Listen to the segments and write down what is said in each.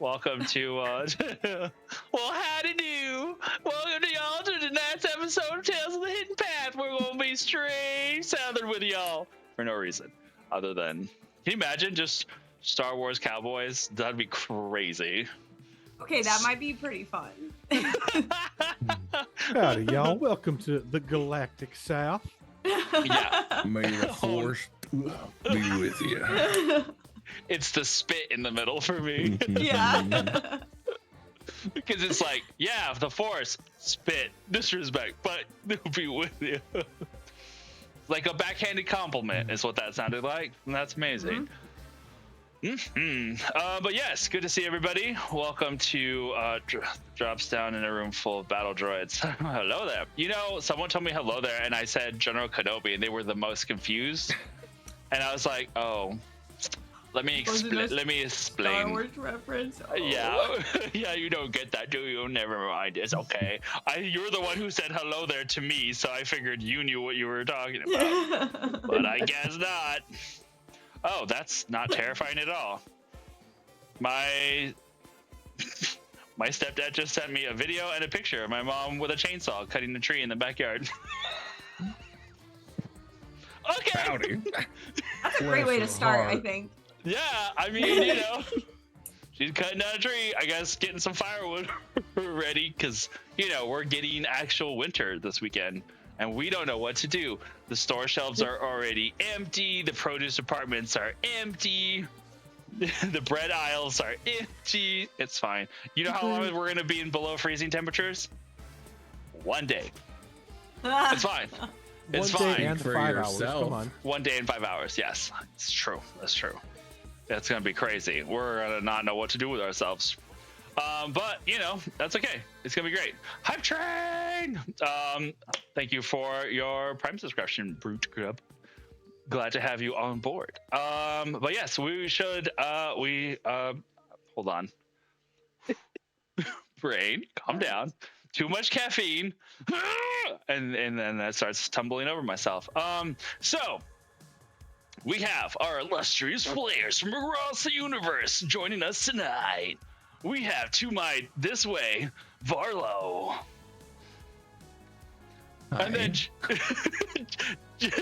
Welcome to, well, howdy do. Welcome to y'all to tonight's episode of Tales of the Hidden Path. We're going to be strange sounding with y'all for no reason other than, can you imagine just Star Wars cowboys? That'd be crazy. Okay, that might be pretty fun. Howdy, y'all. Welcome to the Galactic South. Yeah. May the force be with you. It's the spit in the middle for me. Yeah. Because it's like, yeah, the force, spit, disrespect, but they'll be with you. Like a backhanded compliment is what that sounded like. And that's amazing. But yes, good to see everybody. Welcome to Drops Down in a Room Full of Battle Droids. Hello there. You know, someone told me hello there, and I said General Kenobi, and they were the most confused. And I was like, oh, let me explain. Star Wars reference. Oh. Yeah, yeah, you don't get that, do you? Never mind. It's okay. You're the one who said hello there to me, so I figured you knew what you were talking about. But I guess not. Oh, that's not terrifying at all. My stepdad just sent me a video and a picture of my mom with a chainsaw cutting a tree in the backyard. Okay. Howdy. That's a great way to start, I think. Yeah, I mean, you know, she's cutting down a tree. I guess getting some firewood ready because, you know, we're getting actual winter this weekend. And we don't know what to do. The store shelves are already empty. The produce departments are empty. The bread aisles are empty. It's fine. You know how long we're going to be in below freezing temperatures? One day. It's fine. It's One fine. day and For 5 yourself. hours. Come on. 1 day and 5 hours. Yes, it's true. That's true. That's going to be crazy. We're going to not know what to do with ourselves. But, you know, that's okay. It's going to be great. Hype Train! Thank you for your Prime subscription, Brute Grub. Glad to have you on board. But yes, we should, hold on. Brain, calm down. Too much caffeine. And then that starts tumbling over myself. So, we have our illustrious players from across the universe joining us tonight. We have to my this way, Varlo. Hi. And then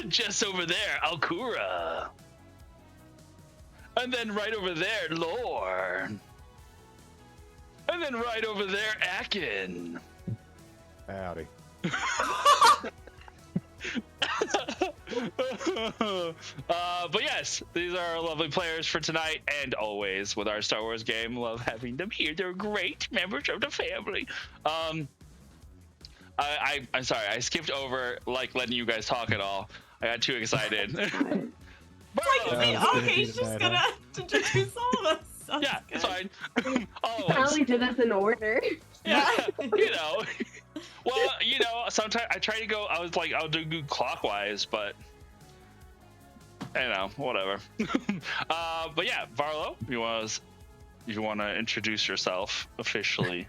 just over there, Alkura. And then right over there, Lore. And then right over there, Akin. Howdy. But yes, these are our lovely players for tonight and always with our Star Wars game. Love having them here. They're great members of the family. I'm sorry, I skipped over like letting you guys talk at all. I got too excited. He's just gonna introduce all of us. Sounds Yeah, good. it's fine. Always. Probably did this in order. Yeah, you know. Well, you know, sometimes I try to go. I was like, I'll do clockwise, but you know, whatever. But yeah, Varlo, you want to introduce yourself officially?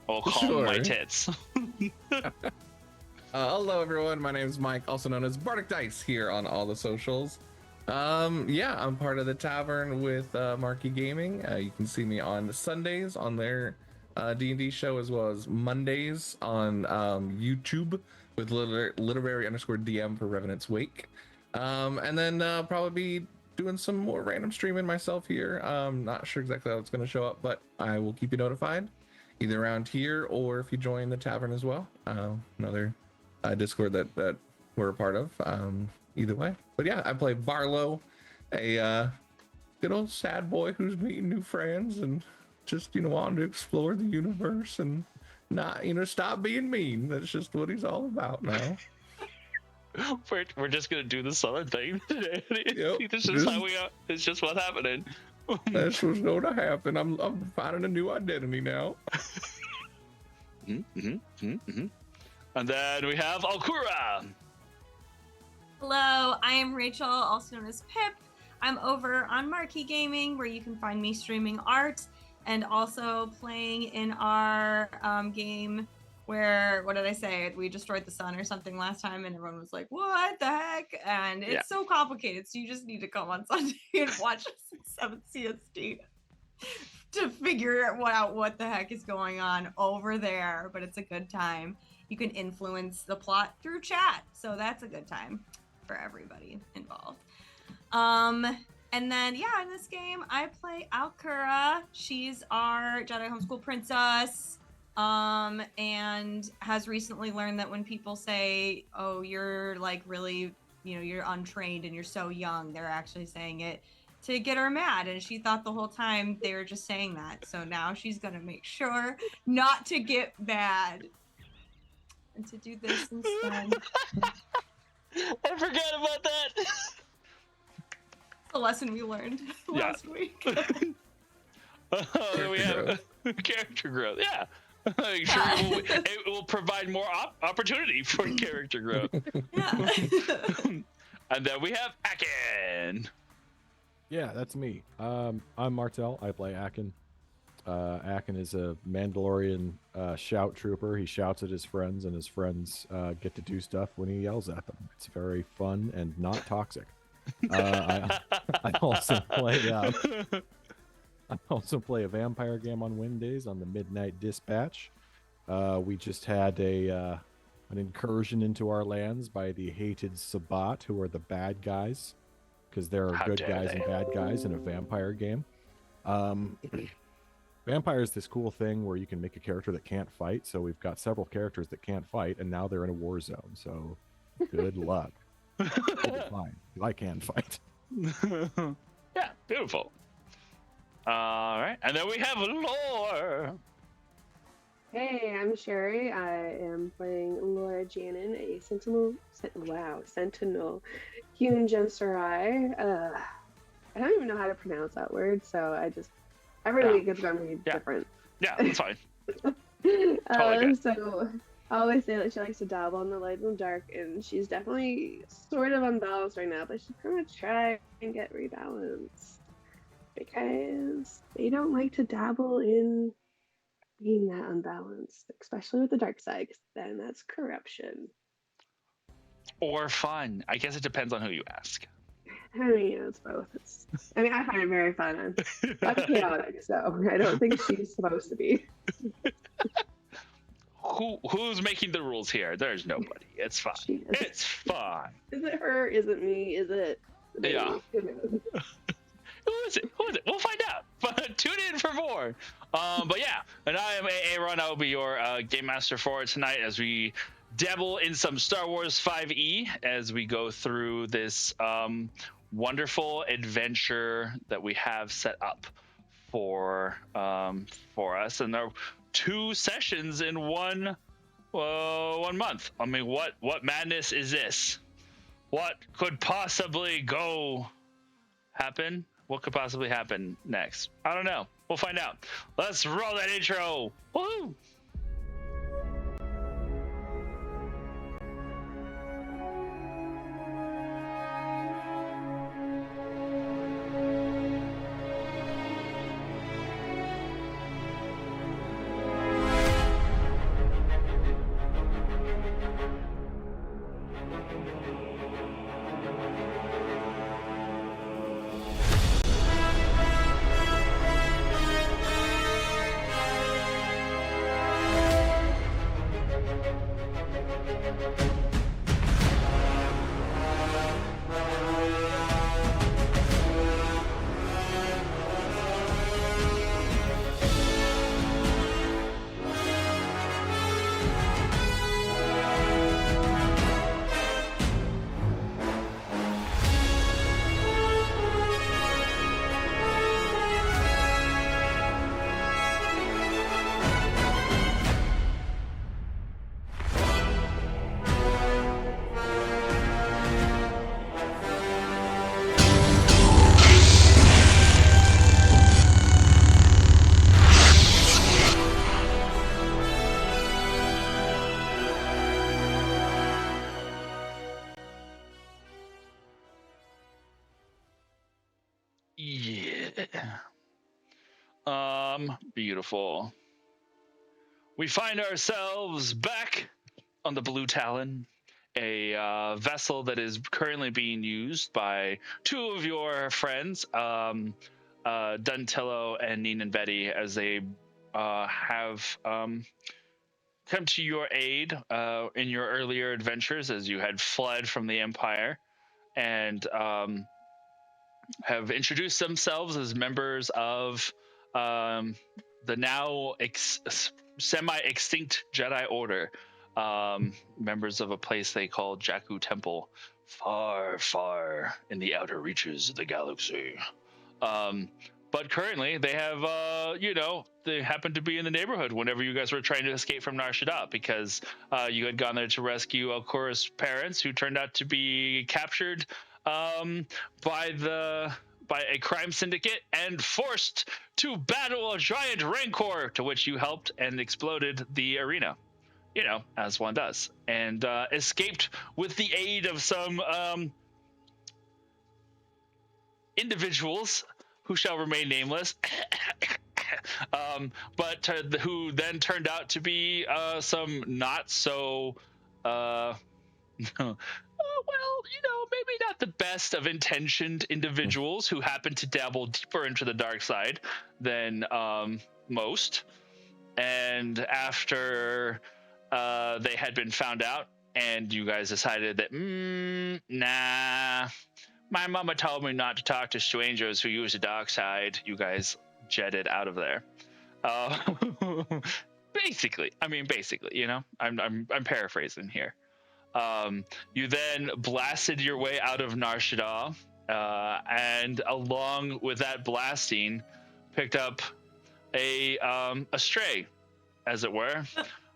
I'll call Sure. my tits. Hello, everyone. My name is Mike, also known as Bardic Dice, here on all the socials. Yeah, I'm part of the tavern with Marquee Gaming. You can see me on Sundays on their D&D show, as well as Mondays on YouTube with literary_DM for Revenant's Wake. And then probably be doing some more random streaming myself here. Not sure exactly how it's going to show up, but I will keep you notified either around here or if you join the tavern as well. Another Discord that we're a part of. Either way. But yeah, I play Varlo, a good old sad boy who's meeting new friends and just, wanting to explore the universe and not, stop being mean. That's just what he's all about now. We're just gonna do the Southern thing today. Yep. This is how we are. It's just what's happening. That's what's going to happen. I'm finding a new identity now. And then we have Alkura. Hello, I am Rachel, also known as Pip. I'm over on Marquee Gaming, where you can find me streaming art and also playing in our game where, what did I say? We destroyed the sun or something last time, and everyone was like, what the heck? And it's so complicated, so you just need to come on Sunday and watch us at 7 CST. to figure out what the heck is going on over there, but it's a good time. You can influence the plot through chat, so that's a good time for everybody involved. And then, yeah, in this game, I play Alkura. She's our Jedi homeschool princess, and has recently learned that when people say, oh, you're like really, you're untrained and you're so young, they're actually saying it to get her mad. And she thought the whole time they were just saying that. So now she's going to make sure not to get mad and to do this instead. I forgot about that. The lesson we learned last week. We have character growth. Yeah. Sure, it will provide more opportunity for character growth. Yeah. And then we have Akin. Yeah, that's me. I'm Martel. I play Akin. Akin is a Mandalorian shout trooper. He shouts at his friends, and his friends get to do stuff when he yells at them. It's very fun and not toxic. I also play a vampire game on Wednesdays on the Midnight Dispatch. We just had an incursion into our lands by the hated Sabbat, who are the bad guys, because there are good guys and bad guys in a vampire game. Vampire is this cool thing where you can make a character that can't fight. So we've got several characters that can't fight, and now they're in a war zone. So good luck. It'll be fine. I can fight. Yeah, beautiful. All right, and then we have Lore. Hey, I'm Sherry. I am playing Laura Janin, a Sentinel human Gensarai. I don't even know how to pronounce that word, so every week it's going to be different. Yeah, that's fine. Totally so I always say that she likes to dabble in the light and the dark, and she's definitely sort of unbalanced right now, but she's going to try and get rebalanced because they don't like to dabble in being that unbalanced, especially with the dark side, 'cause then that's corruption. Or fun. I guess it depends on who you ask. I mean, it's both. I find it very fun. I'm chaotic, so I don't think she's supposed to be. Who's making the rules here? There's nobody. It's fine. It's fine. Is it her? Is it me? Is it me? Yeah. Who is it? We'll find out. But tune in for more. But yeah, and I am Aaron. I will be your game master for tonight as we dabble in some Star Wars 5e as we go through this wonderful adventure that we have set up for us. And there are 2 sessions in one month. I mean, what madness is this? What could possibly happen? What could possibly happen next? I don't know. We'll find out. Let's roll that intro. Woo! Beautiful. We find ourselves back on the Blue Talon, a vessel that is currently being used by 2 of your friends, Duntillo and Neen and Betty as they have come to your aid in your earlier adventures as you had fled from the Empire, and have introduced themselves as members of the now semi-extinct Jedi Order, members of a place they call Jakku Temple, far, far in the outer reaches of the galaxy. But currently, they have, they happen to be in the neighborhood whenever you guys were trying to escape from Nar Shaddaa, because you had gone there to rescue Alcora's parents, who turned out to be captured by a crime syndicate and forced to battle a giant rancor, to which you helped and exploded the arena, as one does, and escaped with the aid of some individuals who shall remain nameless, but who then turned out to be some not so maybe not the best of intentioned individuals who happen to dabble deeper into the dark side than most. And after they had been found out, and you guys decided that, nah, my mama told me not to talk to strangers who use the dark side, you guys jetted out of there. Basically, I'm paraphrasing here. You then blasted your way out of Nar Shaddaa, and along with that blasting, picked up a stray, as it were.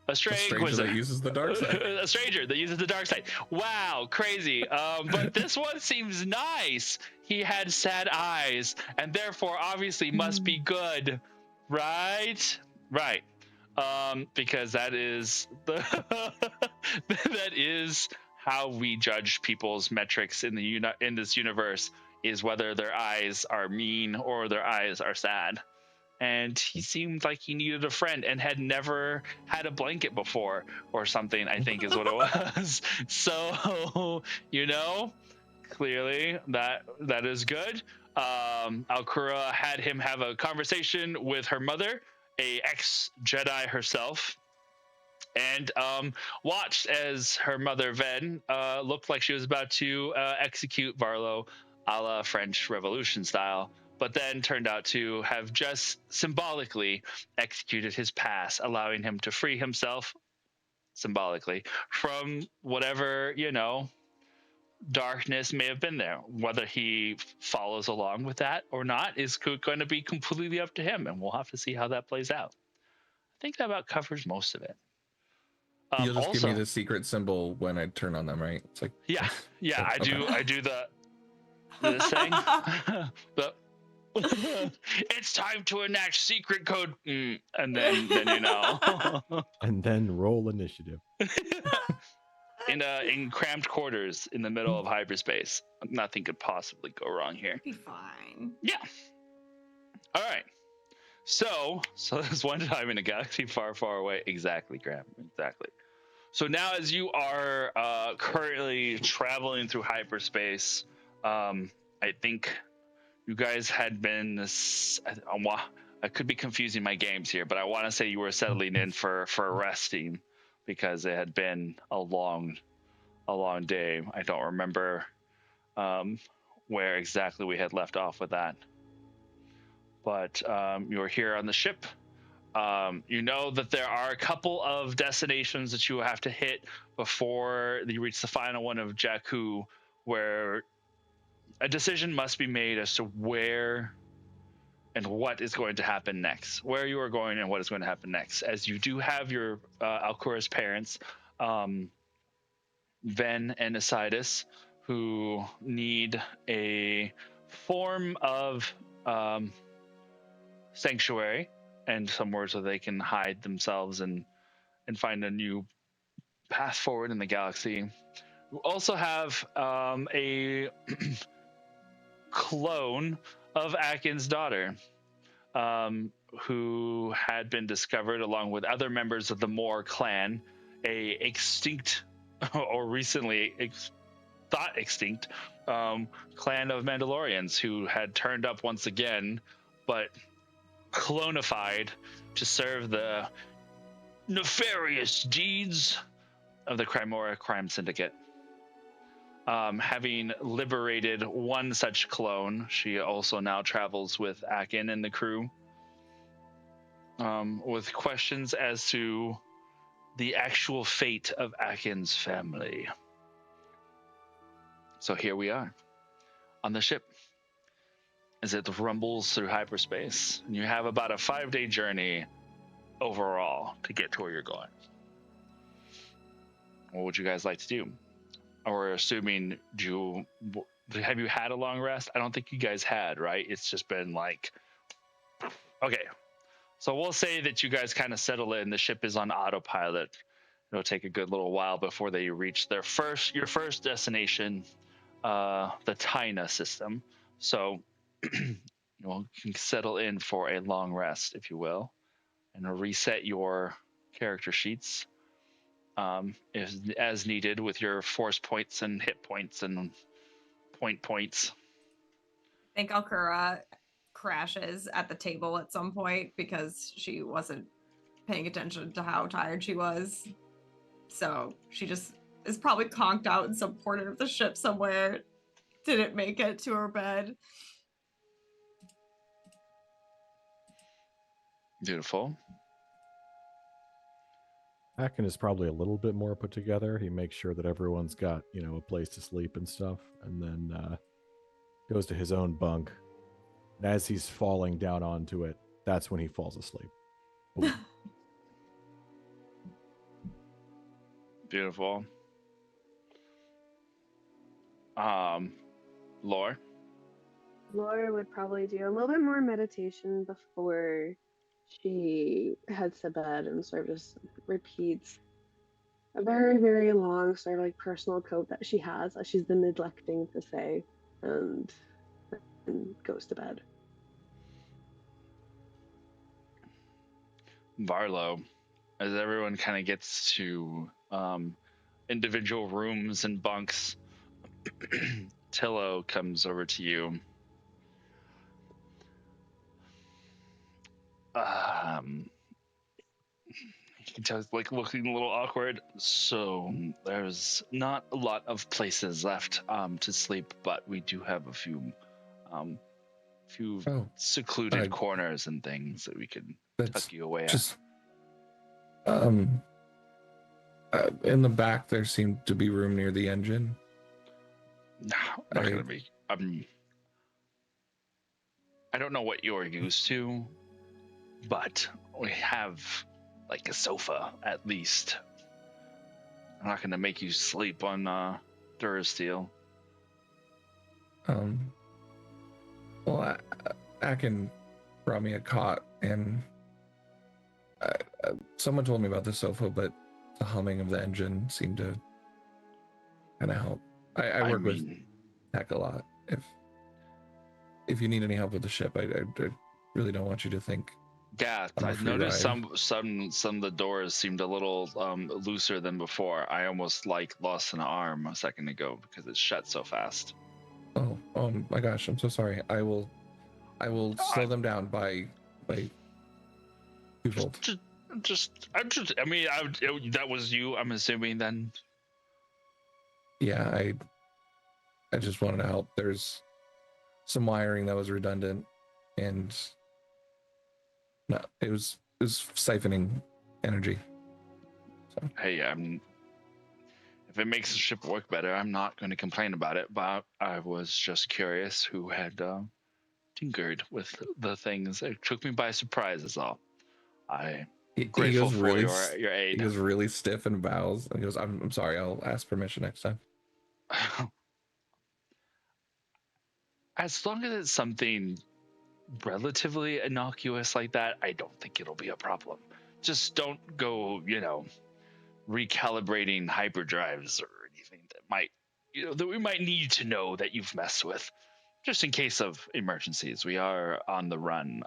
A stranger that uses the dark side. A stranger that uses the dark side. Wow, crazy. But this one seems nice. He had sad eyes, and therefore obviously must be good, right? Right. Because that is that is how we judge people's metrics in this universe, is whether their eyes are mean or their eyes are sad. And he seemed like he needed a friend and had never had a blanket before or something, I think is what it was. So, clearly that is good. Alcura had him have a conversation with her mother, a ex-Jedi herself, and watched as her mother, Ven, looked like she was about to execute Varlo a la French Revolution style, but then turned out to have just symbolically executed his pass, allowing him to free himself, symbolically, from whatever, darkness may have been there. Whether he follows along with that or not is going to be completely up to him, and we'll have to see how that plays out. I think that about covers most of it. You'll just give me the secret symbol when I turn on them, right? It's like, yeah, I do the thing. It's time to enact secret code, and then and then roll initiative. In cramped quarters in the middle of hyperspace, nothing could possibly go wrong here. Be fine. Yeah. All right. So there's one time in a galaxy far, far away. Exactly, Graham. Exactly. So now, as you are currently traveling through hyperspace, I think you guys had been. I could be confusing my games here, but I want to say you were settling in for resting, because it had been a long day. I don't remember where exactly we had left off with that. But you were here on the ship. You know that there are a couple of destinations that you have to hit before you reach the final one of Jakku, where a decision must be made as to where and what is going to happen next, where you are going and what is going to happen next, as you do have your Alcora's parents, Ven and Asidus, who need a form of sanctuary and somewhere so they can hide themselves and find a new path forward in the galaxy. You also have a clone of Akin's daughter, who had been discovered along with other members of the Moor clan, a extinct or recently thought extinct clan of Mandalorians who had turned up once again but clonified to serve the nefarious deeds of the Crimora Crime Syndicate. Having liberated one such clone, she also now travels with Akin and the crew with questions as to the actual fate of Akin's family. So here we are on the ship as it rumbles through hyperspace. And you have about a 5-day journey overall to get to where you're going. What would you guys like to do? Or assuming have you had a long rest? I don't think you guys had, right? It's just been like, okay. So we'll say that you guys kind of settle in. The ship is on autopilot. It'll take a good little while before they reach your first destination, the Taina system. So you can settle in for a long rest, if you will, and reset your character sheets as needed with your force points and hit points and points. I think Alkura crashes at the table at some point because she wasn't paying attention to how tired she was. So she just is probably conked out in some corner of the ship somewhere. Didn't make it to her bed. Beautiful. Akin is probably a little bit more put together. He makes sure that everyone's got, a place to sleep and stuff, and then goes to his own bunk. And as he's falling down onto it, that's when he falls asleep. Beautiful. Lore? Laura would probably do a little bit more meditation before she heads to bed and sort of just repeats a very, very long sort of like personal code that she has that she's been neglecting to say, and goes to bed. Varlo, as everyone kind of gets to individual rooms and bunks, Tillo comes over to you. You can tell he's like looking a little awkward. So there's not a lot of places left to sleep, but we do have a few secluded corners and things that we can tuck you away just, at. In the back, there seemed to be room near the engine. No, not gonna be. I don't know what you're used to, but we have like a sofa at least. I'm not gonna make you sleep on Durasteel. Well, Akin brought me a cot, and someone told me about the sofa, but the humming of the engine seemed to kind of help. I work with tech a lot. If you need any help with the ship, I really don't want you to think. Yeah, I've noticed some of the doors seemed a little looser than before. I almost lost an arm a second ago because it shut so fast. Oh my gosh, I'm so sorry. I will slow them down by twofold. That was you, I'm assuming then. Yeah, I just wanted to help. There's some wiring that was redundant, and no, it was siphoning energy. So. Hey, if it makes the ship work better, I'm not going to complain about it. But I was just curious who had tinkered with the things. It took me by surprise, is all. I'm grateful for your aid. He goes really stiff and bows, and he goes, "I'm sorry. I'll ask permission next time." As long as it's something relatively innocuous like that, I don't think it'll be a problem. Just don't go, recalibrating hyperdrives or anything that we might need to know that you've messed with, just in case of emergencies. We are on the run.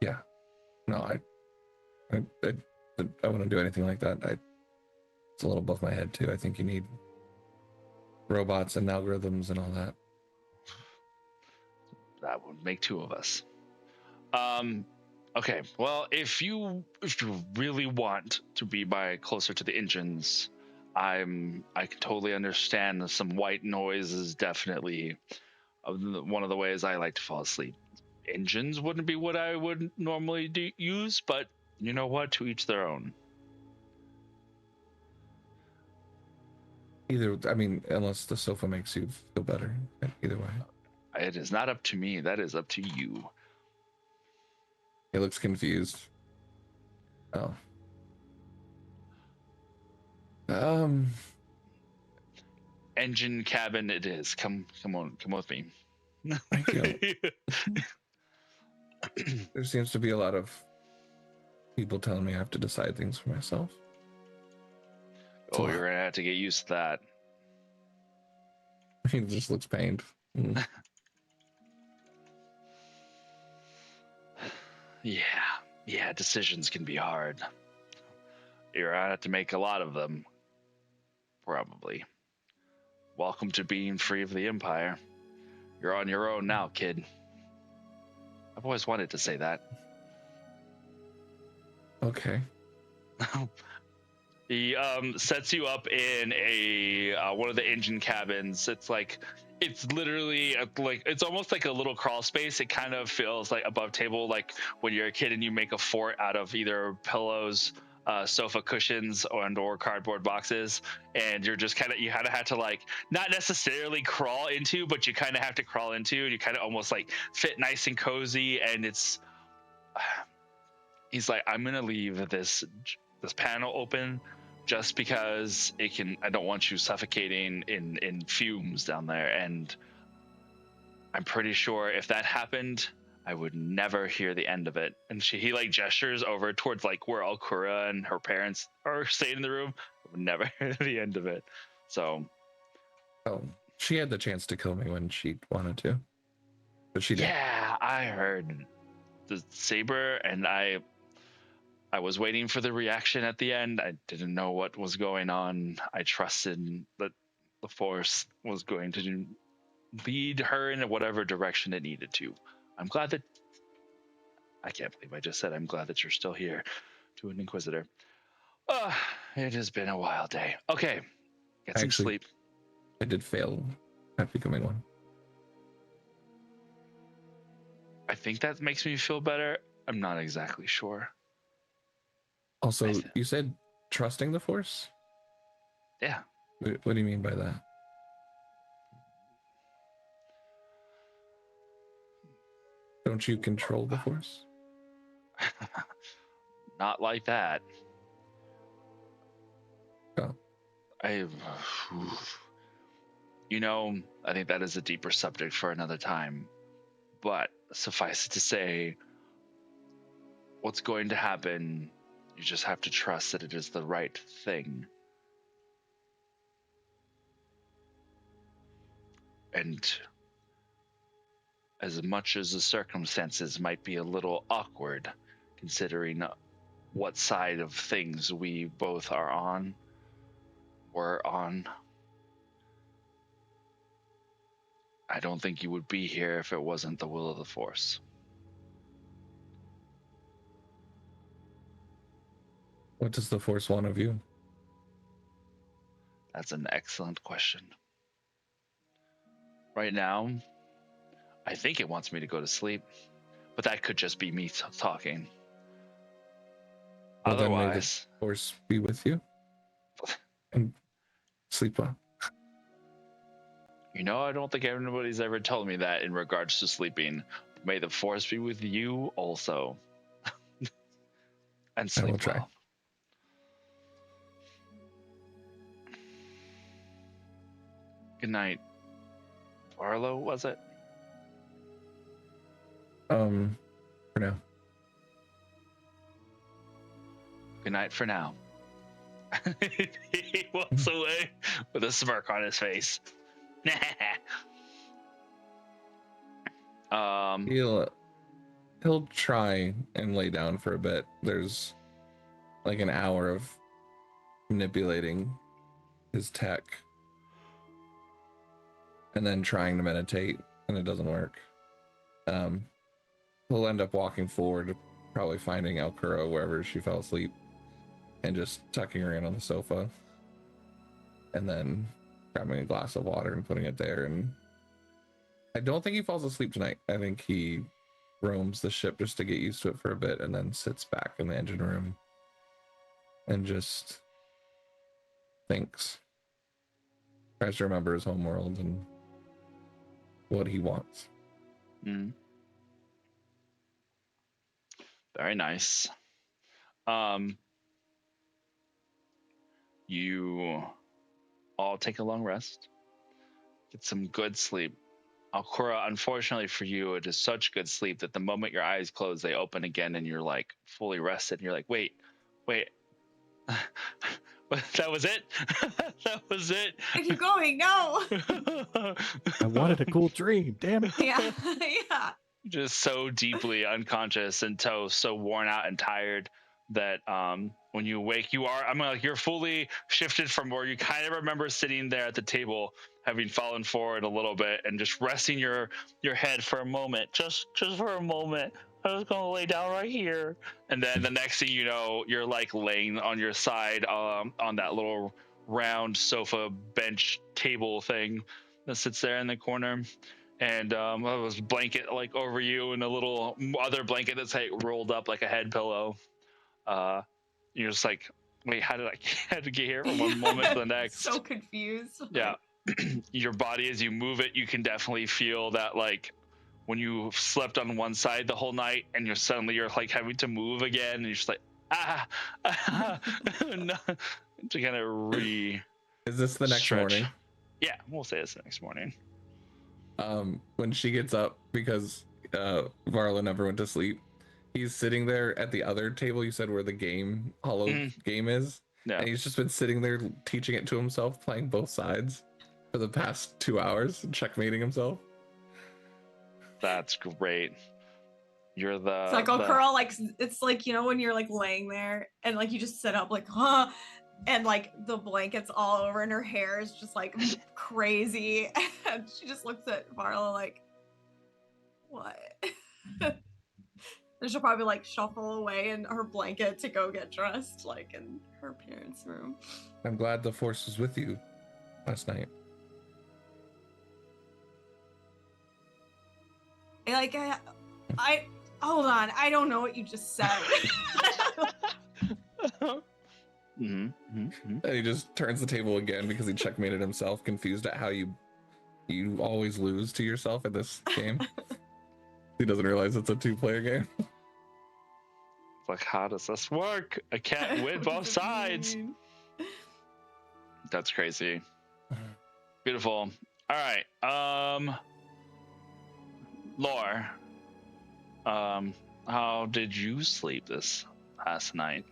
Yeah. No, I wouldn't do anything like that. It's a little above my head too. I think you need robots and algorithms and all that. That would make two of us. Okay. Well, if you really want to be by closer to the engines, I can totally understand that some white noise is definitely one of the ways I like to fall asleep. Engines wouldn't be what I would normally use, but you know what? To each their own. I mean, unless the sofa makes you feel better. Either way. It is not up to me. That is up to you. He looks confused. Oh. Engine cabin it is. Come with me. Thank you. There seems to be a lot of people telling me I have to decide things for myself. Oh, you're gonna have to get used to that. He just looks pained. Yeah, decisions can be hard. You're gonna have to make a lot of them. Probably. Welcome to being free of the Empire. You're on your own now, kid. I've always wanted to say that. Okay. He sets you up in a one of the engine cabins. It's literally it's almost like a little crawl space. It kind of feels like above table, like when you're a kid and you make a fort out of either pillows, sofa cushions, or cardboard boxes, and you kind of have to like not necessarily crawl into, but you kind of have to crawl into, and you kind of almost like fit nice and cozy. And he's like, I'm gonna leave this panel open just because I don't want you suffocating in fumes down there. And I'm pretty sure if that happened, I would never hear the end of it. And he like gestures over towards like where Alkura and her parents are staying in the room. I would never hear the end of it. So. Oh, she had the chance to kill me when she wanted to, but she didn't. Yeah, I heard the saber, and I was waiting for the reaction at the end. I didn't know what was going on. I trusted that the Force was going to lead her in whatever direction it needed to. I'm glad that... I can't believe I just said I'm glad that you're still here, to an Inquisitor. It has been a wild day. Okay, get some sleep. I did fail at becoming one. I think that makes me feel better. I'm not exactly sure. Also, you said trusting the Force? Yeah. What do you mean by that? Don't you control the Force? Not like that. Oh. I think that is a deeper subject for another time. But suffice it to say, what's going to happen, you just have to trust that it is the right thing. And as much as the circumstances might be a little awkward, considering what side of things we both were on, I don't think you would be here if it wasn't the will of the Force. What does the Force want of you? That's an excellent question. Right now, I think it wants me to go to sleep, but that could just be me talking. Well, Otherwise, then may the Force be with you and sleep well. I don't think anybody's ever told me that in regards to sleeping. May the Force be with you also. And sleep I will try. well. Good night. Arlo, was it? For now. Good night for now. He walks away with a smirk on his face. He'll try and lay down for a bit. There's like an hour of manipulating his tech and then trying to meditate, and it doesn't work. Um, he'll end up walking forward, probably finding Alcura wherever she fell asleep, and just tucking her in on the sofa, and then grabbing a glass of water and putting it there. And I don't think he falls asleep tonight. I think he roams the ship just to get used to it for a bit, and then sits back in the engine room and just thinks, tries to remember his home world and what he wants. Mm. Very nice. You all take a long rest, get some good sleep. Alcura, unfortunately for you, it is such good sleep that the moment your eyes close, they open again and you're like fully rested. And you're like, wait, that was it? That was it? Where are you going? No. I wanted a cool dream. Damn it. Yeah. Yeah. Just so deeply unconscious and so worn out and tired that when you wake, you're fully shifted from where you kind of remember sitting there at the table, having fallen forward a little bit and just resting your head for a moment, just for a moment. I was gonna lay down right here, and then the next thing you know, you're like laying on your side on that little round sofa bench table thing that sits there in the corner. And it was blanket like over you and a little other blanket that's like rolled up like a head pillow. You're just like, wait, how did I get here from one moment to the next? So confused. Yeah. Your body, as you move it, you can definitely feel that, like when you slept on one side the whole night and you're like having to move again and you're just like, no, to kind of Is this the next stretch. morning? Yeah, we'll say it's the next morning. When she gets up, because Varla never went to sleep, he's sitting there at the other table you said where the hollow game is. Yeah. And he's just been sitting there teaching it to himself, playing both sides for the past 2 hours, checkmating himself. That's great. You're the. It's like a curl, like it's like, you know, when you're like laying there and like you just sit up like, huh, and like the blanket's all over and her hair is just like crazy, and she just looks at Varla like, what? And she'll probably like shuffle away in her blanket to go get dressed, like in her parents' room. I'm glad the Force was with you last night. Like I hold on, I don't know what you just said. And he just turns the table again because he checkmated himself, confused at how you always lose to yourself at this game. He doesn't realize it's a 2-player game. It's like, how does this work? I can't win both sides. That's crazy. Beautiful. All right. Lore. How did you sleep this past night?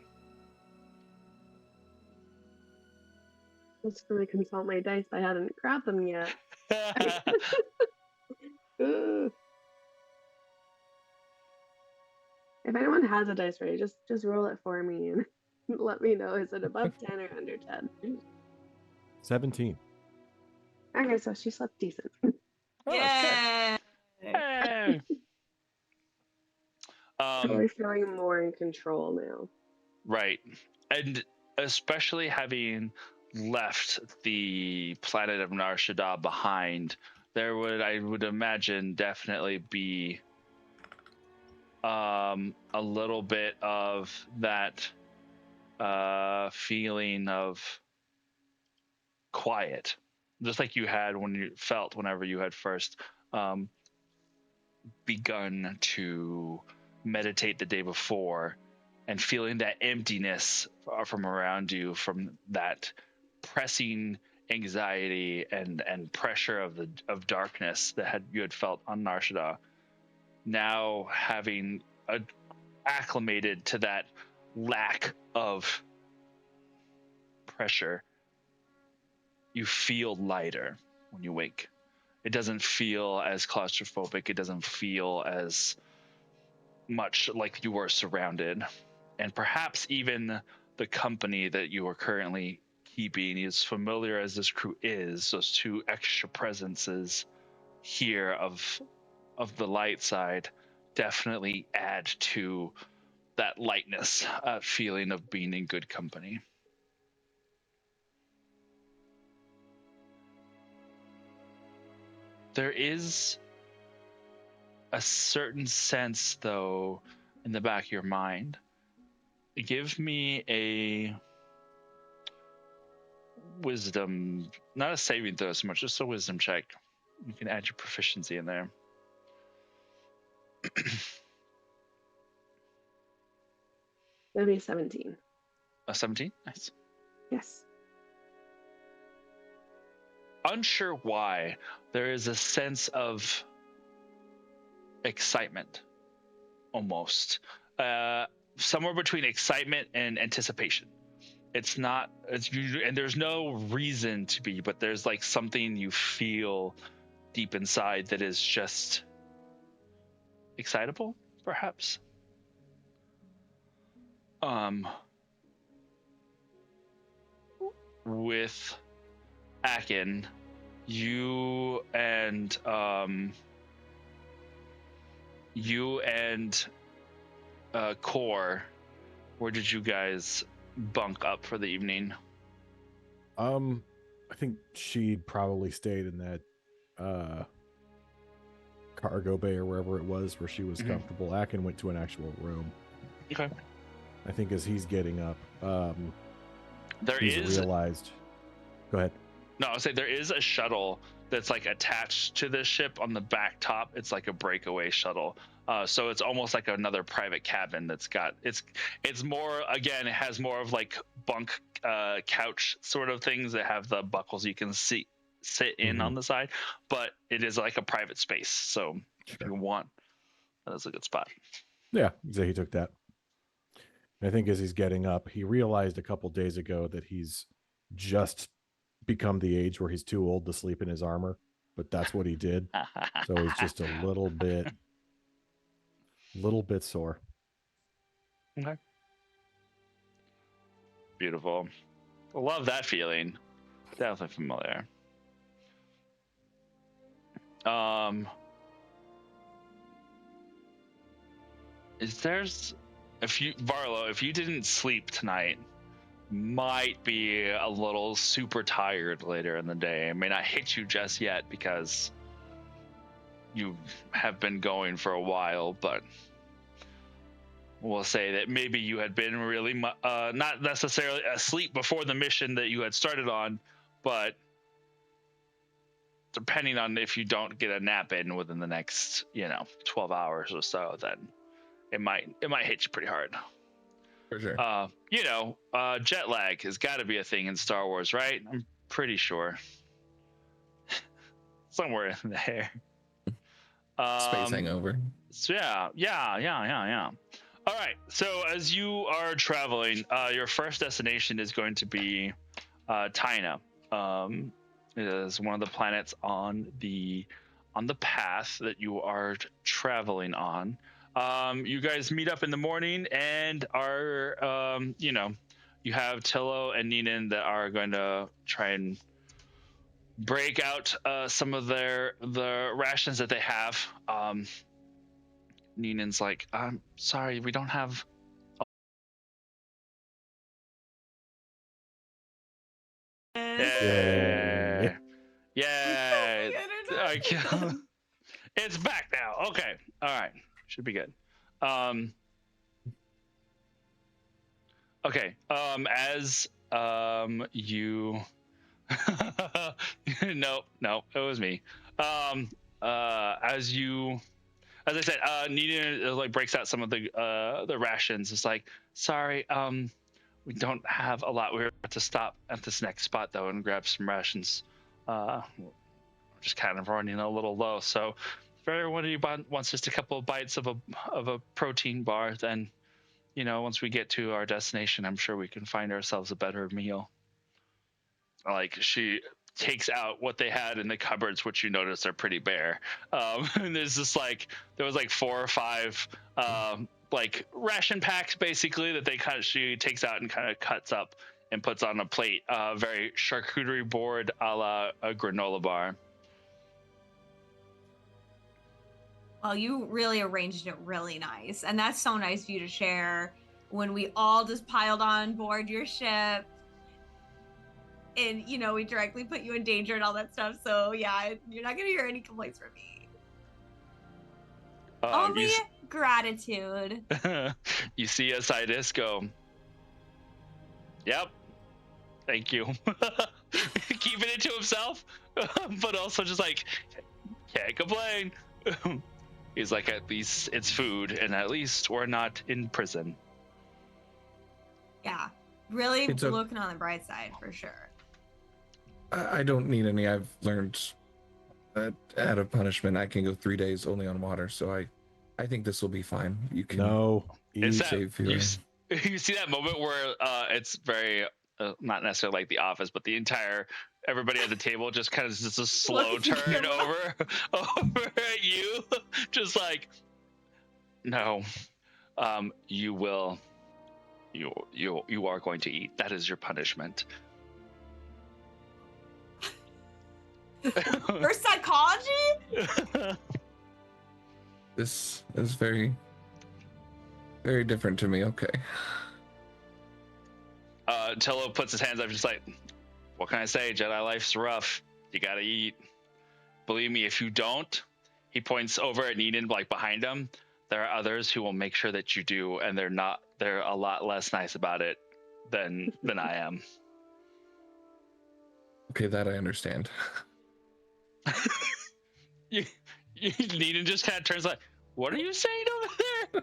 I was going to consult my dice, but I hadn't grabbed them yet. Ugh. If anyone has a dice ready, just roll it for me and let me know. Is it above 10 or under 10? 17. Okay, so she slept decent. Yeah. Hey. Totally feeling more in control now. Right. And especially having left the planet of Nar Shaddaa behind, there would, I would imagine, definitely be a little bit of that feeling of quiet, just like you had when you felt whenever you had first begun to meditate the day before, and feeling that emptiness from around you from that pressing anxiety and pressure of darkness that you had felt on Nar Shaddaa. Now having acclimated to that lack of pressure, you feel lighter when you wake. It doesn't feel as claustrophobic. It doesn't feel as much like you were surrounded. And perhaps even the company that you are currently keeping, as familiar as this crew is, those two extra presences here of of the light side definitely add to that lightness, feeling of being in good company. There is a certain sense, though, in the back of your mind. Give me a wisdom, not a saving throw so much, just a wisdom check. You can add your proficiency in there. That'll be 17. A 17? Nice. Yes. Unsure why, there is a sense of excitement, almost. Somewhere between excitement and anticipation. It's not, it's usually, and there's no reason to be, but there's like something you feel deep inside that is just excitable, perhaps. With Akin, you and Core, where did you guys bunk up for the evening? I think she probably stayed in that cargo bay or wherever it was where she was comfortable. Akin went to an actual room. Okay. I think as he's getting up, There he's is realized. Go ahead. No, I'll say there is a shuttle that's like attached to this ship on the back top. It's like a breakaway shuttle. So it's almost like another private cabin that's got it's more, again, it has more of like bunk couch sort of things that have the buckles you can sit in on the side, but it is like a private space. So if you want, that's a good spot. Yeah, so he took that. I think as he's getting up, he realized a couple days ago that he's just become the age where he's too old to sleep in his armor, but that's what he did. So he's just a little bit sore. Okay. Beautiful. I love that feeling. Definitely familiar. Varlo, if you didn't sleep tonight, might be a little super tired later in the day. It may not hit you just yet because you have been going for a while, but we'll say that maybe you had been really not necessarily asleep before the mission that you had started on, but depending on if you don't get a nap in within the next 12 hours or so, then it might hit you pretty hard. For sure. Jet lag has got to be a thing in Star Wars, right? I'm pretty sure. Somewhere in there. Space hangover. So yeah. All right. So as you are traveling, your first destination is going to be Tyna. It is one of the planets on the path that you are traveling on. You guys meet up in the morning and are, you have Tillo and Neenan that are going to try and break out some of the rations that they have. Neenan's like, I'm sorry, we don't have Yeah. It's back now. Okay. All right. Should be good. Okay. As you no, it was me. As I said, Nina like breaks out some of the rations. It's like, sorry, we don't have a lot. We have to stop at this next spot though and grab some rations. We're just kind of running a little low. So if everyone wants just a couple of bites of a protein bar, then once we get to our destination, I'm sure we can find ourselves a better meal. Like, she takes out what they had in the cupboards, which you notice are pretty bare. And there was like 4 or 5 like ration packs basically that she takes out and kind of cuts up and puts on a plate, very charcuterie board a la a granola bar. Oh, you really arranged it really nice. And that's so nice of you to share when we all just piled on board your ship. And, you know, we directly put you in danger and all that stuff. So, yeah, you're not going to hear any complaints from me. Only gratitude. You see Asidus go, yep, thank you. Keeping it to himself, but also just like, can't complain. He's like, at least it's food, and at least we're not in prison. Yeah, really It's looking on the bright side for sure. I don't need any. I've learned that out of punishment, I can go 3 days only on water, so I think this will be fine. You can It's that, save your... you see that moment where it's very not necessarily like The Office, but the entire everybody at the table just kind of just a slow turn over at you, just like, no, you will, you are going to eat. That is your punishment. For psychology? This is very, very different to me. Okay. Tello puts his hands up, just like, what can I say? Jedi life's rough. You gotta eat. Believe me, if you don't, he points over at Neenan, like behind him. There are others who will make sure that you do, and they're a lot less nice about it than I am. Okay, that I understand. Neenan just kind of turns like, what are you saying over there?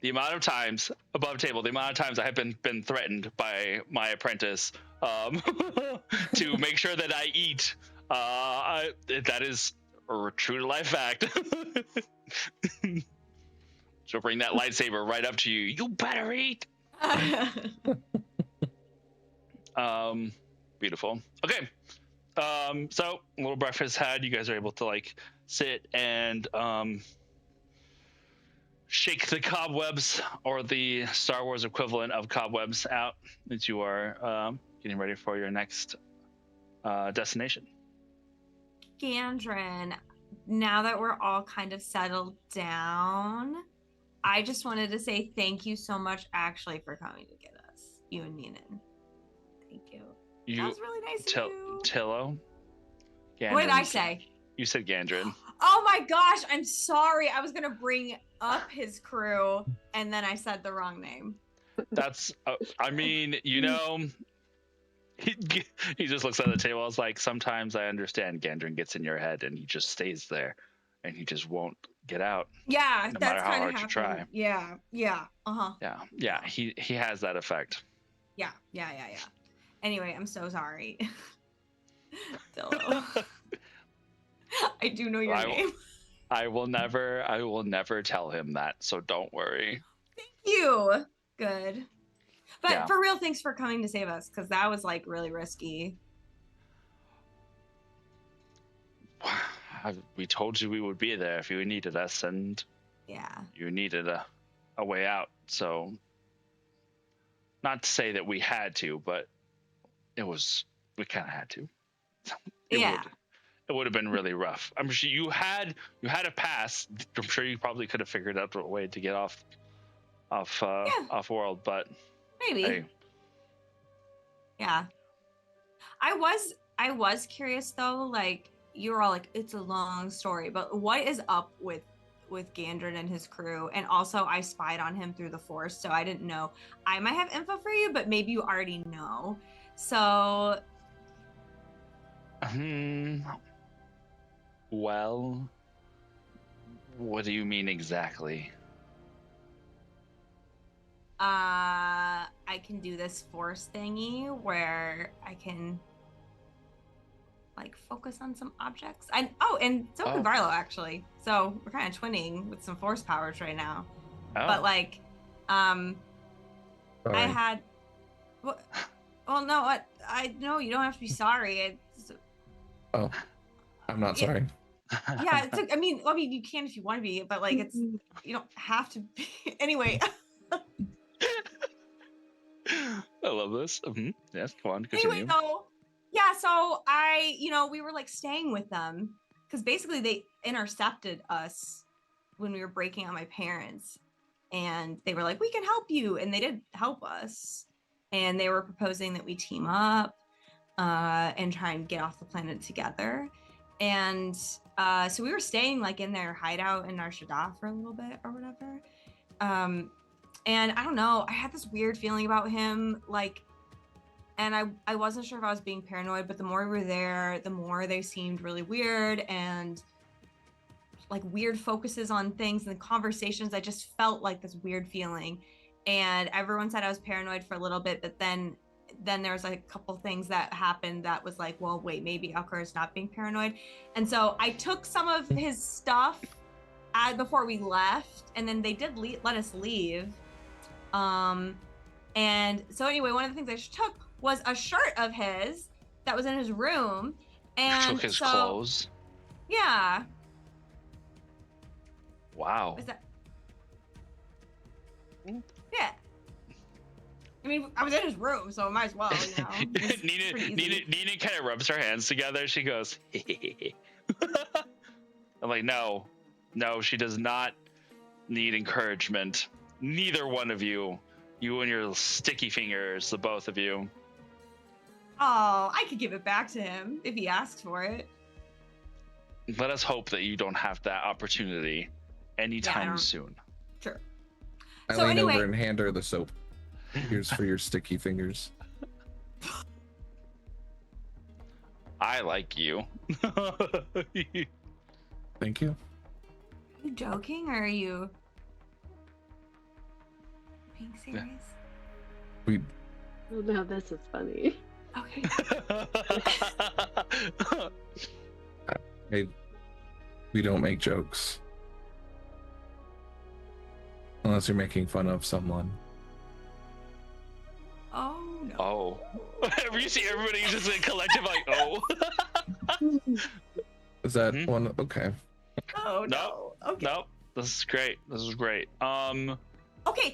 The amount of times above table, the amount of times I have been threatened by my apprentice to make sure that I eat. That is a true to life fact. She'll bring that lightsaber right up to you. You better eat. Beautiful. Okay. So a little breakfast had. You guys are able to like sit and shake the cobwebs, or the Star Wars equivalent of cobwebs, out as you are getting ready for your next destination. Gandrin, now that we're all kind of settled down, I just wanted to say thank you so much actually for coming to get us, you and Neenan. Thank you. That was really nice of you. Tillo? What did I say? You said Gandrin. Oh my gosh, I'm sorry. I was going to bring up his crew, and then I said the wrong name. That's, I mean, you know, he just looks at the table. I was like, sometimes I understand Gandrin gets in your head, and he just stays there, and he just won't get out. Yeah, no that's kind of hard you try. Yeah, uh-huh. Yeah, he has that effect. Yeah. Anyway, I'm so sorry. Dillo. I do know your name. I will never tell him that, so don't worry. Thank you. Good. But Yeah. For real, thanks for coming to save us, because that was like really risky. We told you we would be there if you needed us, and Yeah. you needed a way out. So, not to say that we had to, but we kind of had to. It would have been really rough. I'm sure you had a pass. I'm sure you probably could have figured out a way to get off world, but Maybe. hey. Yeah. I was curious though, like you were all like, it's a long story, but what is up with Gandrin and his crew? And also I spied on him through the Force, so I didn't know. I might have info for you, but maybe you already know. So Well, what do you mean exactly? I can do this Force thingy where I can like focus on some objects. And so can Varlo actually. So we're kind of twinning with some Force powers right now. But like, Sorry. I had. Well, no, I no, you don't have to be sorry. Oh, I'm not sorry. Yeah, I mean, you can if you want to be, but like, it's you don't have to be. Anyway. I love this. Yes, go on, continue. Anyway, though, yeah. So we were like staying with them, because basically they intercepted us when we were breaking out my parents, and they were like, we can help you, and they did help us, and they were proposing that we team up and try and get off the planet together. And so we were staying like in their hideout in Narshada for a little bit or whatever. And I don't know, I had this weird feeling about him, like, and I wasn't sure if I was being paranoid, but the more we were there, the more they seemed really weird, and like weird focuses on things and the conversations. I just felt like this weird feeling, and everyone said I was paranoid for a little bit, but then there was like a couple things that happened that was like, well, wait, maybe Elker is not being paranoid. And so I took some of his stuff before we left, and then they did let us leave. And so anyway, one of the things I took was a shirt of his that was in his room, and took his so, clothes. Yeah. Wow. Is that? Yeah. I mean, I was in his room, so I might as well, you know. Nina kind of rubs her hands together. She goes, I'm like, no, she does not need encouragement. Neither one of you and your sticky fingers, the both of you. Oh, I could give it back to him if he asks for it. Let us hope that you don't have that opportunity anytime soon. Sure. I lean over and hand her the soap. Here's for your sticky fingers. I like you. Thank you. Are you joking, or are you being serious? Well, now this is funny. Okay. We don't make jokes. Unless you're making fun of someone. Oh, no. Oh. You see everybody just in collective like, oh. Is that one? Okay. Oh, no. Okay. No. This is great. Okay,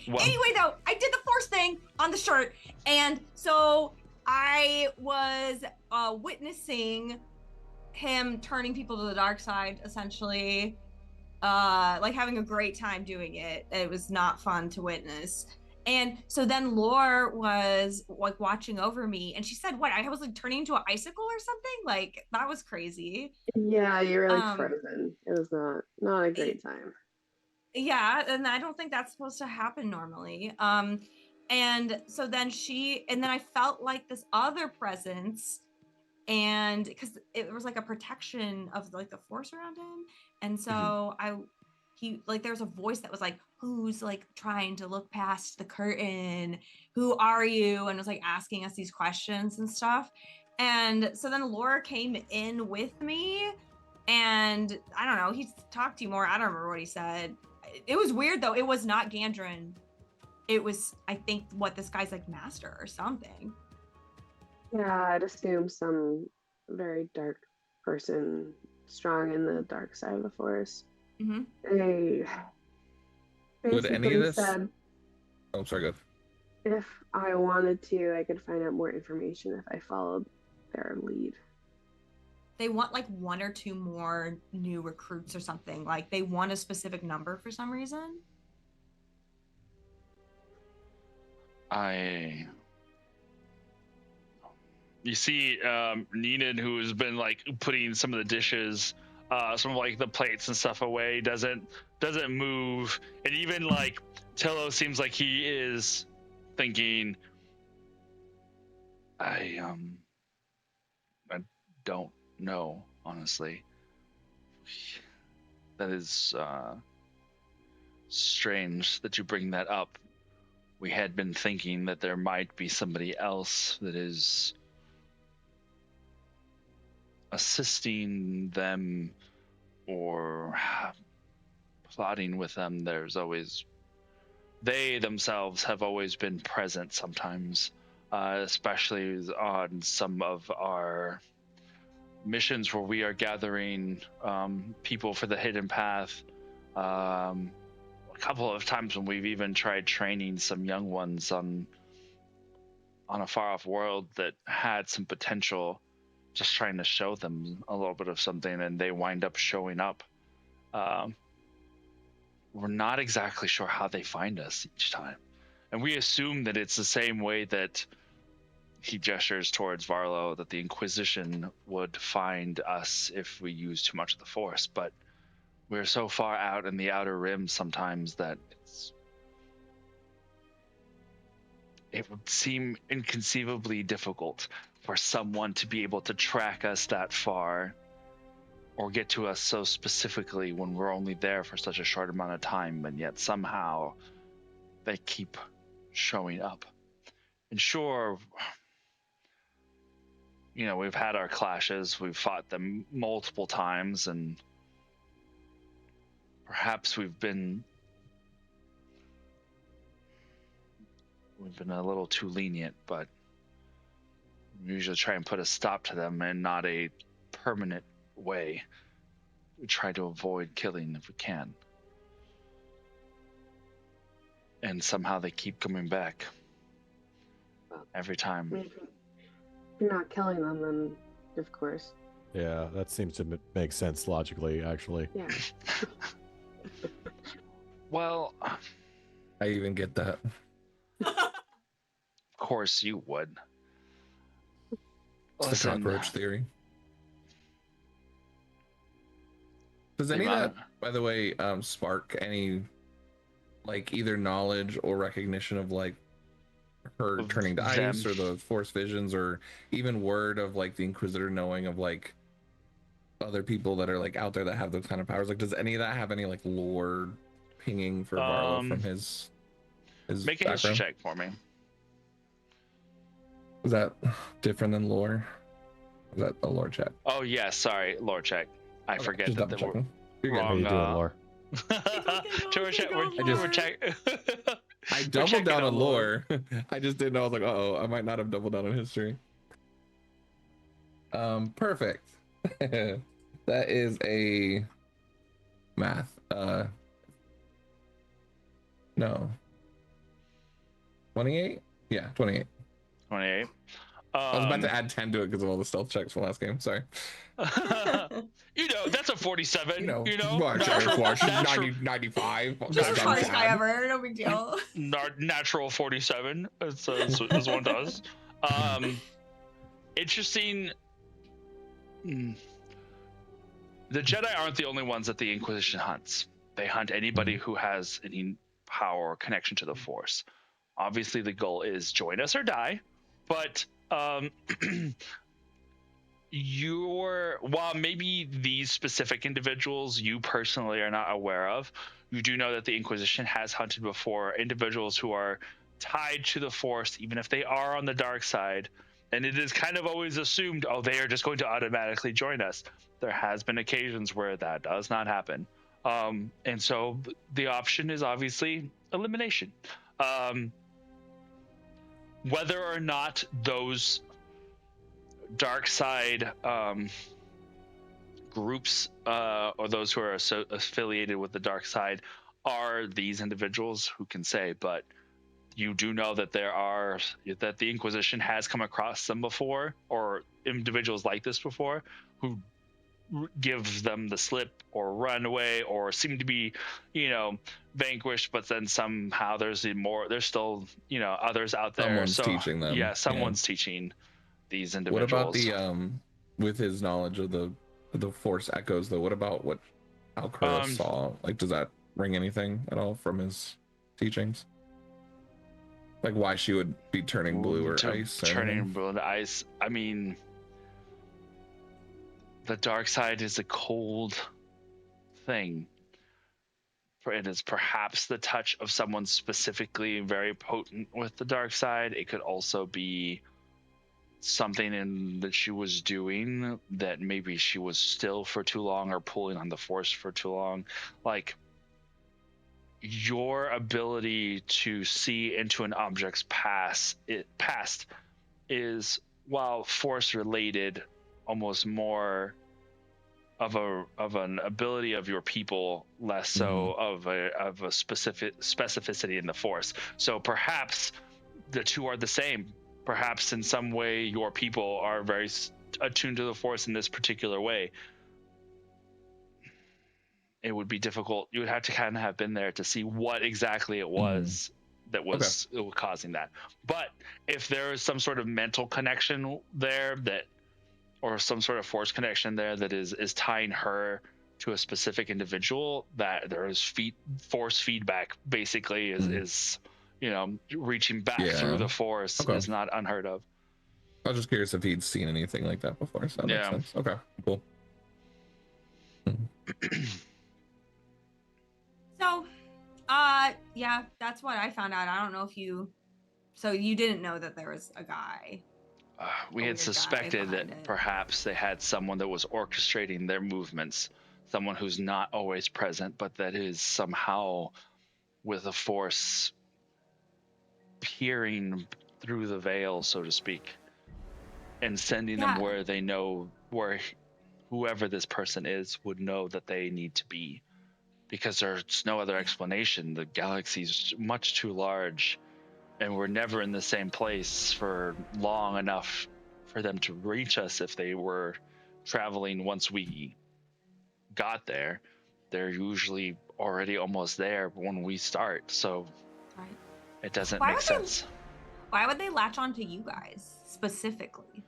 Well, anyway, though, I did the force thing on the shirt, and so I was witnessing him turning people to the dark side, essentially, like having a great time doing it. It was not fun to witness. And so then Lore was like watching over me, and she said, what, I was like turning into an icicle or something? Like, that was crazy. Yeah, you were like frozen. It was not a great time. Yeah, and I don't think that's supposed to happen normally. And so then I felt like this other presence, and because it was like a protection of like the force around him, and so there's a voice that was like, who's like trying to look past the curtain, who are you, and was like asking us these questions and stuff. And so then Laura came in with me, and I don't know, he talked to you more. I don't remember what he said. It was weird though. It was not Gandrin. It was, I think, what this guy's like master or something. Yeah, I'd assume some very dark person, strong in the dark side of the force. Mm-hmm. They Would any of this? said, oh, sorry, go. if I wanted to, I could find out more information if I followed their lead. They want like one or two more new recruits or something. Like they want a specific number for some reason. You see Neenan, who's been like putting some of the dishes, some of like the plates and stuff away, doesn't move. And even like Tello seems like he is thinking, I don't know, honestly. That is strange that you bring that up. We had been thinking that there might be somebody else that is assisting them or plotting with them. They themselves have always been present sometimes, especially on some of our missions where we are gathering people for the hidden path. A couple of times when we've even tried training some young ones on a far off world that had some potential. just trying to show them a little bit of something, and they wind up showing up. We're not exactly sure how they find us each time. And we assume that it's the same way that he gestures towards Varlo, that the Inquisition would find us if we use too much of the Force. But we're so far out in the outer rim sometimes that it would seem inconceivably difficult for someone to be able to track us that far or get to us so specifically when we're only there for such a short amount of time, and yet somehow they keep showing up. And sure, you know, we've had our clashes, we've fought them multiple times, and perhaps we've been a little too lenient, but we usually try and put a stop to them in not a permanent way. We try to avoid killing if we can. And somehow they keep coming back. Every time. I mean, if you're not killing them, then of course. Yeah, that seems to make sense logically, actually. Yeah. Well, I even get that. of course you would. It's the Listen, cockroach theory. Does any of Ivan- that, by the way, spark any, like, either knowledge or recognition of, like, her Of turning to them? ice, or the Force visions, or even word of, like, the Inquisitor knowing of, like, other people that are, like, out there that have those kind of powers? Like, does any of that have any, like, lore pinging for Varlo from his Make a background? history check for me. Is that different than lore? Is that a lore check? Oh yeah, sorry, lore check. I Okay, forget just that double they were checking. You're good. How wrong. you doing, Lore? Tour check. Lore. We're check. I We're doubled checking down on on lore. I just didn't know. I was like, oh, I might not have doubled down on history. Perfect. That is a math. No. 28? Yeah, 28. 28. I was about to add 10 to it because of all the stealth checks from last game. Sorry. You know, that's a 47. Well, natural, Force, natural, 95. Just the Goddamn smartest guy Chad. ever. No big deal. natural 47, as one does. Interesting. The Jedi aren't the only ones that the Inquisition hunts. They hunt anybody who has any power or connection to the Force. Obviously, the goal is join us or die, but while maybe these specific individuals you personally are not aware of, you do know that the Inquisition has hunted before individuals who are tied to the Force, even if they are on the dark side. And it is kind of always assumed, oh, they are just going to automatically join us. There has been occasions where that does not happen. And so the option is obviously elimination. Whether or not those dark side groups or those who are affiliated with the dark side are these individuals, who can say? But you do know that that the Inquisition has come across them before, or individuals like this before, who give them the slip or run away or seem to be, vanquished, but then somehow there's still, others out there. Someone's teaching them. Yeah, someone's teaching these What individuals. about the with his knowledge of the Force echoes though? What about what Alcura saw? Like, does that ring anything at all from his teachings? Like why she would be turning blue or ice? Turning blue into ice. I mean, the dark side is a cold thing. It is perhaps the touch of someone specifically very potent with the dark side. It could also be something that she was doing that maybe she was still for too long or pulling on the Force for too long. Like, your ability to see into an object's past is, while Force related, almost more of an ability of your people, less so of a specific specificity in the Force. So perhaps the two are the same. Perhaps in some way your people are very attuned to the Force in this particular way, it would be difficult. You would have to kind of have been there to see what exactly it was that was causing that. But if there is some sort of mental connection there that, or some sort of Force connection there that is tying her to a specific individual, that there is Force feedback basically is reaching back through the Force is not unheard of. I was just curious if he'd seen anything like that before, so that makes sense. Okay, cool. So, yeah, that's what I found out. I don't know if so you didn't know that there was a guy. We had suspected that perhaps they had someone that was orchestrating their movements, someone who's not always present, but that is somehow with a Force peering through the veil, so to speak, and sending them where they know, where whoever this person is would know that they need to be. Because there's no other explanation. The galaxy's much too large, and we're never in the same place for long enough for them to reach us. If they were traveling once we got there, they're usually already almost there when we start. So it doesn't make sense. Why would they latch on to you guys specifically?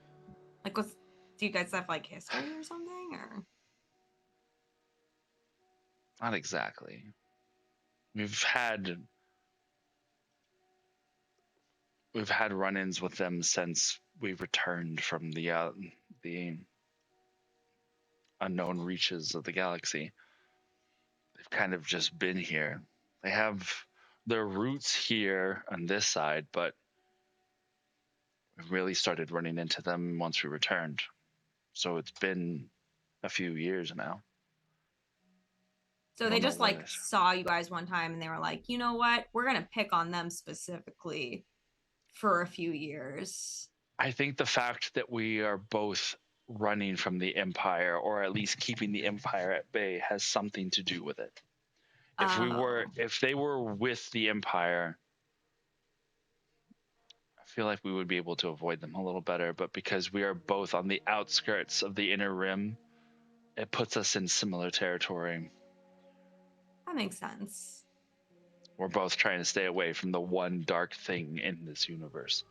Like, do you guys have like history or something, or? Not exactly. We've had run-ins with them since we returned from the unknown reaches of the galaxy. They've kind of just been here. They have their roots here on this side, but we really started running into them once we returned. So it's been a few years now. So they just like saw you guys one time and they were like, you know what? We're going to pick on them specifically for a few years. I think the fact that we are both running from the Empire, or at least keeping the Empire at bay, has something to do with it. If they were with the Empire, I feel like we would be able to avoid them a little better, but because we are both on the outskirts of the Inner Rim, it puts us in similar territory. That makes sense. We're both trying to stay away from the one dark thing in this universe.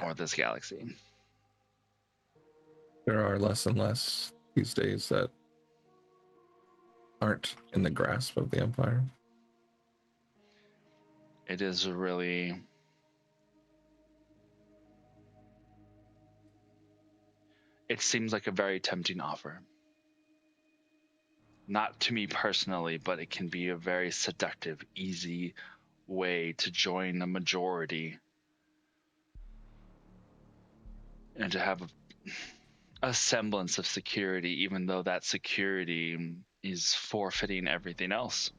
Or this galaxy. There are less and less these days that aren't in the grasp of the Empire. It is really... It seems like a very tempting offer. Not to me personally, but it can be a very seductive, easy way to join the majority and to have a semblance of security, even though that security is forfeiting everything else.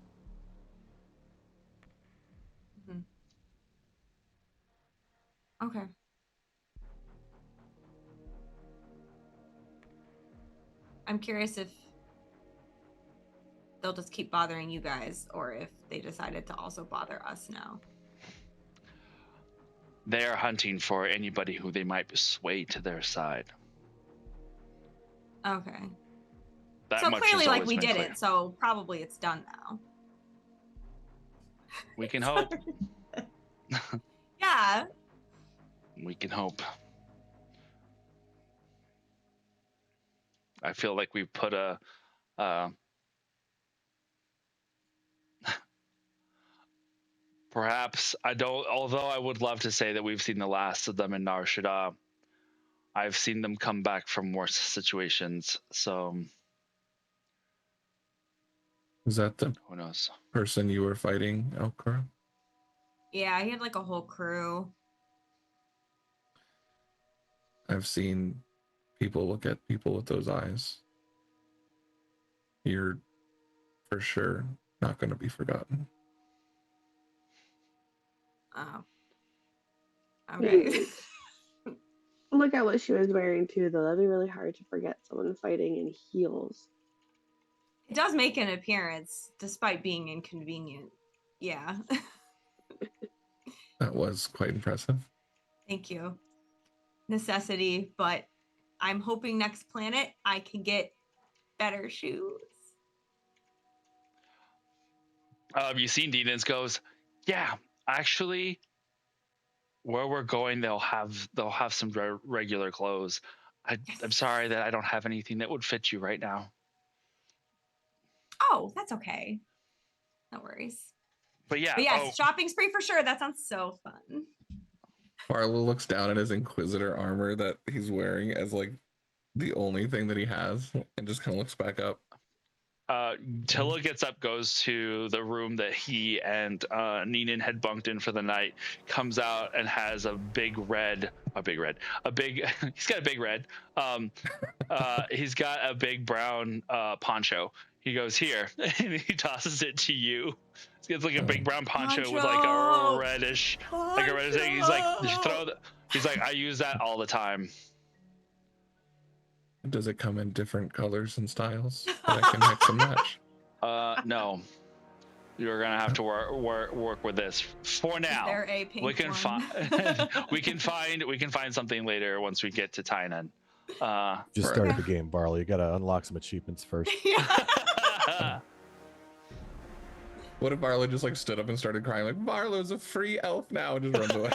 Okay. I'm curious if they'll just keep bothering you guys, or if they decided to also bother us now. They are hunting for anybody who they might sway to their side. Okay. That so much clearly, like, we did clear. it, so probably it's done now. We can hope. Yeah. We can hope. I feel like we put a perhaps, although I would love to say that we've seen the last of them in Nar Shaddaa, I've seen them come back from worse situations, so... Is that the who knows? Person you were fighting, Elkra? Yeah, he had like a whole crew. I've seen people look at people with those eyes. You're for sure not going to be forgotten. Oh. Okay. Look at what she was wearing too, though. That'd be really hard to forget someone fighting in heels. It does make an appearance, despite being inconvenient. Yeah. That was quite impressive. Thank you. Necessity, but I'm hoping next planet I can get better shoes. You see Denens goes, yeah, actually, where we're going, they'll have some regular clothes. I'm sorry that I don't have anything that would fit you right now. Oh, that's okay. No worries. But yeah, But yes, shopping spree for sure. That sounds so fun. Barlow looks down at his Inquisitor armor that he's wearing as like the only thing that he has, and just kind of looks back up. Tilla gets up, goes to the room that he and Neenan had bunked in for the night, comes out and has a big, he's got a big red. He's got a big brown poncho. He goes, here, and he tosses it to you. It's like a big brown poncho with like a reddish thing. He's like, he's like, I use that all the time. Does it come in different colors and styles that I can mix and match? No. You're gonna have to work with this for now. Is there a pink we can one? we can find something later once we get to Tynan. Just started the game, Barley. You gotta unlock some achievements first. What if Barlow just like stood up and started crying like, Barlow's a free elf now, and just runs away?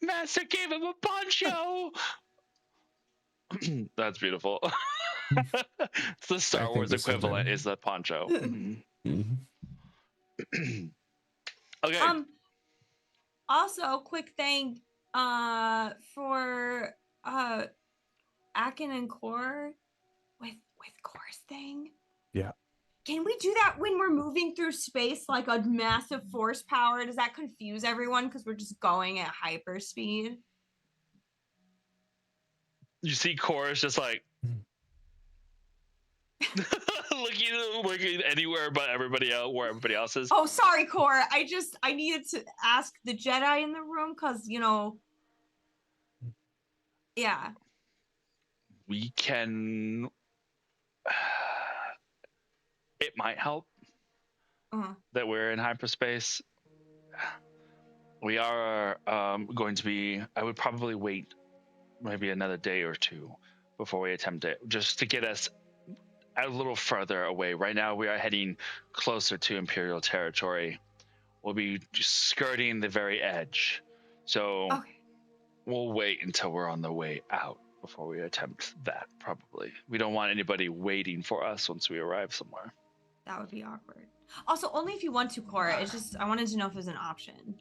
Master gave him a poncho. That's beautiful. It's the Star Wars equivalent is the poncho. Okay. Also, quick thing for Akin and Core with Core's thing. Yeah. Can we do that when we're moving through space like a massive force power? Does that confuse everyone because we're just going at hyper speed? You see Cora's just like looking anywhere but everybody else, where everybody else is. Oh, sorry, Cora. I needed to ask the Jedi in the room because, yeah. We can... It might help that we're in hyperspace. We are going to be... I would probably wait maybe another day or two before we attempt it, just to get us a little further away. Right now, we are heading closer to Imperial territory. We'll be just skirting the very edge. So we'll wait until we're on the way out before we attempt that, probably. We don't want anybody waiting for us once we arrive somewhere. That would be awkward. Also, only if you want to, Cora. It's just, I wanted to know if it was an option.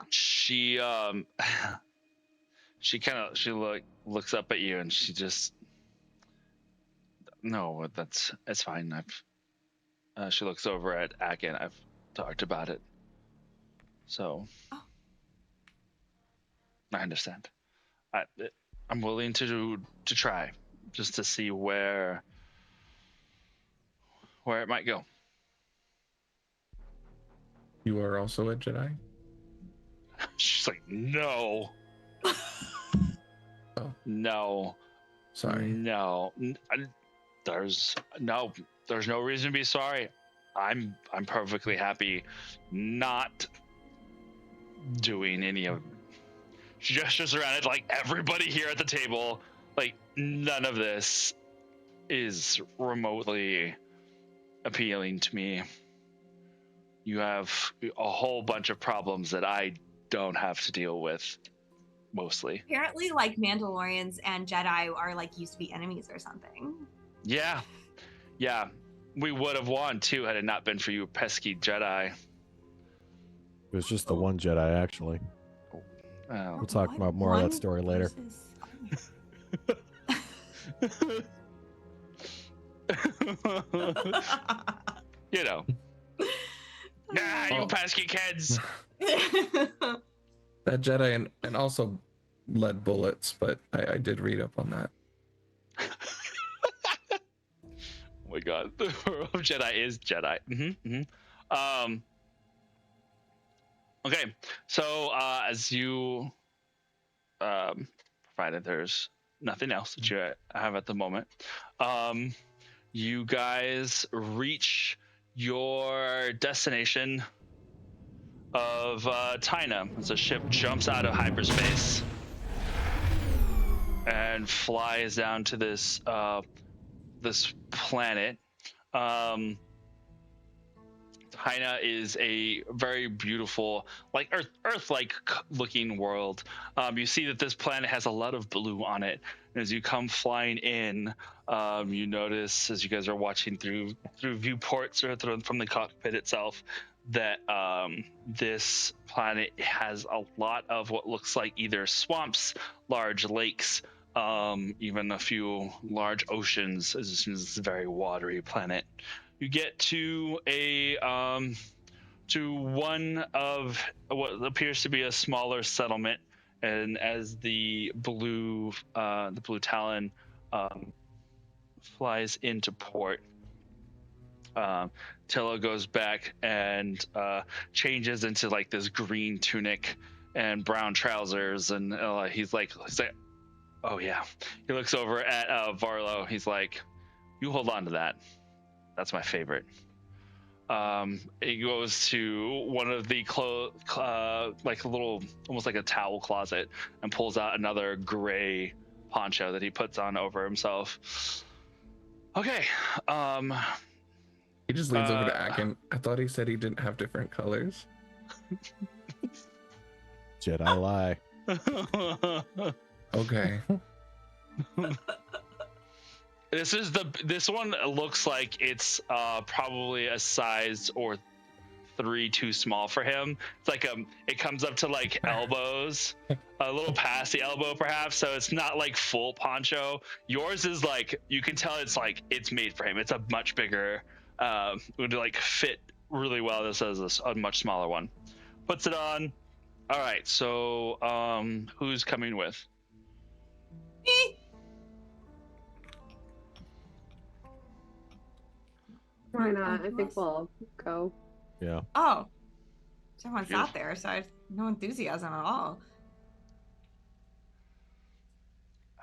She looks up at you and she just, no, it's fine. She looks over at Akin. I've talked about it. So I understand. I'm willing to try just to see where it might go. You are also a Jedi? She's like, no. Oh. No. Sorry. No. There's no reason to be sorry. I'm perfectly happy not doing any of... She gestures around at like everybody here at the table. Like, none of this is remotely appealing to me. You have a whole bunch of problems that I don't have to deal with, mostly. Apparently, like, Mandalorians and Jedi are like used to be enemies or something. Yeah. We would have won too had it not been for you pesky Jedi. It was just the one Jedi, actually. Oh. We'll talk about more of that story later. You pesky kids. That Jedi and also lead bullets, but I did read up on that. Oh my god, the world of Jedi is Jedi. Okay, so as you, provided there's nothing else that you have at the moment, you guys reach your destination of Tyna as the ship jumps out of hyperspace and flies down to this this planet. Haina is a very beautiful, like Earth-like looking world. You see that this planet has a lot of blue on it. And as you come flying in, you notice as you guys are watching through viewports or from the cockpit itself that this planet has a lot of what looks like either swamps, large lakes, even a few large oceans. This is a very watery planet. You get to one of what appears to be a smaller settlement, and as the blue Talon flies into port, Tilla goes back and changes into like this green tunic and brown trousers, and he's like, oh yeah. He looks over at Varlo. He's like, you hold on to that. That's my favorite. He goes to one of the like a little, almost like a towel closet, and pulls out another gray poncho that he puts on over himself. Okay. He just leans over to Akin. I thought he said he didn't have different colors. Jedi lie. Okay. This one looks like it's probably a size or 3 too small for him. It's like it comes up to like elbows, a little past the elbow perhaps, so it's not like full poncho. Yours is like, you can tell it's like it's made for him. It's a much bigger, would like fit really well. This is a much smaller one. Puts it on. All right, so who's coming with? Me. Why not? I think we'll go. Yeah. Oh, everyone's Beautiful. out there, so I have no enthusiasm at all.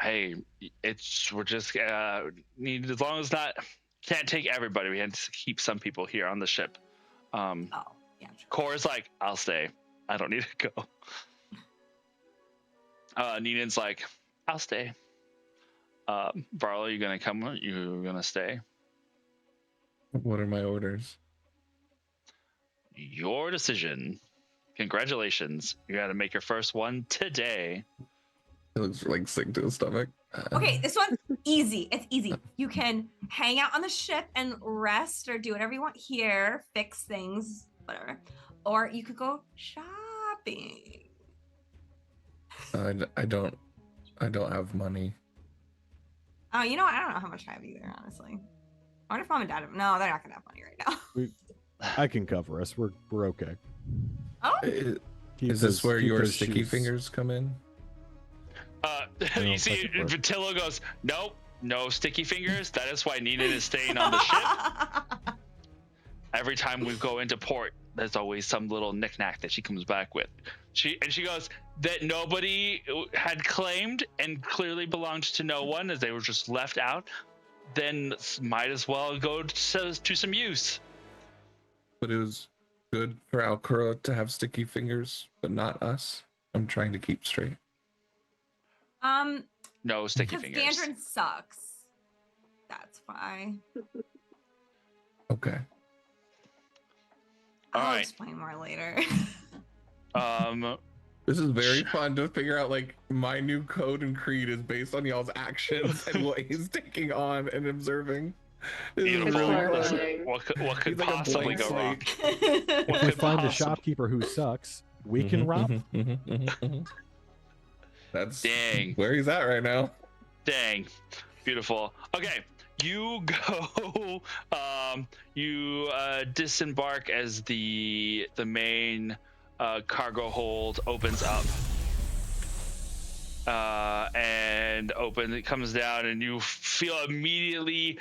Hey, we're just need, as long as not, can't take everybody. We had to keep some people here on the ship. Oh, yeah. Sure. Cora's like, I'll stay. I don't need to go. Ninen's like, I'll stay. Varlo, you gonna come? You gonna stay? What are my orders? Your decision. Congratulations. You got to make your first one today. He looks like sick to his stomach. Okay, this one's easy. It's easy. You can hang out on the ship and rest or do whatever you want here, fix things, whatever. Or you could go shopping. I don't have money. Oh, you know what? I don't know how much I have either, honestly. I wonder if mom and dad have... No, they're not gonna have money right now. I can cover us. We're okay. Oh, Is this where your sticky fingers come in? You see, Vatilla goes, nope, no sticky fingers. That is why Nina is staying on the ship. Every time we go into port, there's always some little knickknack that she comes back with. She goes, that nobody had claimed and clearly belonged to no one, as they were just left out. Then might as well go to some use. But it was good for Alcura to have sticky fingers, but not us. I'm trying to keep straight. No sticky because fingers. Gandrin sucks. That's why. Okay. All I'll right. explain more later. This is very fun to figure out, like, my new code and creed is based on y'all's actions and what he's taking on and observing. This is Beautiful. really Listen, fun. what could He's like a possibly blank go wrong? slate. What If we could find a possibly- shopkeeper who sucks, we can rob. That's Dang. where he's at right now. Dang. Beautiful. Okay. You go, you disembark as the main cargo hold opens up. And it comes down, and you feel immediately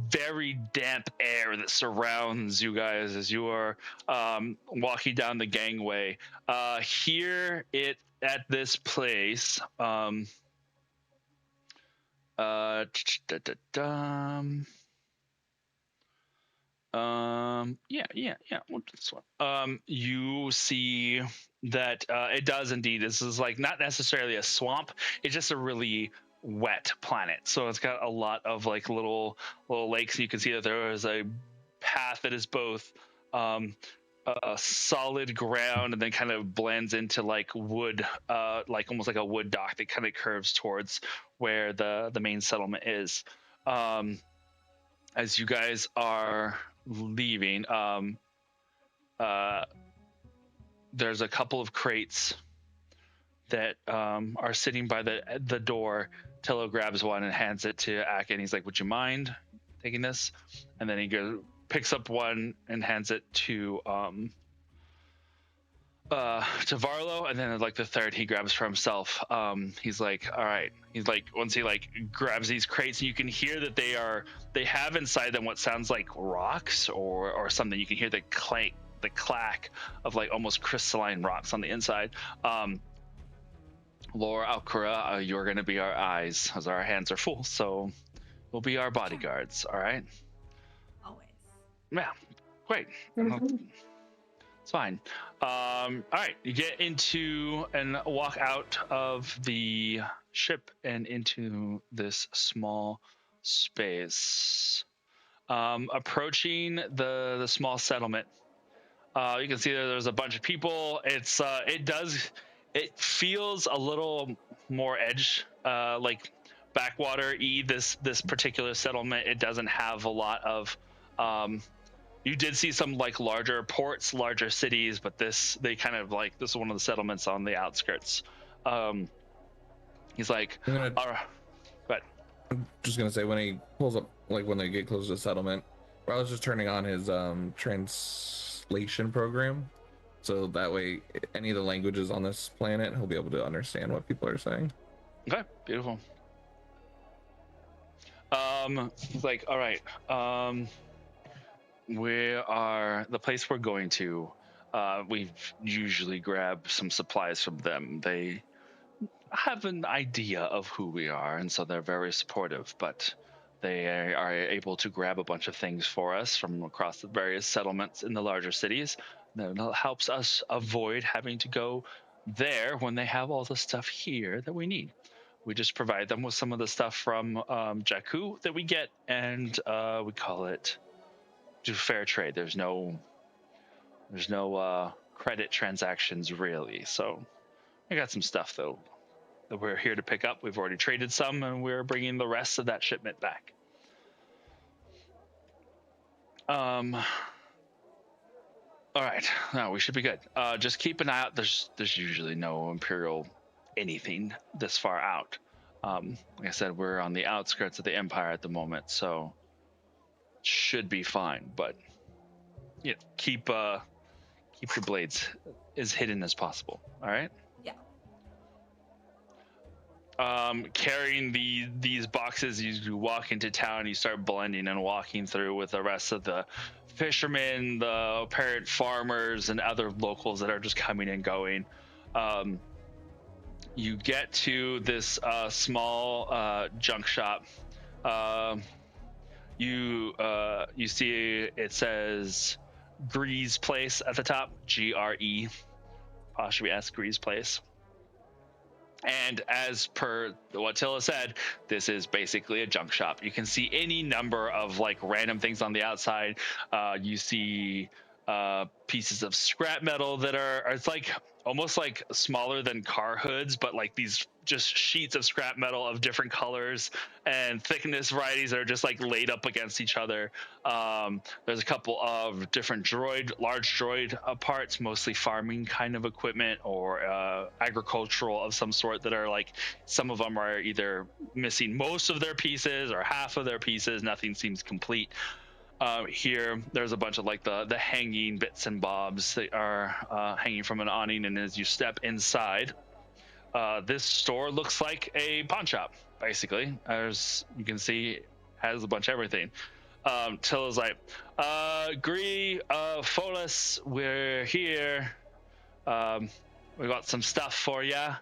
very damp air that surrounds you guys as you are walking down the gangway. Here at this place, we'll do this one. You see that it does indeed. This is like not necessarily a swamp. It's just a really wet planet. So it's got a lot of like little lakes. You can see that there is a path that is both solid ground and then kind of blends into like wood, like almost like a wood dock that kind of curves towards where the main settlement is. As you guys are leaving, there's a couple of crates that are sitting by the door. Tello grabs one and hands it to Akin. He's like, "Would you mind taking this?" And then he picks up one and hands it to Varlo, and then like the third he grabs for himself. He's like, "All right." He's like, once he like grabs these crates, and you can hear that they have inside them what sounds like rocks or something. You can hear the clack of like almost crystalline rocks on the inside. Laura Alcura, you're going to be our eyes as our hands are full, so we'll be our bodyguards, all right? Always. Yeah, great. It's fine. All right, you get into and walk out of the ship and into this small space. Approaching the small settlement, you can see that there's a bunch of people. It feels a little more edge, like backwater-y, this particular settlement. It doesn't have a lot of, you did see some like larger ports, larger cities, but this is one of the settlements on the outskirts. He's like, but I'm just gonna say when he pulls up, like when they get close to the settlement, Riley's just turning on his translation program. So that way, any of the languages on this planet, he'll be able to understand what people are saying. Okay, beautiful. He's like, all right, the place we're going to, we usually grab some supplies from them. They have an idea of who we are, and so they're very supportive, but they are able to grab a bunch of things for us from across the various settlements in the larger cities. That helps us avoid having to go there when they have all the stuff here that we need. We just provide them with some of the stuff from Jakku that we get, and we call it do fair trade. There's no credit transactions really. So I got some stuff though that we're here to pick up. We've already traded some, and we're bringing the rest of that shipment back. All right, no, we should be good. Just keep an eye out. There's usually no Imperial anything this far out. Like I said, we're on the outskirts of the Empire at the moment, so should be fine. But keep your blades as hidden as possible. All right. Yeah. Carrying these boxes, you walk into town. You start blending and walking through with the rest of the fishermen, the apparent farmers, and other locals that are just coming and going. You get to this small junk shop. You see it says Grease Place at the top, GRE, apostrophe S, Grease Place. And as per what Tilla said, this is basically a junk shop. You can see any number of like random things on the outside. You see pieces of scrap metal that it's like almost like smaller than car hoods, but like these just sheets of scrap metal of different colors and thickness varieties that are just like laid up against each other. There's a couple of different large droid parts, mostly farming kind of equipment or agricultural of some sort that are like, some of them are either missing most of their pieces or half of their pieces. Nothing seems complete. Here, there's a bunch of like the hanging bits and bobs that are hanging from an awning, and as you step inside, this store looks like a pawn shop, basically. As you can see, has a bunch of everything. Tilla's like, Gree, Folas, we're here. We got some stuff for ya.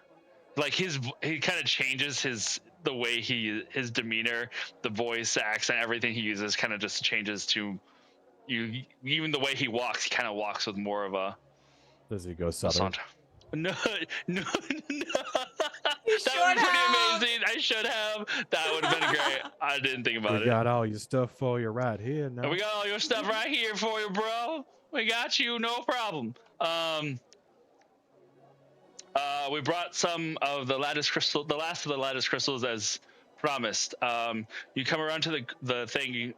Like he kind of changes the way his demeanor, the voice, the accent, everything he uses kind of just changes to you. Even the way he walks, he kind of walks with more of a. Does he go southern? No. You That sure would be pretty have. amazing. I should have. That would have been great. I didn't think about We it. got all your stuff for you right here now. We got all your stuff right here for you, bro. We got you, no problem. We brought some of the lattice crystal, the last of the lattice crystals, as promised. You come around to the thing,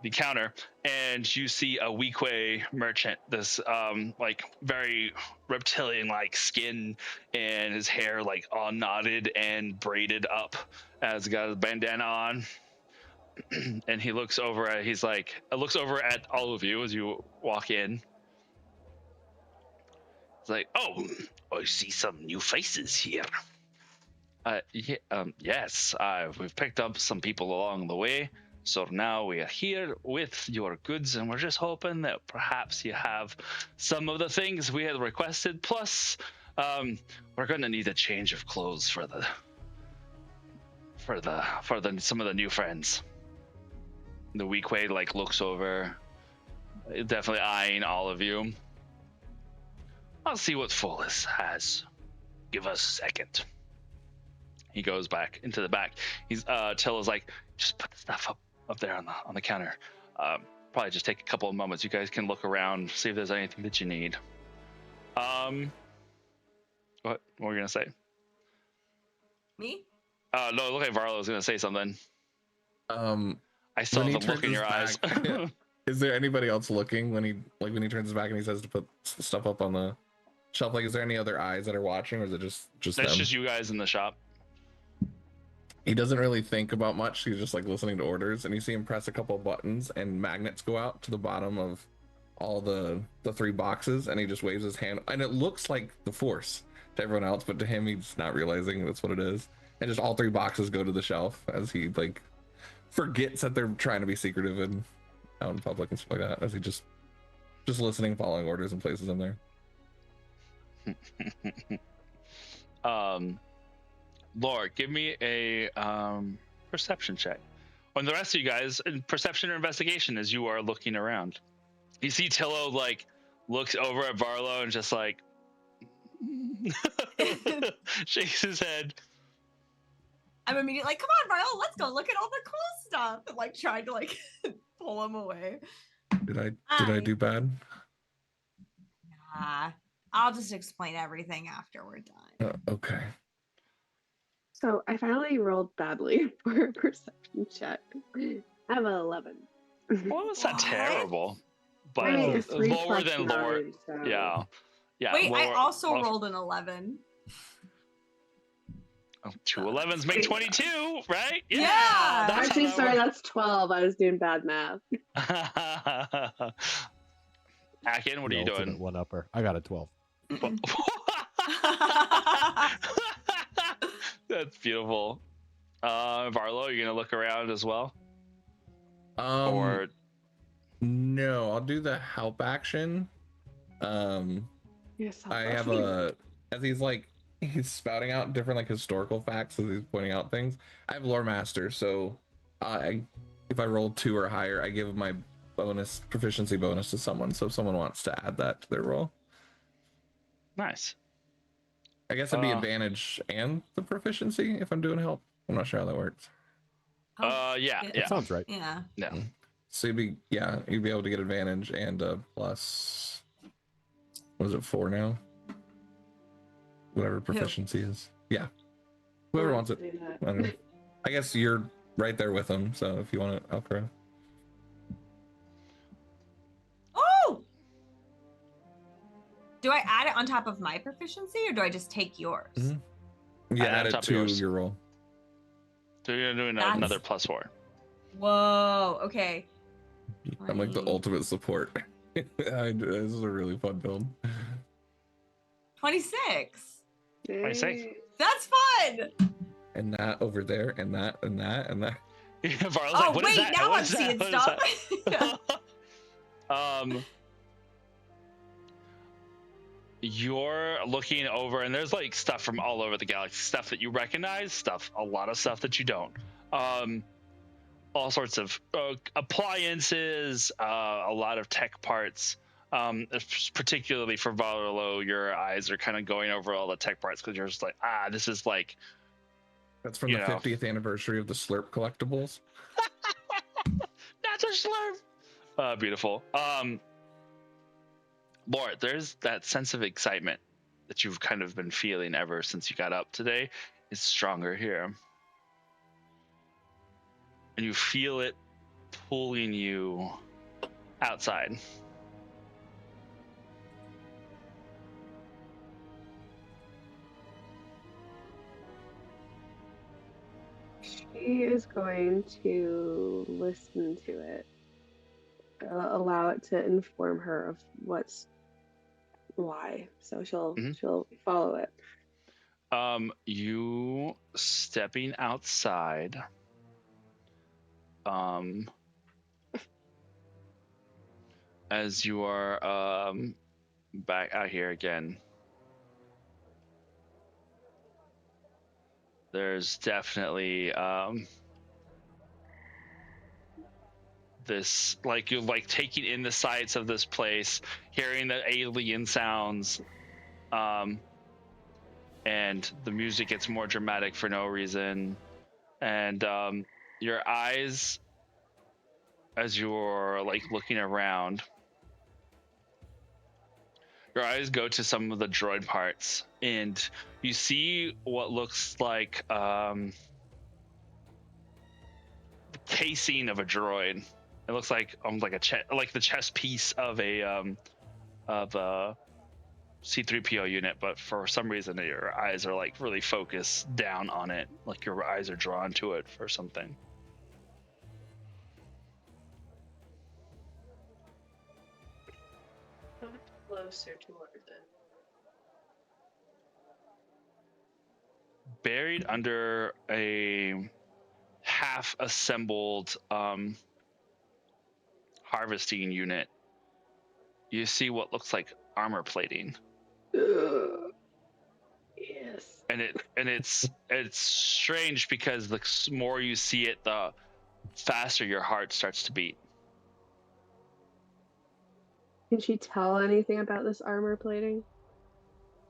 the counter, and you see a Weequay merchant. This like very reptilian-like skin, and his hair like all knotted and braided up, as he got his bandana on. And he looks over at all of you as you walk in. It's like, oh, I see some new faces here. Yes, we've picked up some people along the way, so now we are here with your goods, and we're just hoping that perhaps you have some of the things we had requested. Plus, we're going to need a change of clothes for some of the new friends. The Weequay like looks over, definitely eyeing all of you. I'll see what Follis has. Give us a second. He goes back into the back. Tilla's like, just put the stuff up there on the counter. Probably just take a couple of moments. You guys can look around, see if there's anything that you need. What were you gonna say? Me? No, look like Varlo was gonna say something. I saw When he the look in turns your eyes. back- Is there anybody else looking when he turns his back and he says to put stuff up on the shelf? Like, is there any other eyes that are watching, or is it just That's them? just you guys in the shop. He doesn't really think about much. He's just like listening to orders, and you see him press a couple of buttons, and magnets go out to the bottom of all the 3 boxes, and he just waves his hand, and it looks like the Force to everyone else, but to him, he's not realizing that's what it is. And just all 3 boxes go to the shelf as he like forgets that they're trying to be secretive and out in public and stuff like that, as he just listening, following orders, and places them there. Laura, give me a perception check. And the rest of you guys, perception or investigation, as you are looking around. You see Tillo like looks over at Varlo and just like shakes his head. I'm immediately like, come on, Varlo, let's go look at all the cool stuff. And like trying to like pull him away. Did I do bad? Nah, I'll just explain everything after we're done. Okay. So I finally rolled badly for a perception check. I have an 11. Well, it's not What? terrible, but I mean, it's 3 lower plus than lower. 9, so- Yeah. Wait, I lower- also lower- rolled an 11. 2 11s make 22, right? Yeah. that's how Actually, that sorry, works. that's 12. I was doing bad math. Akin, what are The you ultimate doing? One upper. I got a 12. That's beautiful. Varlo, you're gonna look around as well, or No, I'll do the help action. Yes, I have as he's spouting out different like historical facts as he's pointing out things. I have lore master, so if I roll 2 or higher, I give my proficiency bonus to someone. So if someone wants to add that to their roll, nice. I guess it'd be advantage and the proficiency if I'm doing help. I'm not sure how that works. Yeah. That sounds right. Yeah. Yeah. So you'd be able to get advantage and plus, what is it, 4 now? Whatever proficiency is. Yeah. Whoever wants it. I don't know. I guess you're right there with them, so if you want it, Alcra. Oh! Do I add it on top of my proficiency or do I just take yours? Mhm. Yeah, Add it on add it top of to yours. your roll. So you're doing That's- another +4. Whoa, okay. I'm like the 20. ultimate support. This is a really fun build. 26. 26. That's fun. And that over there, and that, and that, and that. Varlo's Oh, like, what is wait, that? now What I'm is that? seeing What is stuff. that? You're looking over, and there's like stuff from all over the galaxy, stuff that you recognize, a lot of stuff that you don't. All sorts of appliances, a lot of tech parts. Particularly for Varlo, your eyes are kind of going over all the tech parts because you're just like, this is like That's from you the know. 50th anniversary of the Slurp collectibles. That's a slurp. Beautiful. Laura, there's that sense of excitement that you've kind of been feeling ever since you got up today is stronger here. And you feel it pulling you outside. She is going to listen to it, allow it to inform her of what's why. So she'll follow it. You stepping outside. As you are back out here again, there's definitely this, like, you're like taking in the sights of this place, hearing the alien sounds, and the music gets more dramatic for no reason, and your eyes, as you're like looking around, your eyes go to some of the droid parts, and you see what looks like the casing of a droid. It looks like like the chest piece of a C-3PO unit, but for some reason your eyes are like really focused down on it, like your eyes are drawn to it for something. Closer towards it. Buried under a half-assembled harvesting unit, you see what looks like armor plating. Yes. And it's strange because the more you see it, the faster your heart starts to beat. Can she tell anything about this armor plating?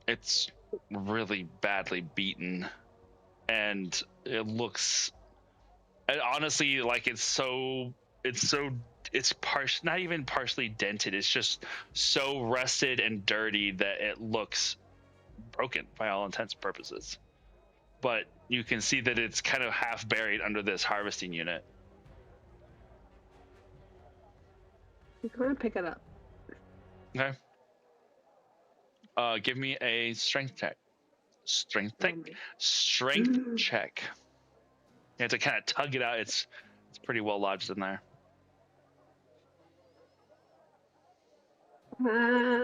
It's really badly beaten, and it looks, and honestly, like it's not even partially dented. It's just so rusted and dirty that it looks broken by all intents and purposes. But you can see that it's kind of half buried under this harvesting unit. I'm going to pick it up. Okay. Give me a strength check. Strength check. You have to kind of tug it out. It's pretty well lodged in there.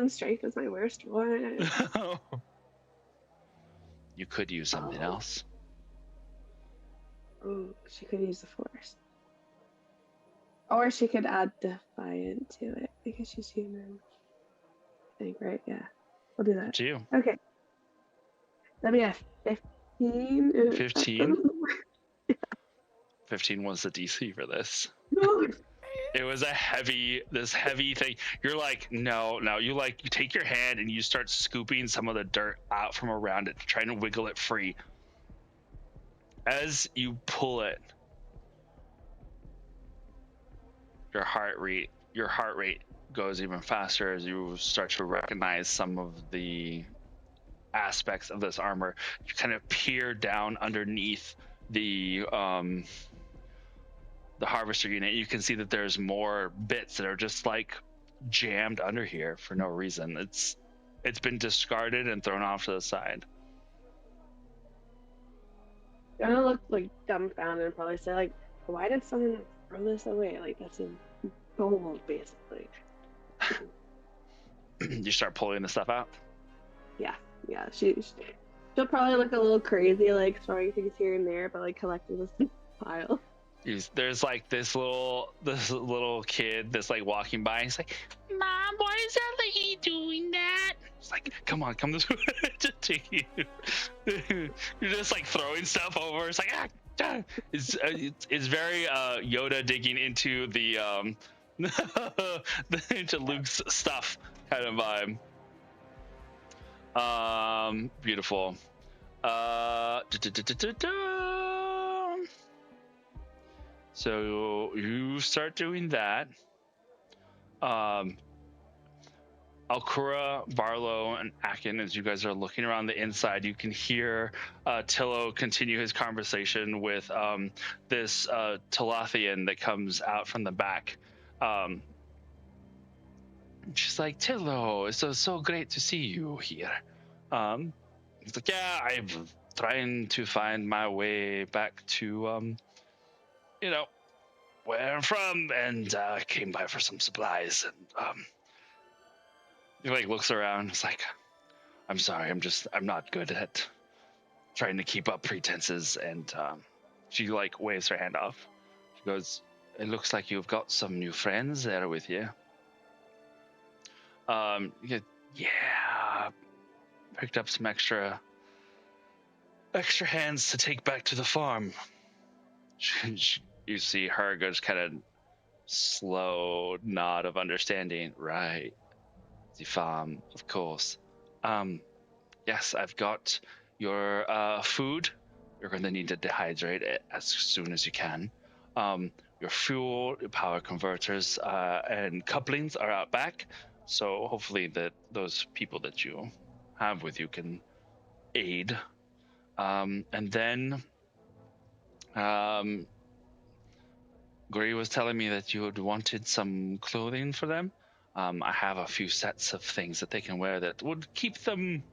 Strength is my worst one. You could use something else. Oh, she could use the Force. Or she could add Defiant to it because she's human. I think, right? Yeah. We'll do that. To you. Okay. Let me have 15. 15? 15 was the DC for this. No. It was this heavy thing. You're like, no. You take your hand and you start scooping some of the dirt out from around it, trying to wiggle it free. As you pull it, your heart rate goes even faster as you start to recognize some of the aspects of this armor. You kind of peer down underneath the harvester unit. You can see that there's more bits that are just like jammed under here for no reason. It's been discarded and thrown off to the side. I'm gonna look like dumbfounded and probably say like, why did someone throw this away? Like that's in gold, basically. You start pulling the stuff out. Yeah. She'll probably look a little crazy, like throwing things here and there, but like collecting this pile. There's like this little kid that's like walking by. And he's like, "Mom, why is Ellie doing that?" It's like, come this way to you. You're just like throwing stuff over. It's like, it's very Yoda digging into the into Luke's stuff kind of vibe. Beautiful. So you start doing that. Alcura, Barlow, and Akin, as you guys are looking around the inside, you can hear Tillo continue his conversation with this Talathian that comes out from the back. She's like, Tillo, it's so great to see you here. He's like, yeah, I'm trying to find my way back to, where I'm from, and came by for some supplies. And he like looks around. It's like, I'm sorry, I'm not good at trying to keep up pretenses. And she like waves her hand off. She goes, it looks like you've got some new friends there with you. Yeah, picked up some extra hands to take back to the farm. You see her just kind of slow nod of understanding. Right, the farm, of course. Yes, I've got your food. You're going to need to dehydrate it as soon as you can. Your fuel, your power converters, and couplings are out back. So hopefully those people that you have with you can aid. And then Gray was telling me that you had wanted some clothing for them. I have a few sets of things that they can wear that would keep them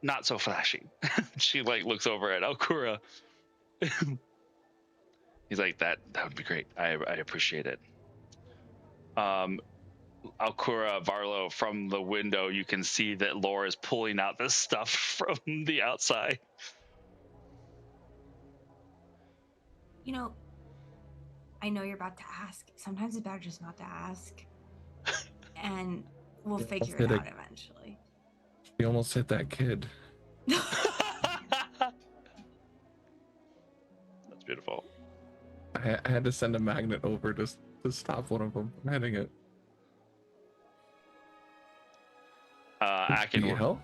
not so flashy. She like looks over at Alcura. He's like, that would be great. I appreciate it. Alcura, Varlo, from the window, you can see that Laura is pulling out this stuff from the outside. You know, I know you're about to ask. Sometimes it's better just not to ask. And we'll figure it out eventually. You almost hit that kid. That's beautiful. I had to send a magnet over to stop one of them from hitting it. Akin, Can you help?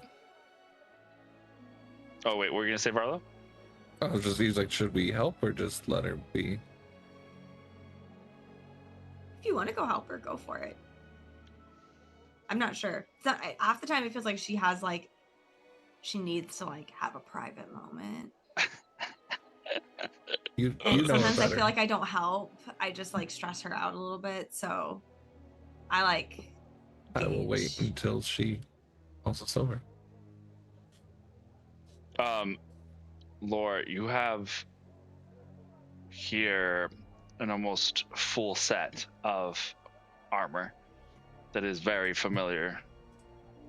Oh wait, were you gonna say Varlo? He's like, should we help or just let her be? If you want to go help her, go for it. I'm not sure. Half the time it feels like she has like, she needs to like have a private moment. You And know sometimes I better. feel like I don't help. I just like stress her out a little bit. So I like I will wait gauge. until she calls us over. Laura, you have here an almost full set of armor that is very familiar.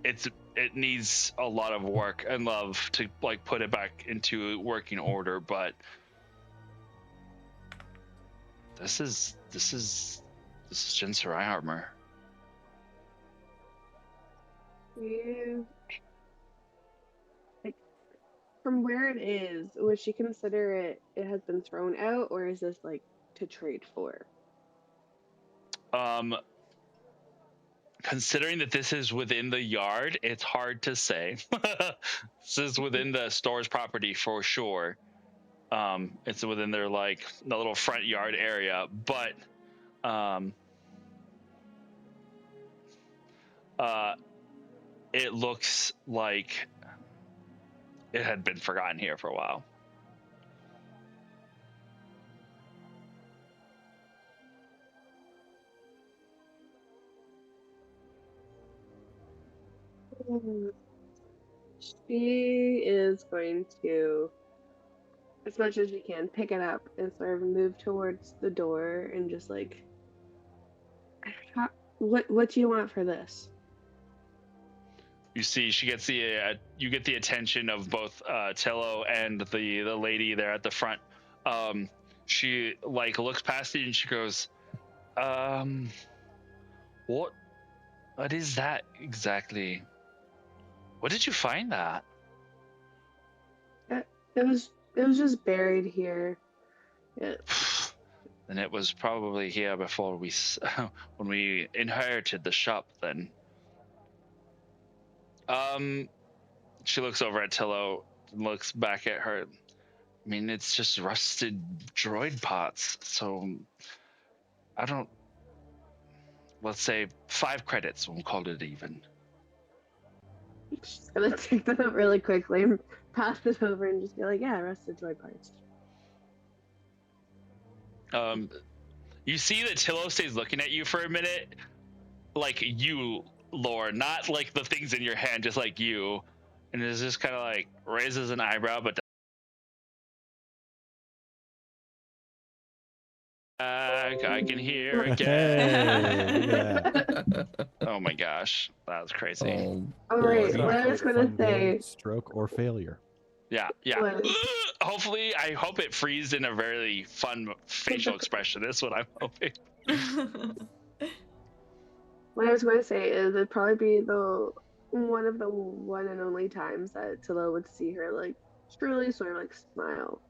It needs a lot of work and love to like put it back into working order, but this is Jin Sarai armor. You, like, from where it is, would she consider it has been thrown out, or is this like to trade for? Considering that this is within the yard, it's hard to say. This is within the store's property for sure. It's within their like the little front yard area, but it looks like it had been forgotten here for a while. She is going to, as much as she can, pick it up and sort of move towards the door and just like, what do you want for this? You see, she gets you get the attention of both Tello and the lady there at the front. She like looks past you and she goes, what is that exactly? What did you find that? It was just buried here. And it was probably here before when we inherited the shop then. She looks over at Tillo, looks back at her. mean, it's just rusted droid parts. So I don't. Let's say 5 credits. We'll call it even. Just gonna take that up really quickly and pass it over and just be like, yeah, rusted droid parts. You see that Tillo stays looking at you for a minute, like you, Lore, not like the things in your hand, just like you, and is just kind of like raises an eyebrow, but I can hear again. Yeah. Oh my gosh, that was crazy. All right, Lordy. what I was gonna Fun game, say. stroke or failure. Yeah. What? Hopefully, I hope it freezed in a very fun facial expression. That's what I'm hoping. What I was going to say is it'd probably be one of the one and only times that Tilo would see her like truly sort of like smile.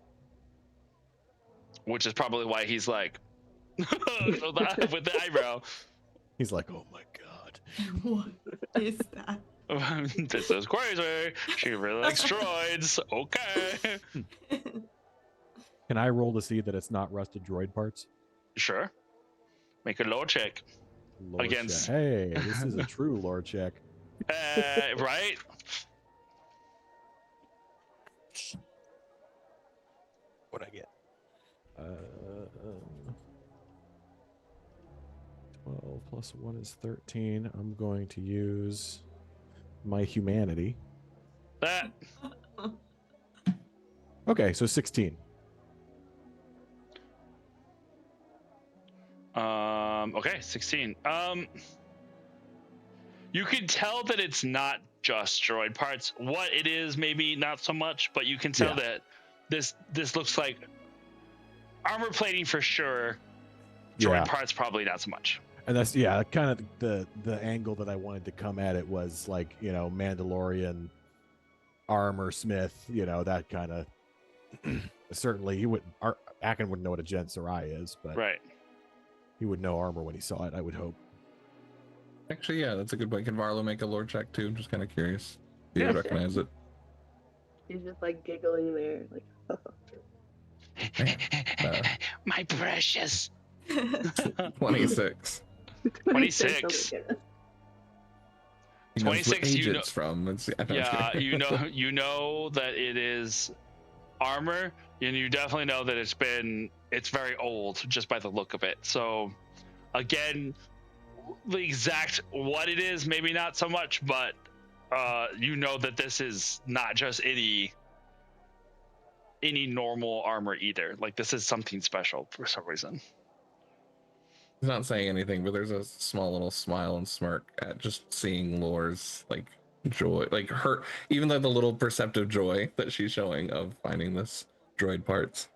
Which is probably why he's like with the eyebrow. He's like, oh my god. What is that? This is crazy. She really likes droids. Okay. Can I roll to see that it's not rusted droid parts? Sure. Make a lore check. Lore Against- check. Hey, this is a true lore check. Right? What'd I get? 12 plus 1 is 13. I'm going to use my humanity. That. Okay, so 16. Okay, 16. You can tell that it's not just droid parts. What it is, maybe not so much, but you can tell that this looks like armor plating for sure. Droid parts probably not so much. And that's kind of the angle that I wanted to come at it was like, Mandalorian armor smith, that kind of certainly Akin wouldn't know what a Gen Sarai is, but Right. he would know armor when he saw it, I would hope. Actually, yeah, that's a good point. Can Varlo make a lore check too? I'm just kind of curious. Do you recognize it? He's just like giggling there, like. My precious. 26. 26. He knows what 26, age you know- it's from. Yeah, you know that it is armor, and you definitely know that it's very old just by the look of it. So again, the exact what it is, maybe not so much, but you know that this is not just any normal armor either. Like this is something special for some reason. He's not saying anything, but there's a small little smile and smirk at just seeing Lore's like joy, like her, even though the little perceptive joy that she's showing of finding this droid parts.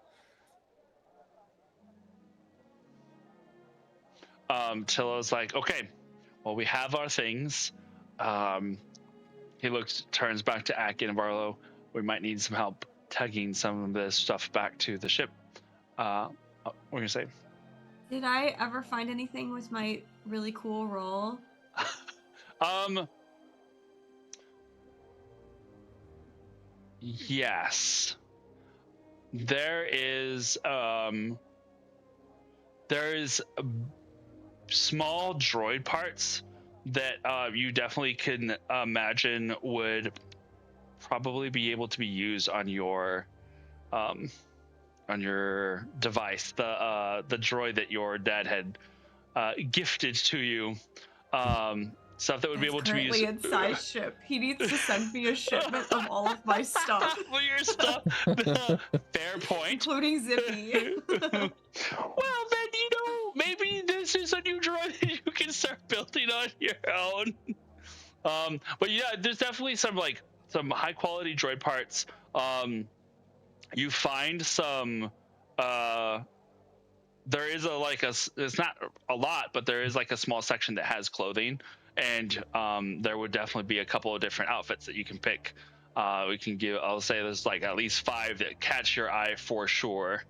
Tillo's like, okay, well, we have our things. He turns back to Akin and Varlo. We might need some help tugging some of this stuff back to the ship. What are you gonna say? Did I ever find anything with my really cool roll? Yes. There is small droid parts that you definitely can imagine would probably be able to be used on your device, the droid that your dad had gifted to you, stuff that would be able to be used. Currently inside ship. He needs to send me a shipment of all of my stuff, All your stuff. Fair point. including Zippy. Well, then maybe this is a new droid that you can start building on your own. But yeah, there's definitely some high quality droid parts. You find some. There is it's not a lot, but there is like a small section that has clothing, and there would definitely be a couple of different outfits that you can pick. I'll say there's like at least 5 that catch your eye for sure.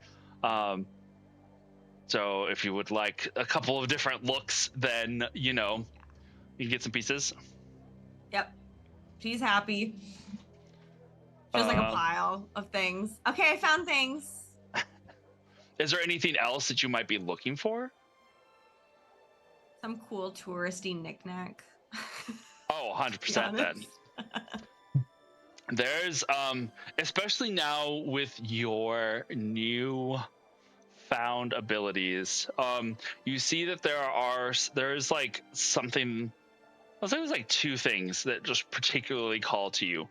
So if you would like a couple of different looks, then you can get some pieces. Yep. She's happy. She has like a pile. pile of things. Okay, I found things. Is there anything else that you might be looking for? Some cool touristy knickknack. Oh, 100% then. There's especially now with your new found abilities, you see that there's like something. I'll say there's like two things that just particularly call to you.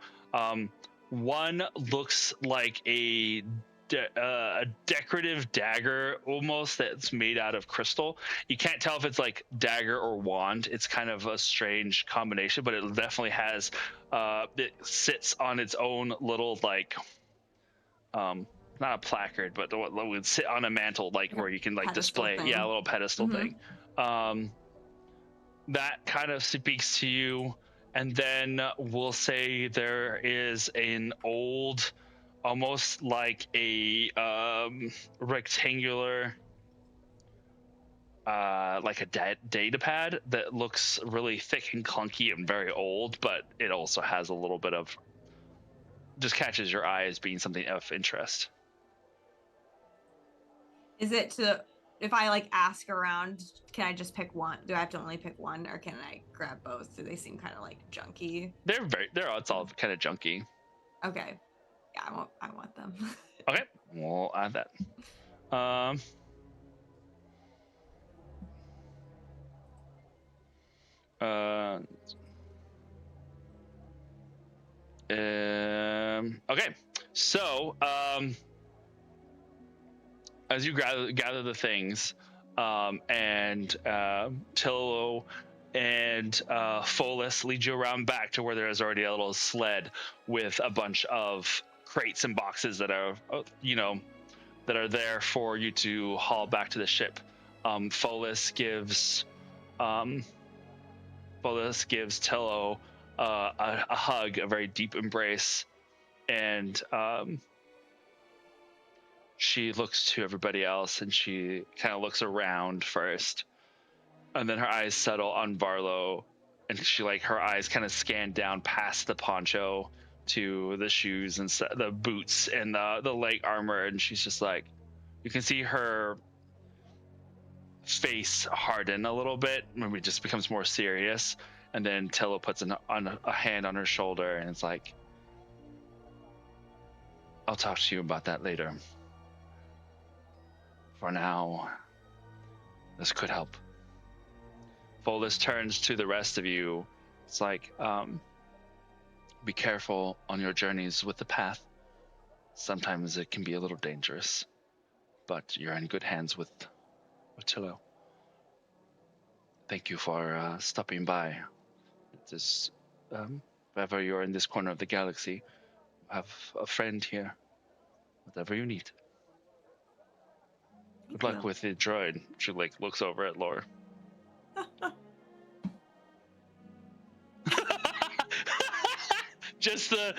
One looks like a decorative dagger almost that's made out of crystal. You can't tell if it's like dagger or wand. It's kind of a strange combination, but it definitely has it sits on its own little like not a placard, but what would sit on a mantle, like where you can like display thing. a little pedestal thing. That kind of speaks to you. And then we'll say there is an old, almost like a rectangular, like a data pad that looks really thick and clunky and very old, but it also has a little bit of, just catches your eye as being something of interest. Is it if I like ask around, can I just pick one? Do I have to only pick one, or can I grab both? Do they seem kind of like junky? It's all kind of junky. Okay. Yeah, I want them. Okay, we'll add that. Okay, so as you gather the things, and Tillo and Folus lead you around back to where there is already a little sled with a bunch of crates and boxes that are, that are there for you to haul back to the ship. Folus gives Tillo a hug, a very deep embrace, and she looks to everybody else and she kind of looks around first, and then her eyes settle on Varlo, and her eyes kind of scan down past the poncho to the shoes and the boots and the leg armor, and she's just like, you can see her face harden a little bit, maybe it just becomes more serious, and then Tillo puts a hand on her shoulder and it's like, I'll talk to you about that later. For now, this could help. Folus turns to the rest of you. It's like, be careful on your journeys with the path. Sometimes it can be a little dangerous, but you're in good hands with Tillo. Thank you for stopping by. If ever you're in this corner of the galaxy, I have a friend here. Whatever you need. Good luck with the droid. She looks over at Lore. Just the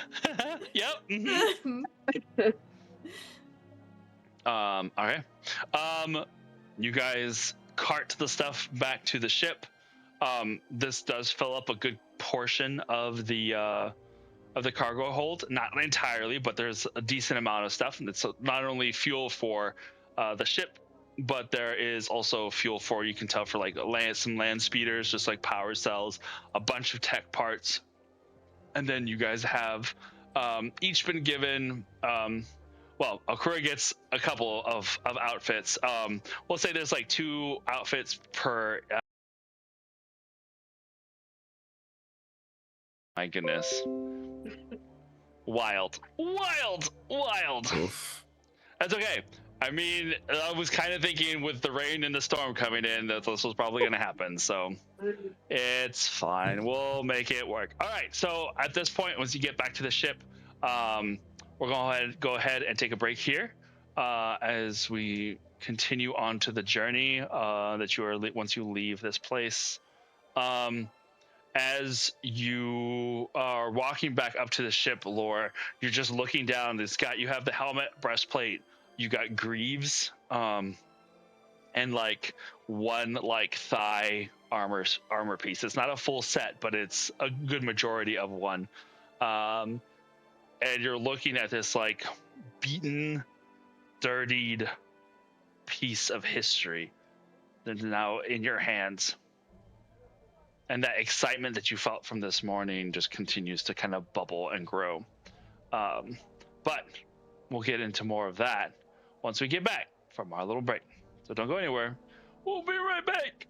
yep. Mm-hmm. Okay. You guys cart the stuff back to the ship. This does fill up a good portion of the cargo hold. Not entirely, but there's a decent amount of stuff. And it's not only fuel for the ship, but there is also fuel for, you can tell, for like some land speeders, just like power cells, a bunch of tech parts. And then you guys have each been given, Akura gets a couple of outfits. We'll say there's like 2 outfits per. My goodness. Wild. Oof. That's okay. I mean, I was kind of thinking with the rain and the storm coming in that this was probably going to happen, so it's fine. We'll make it work. All right, so at this point, once you get back to the ship, we're going to go ahead and take a break here as we continue on to the journey that you are once you leave this place. As you are walking back up to the ship, Lore, you're just looking down. You have the helmet, breastplate. You got greaves, and like one like thigh armor piece. It's not a full set, but it's a good majority of one. and you're looking at this like beaten, dirtied piece of history that's now in your hands. And that excitement that you felt from this morning just continues to kind of bubble and grow. But we'll get into more of that once we get back from our little break. So don't go anywhere. We'll be right back.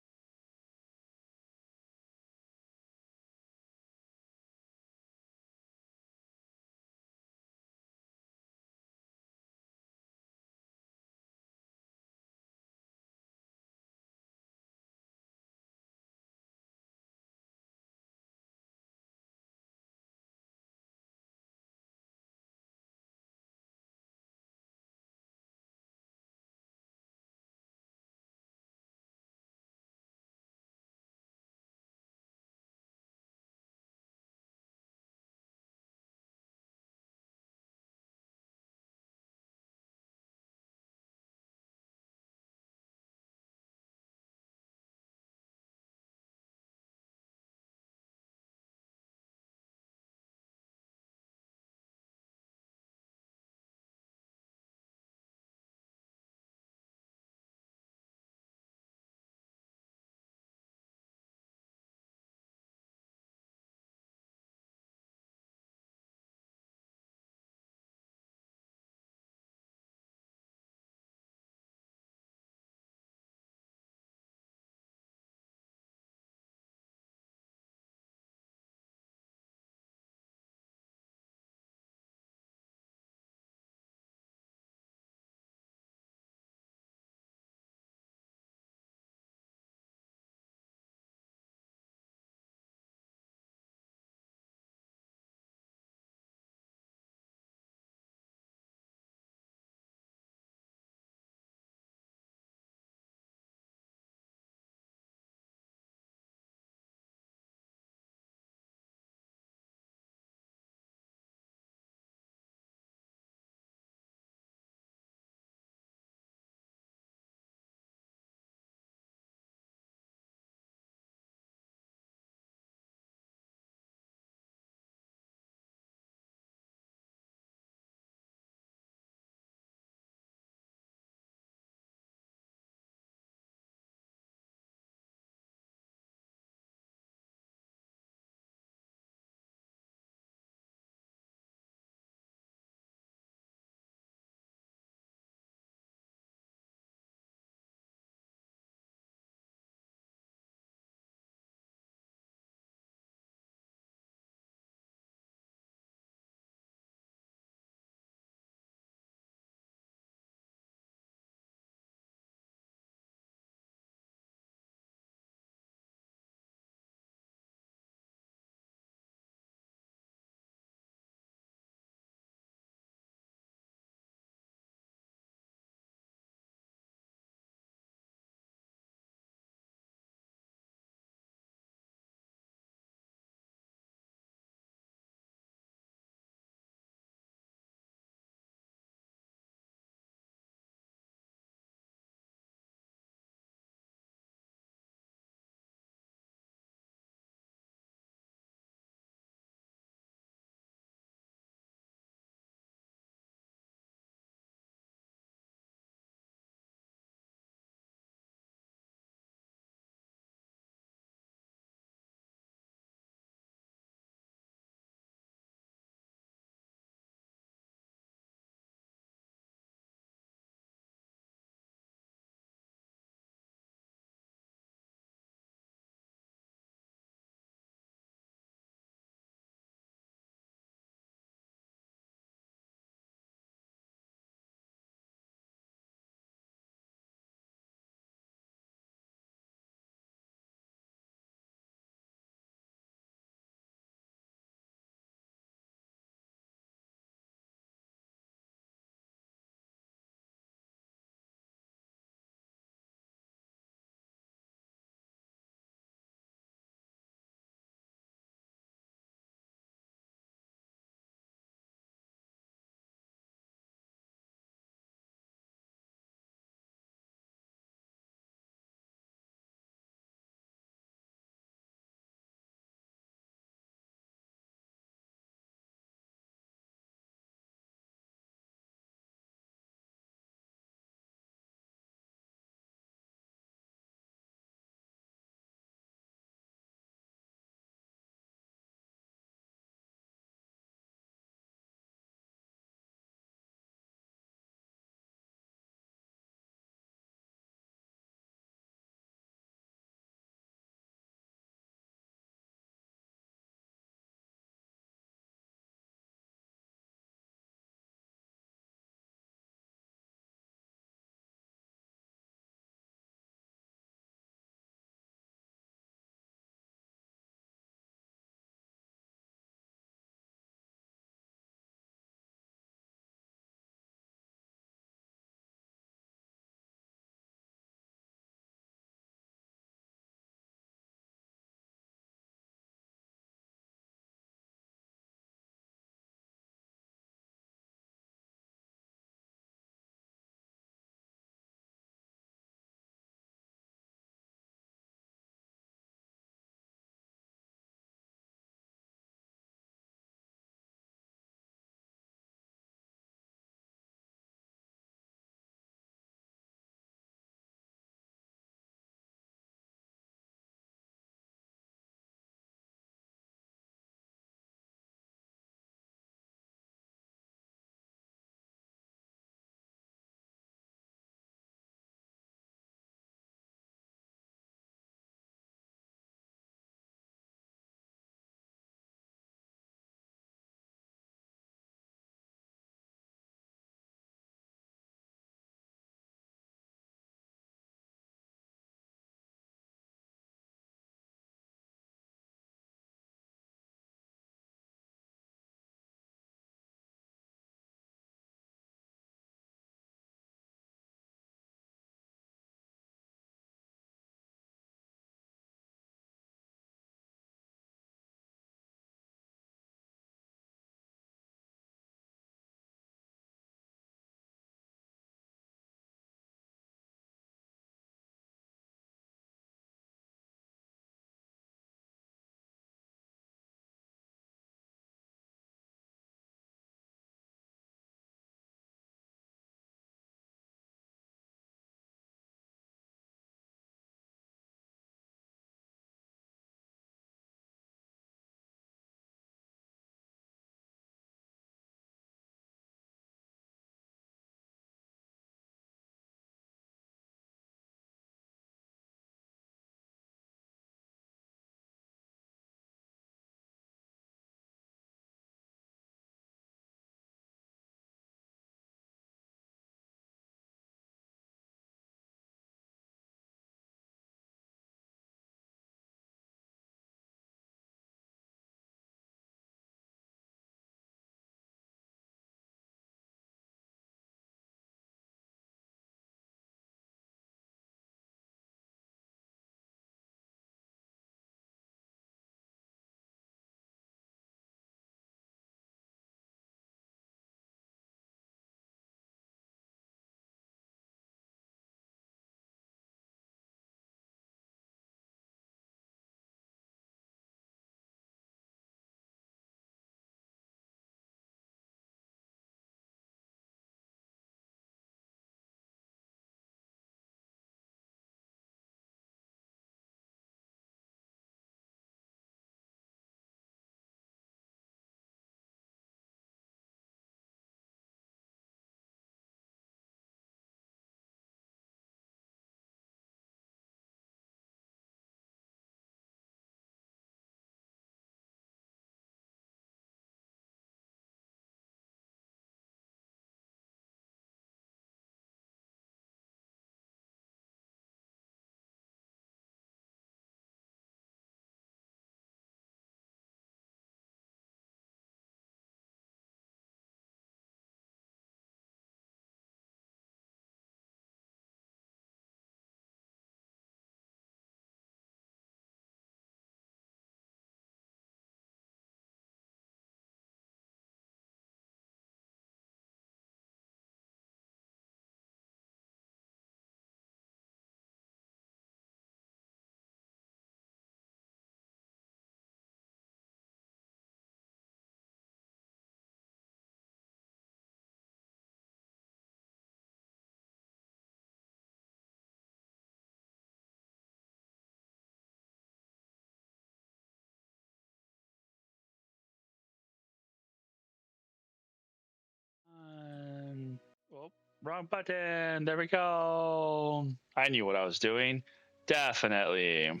Oh, wrong button. There we go. I knew what I was doing. Definitely.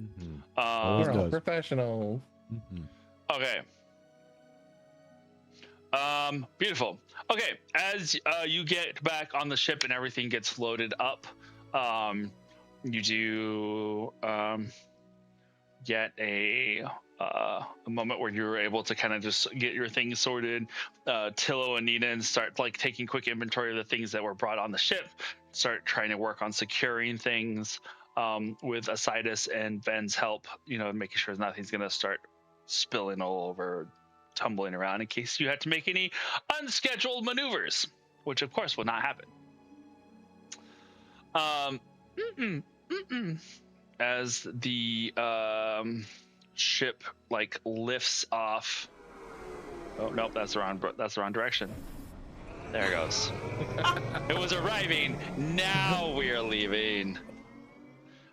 Mhm. Always We're all does. professional. Mhm. Okay. Beautiful. Okay, as you get back on the ship and everything gets loaded up, you do get a moment where you're able to kind of just get your things sorted. Tillo and Nina start like taking quick inventory of the things that were brought on the ship. Start trying to work on securing things with Asitis and Ven's help. You know, making sure nothing's gonna start spilling all over, tumbling around in case you had to make any unscheduled maneuvers, which of course will not happen. As the ship like lifts off. Oh nope, that's the wrong direction. There it goes. It was arriving. Now we are leaving.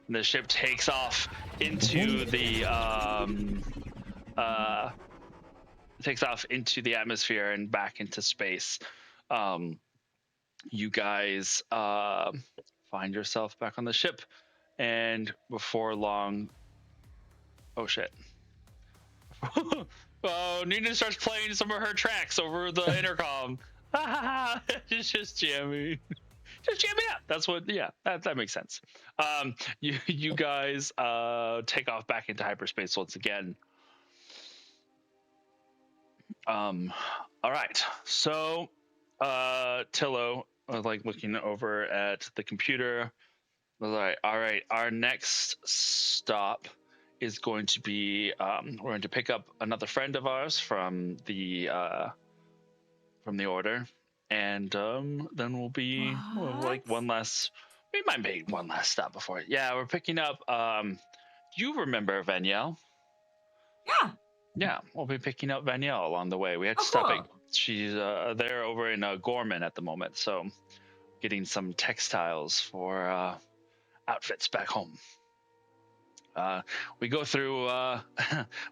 And the ship takes off into the atmosphere and back into space. You guys find yourself back on the ship, and before long, oh shit. Oh, Nina starts playing some of her tracks over the intercom. It's just jamming. Just jamming up. That's what, yeah, that makes sense. You guys take off back into hyperspace once again. All right. So, Tillo, like looking over at the computer, was like, all right, our next stop is going to be we're going to pick up another friend of ours from the order, and then we'll be like What? we might make one last stop before it. Yeah, we're picking up do you remember Vanielle? Yeah. Yeah, we'll be picking up Vanielle along the way. We had to Oh, stop cool. at she's there over in Gorman at the moment, so getting some textiles for outfits back home. We go through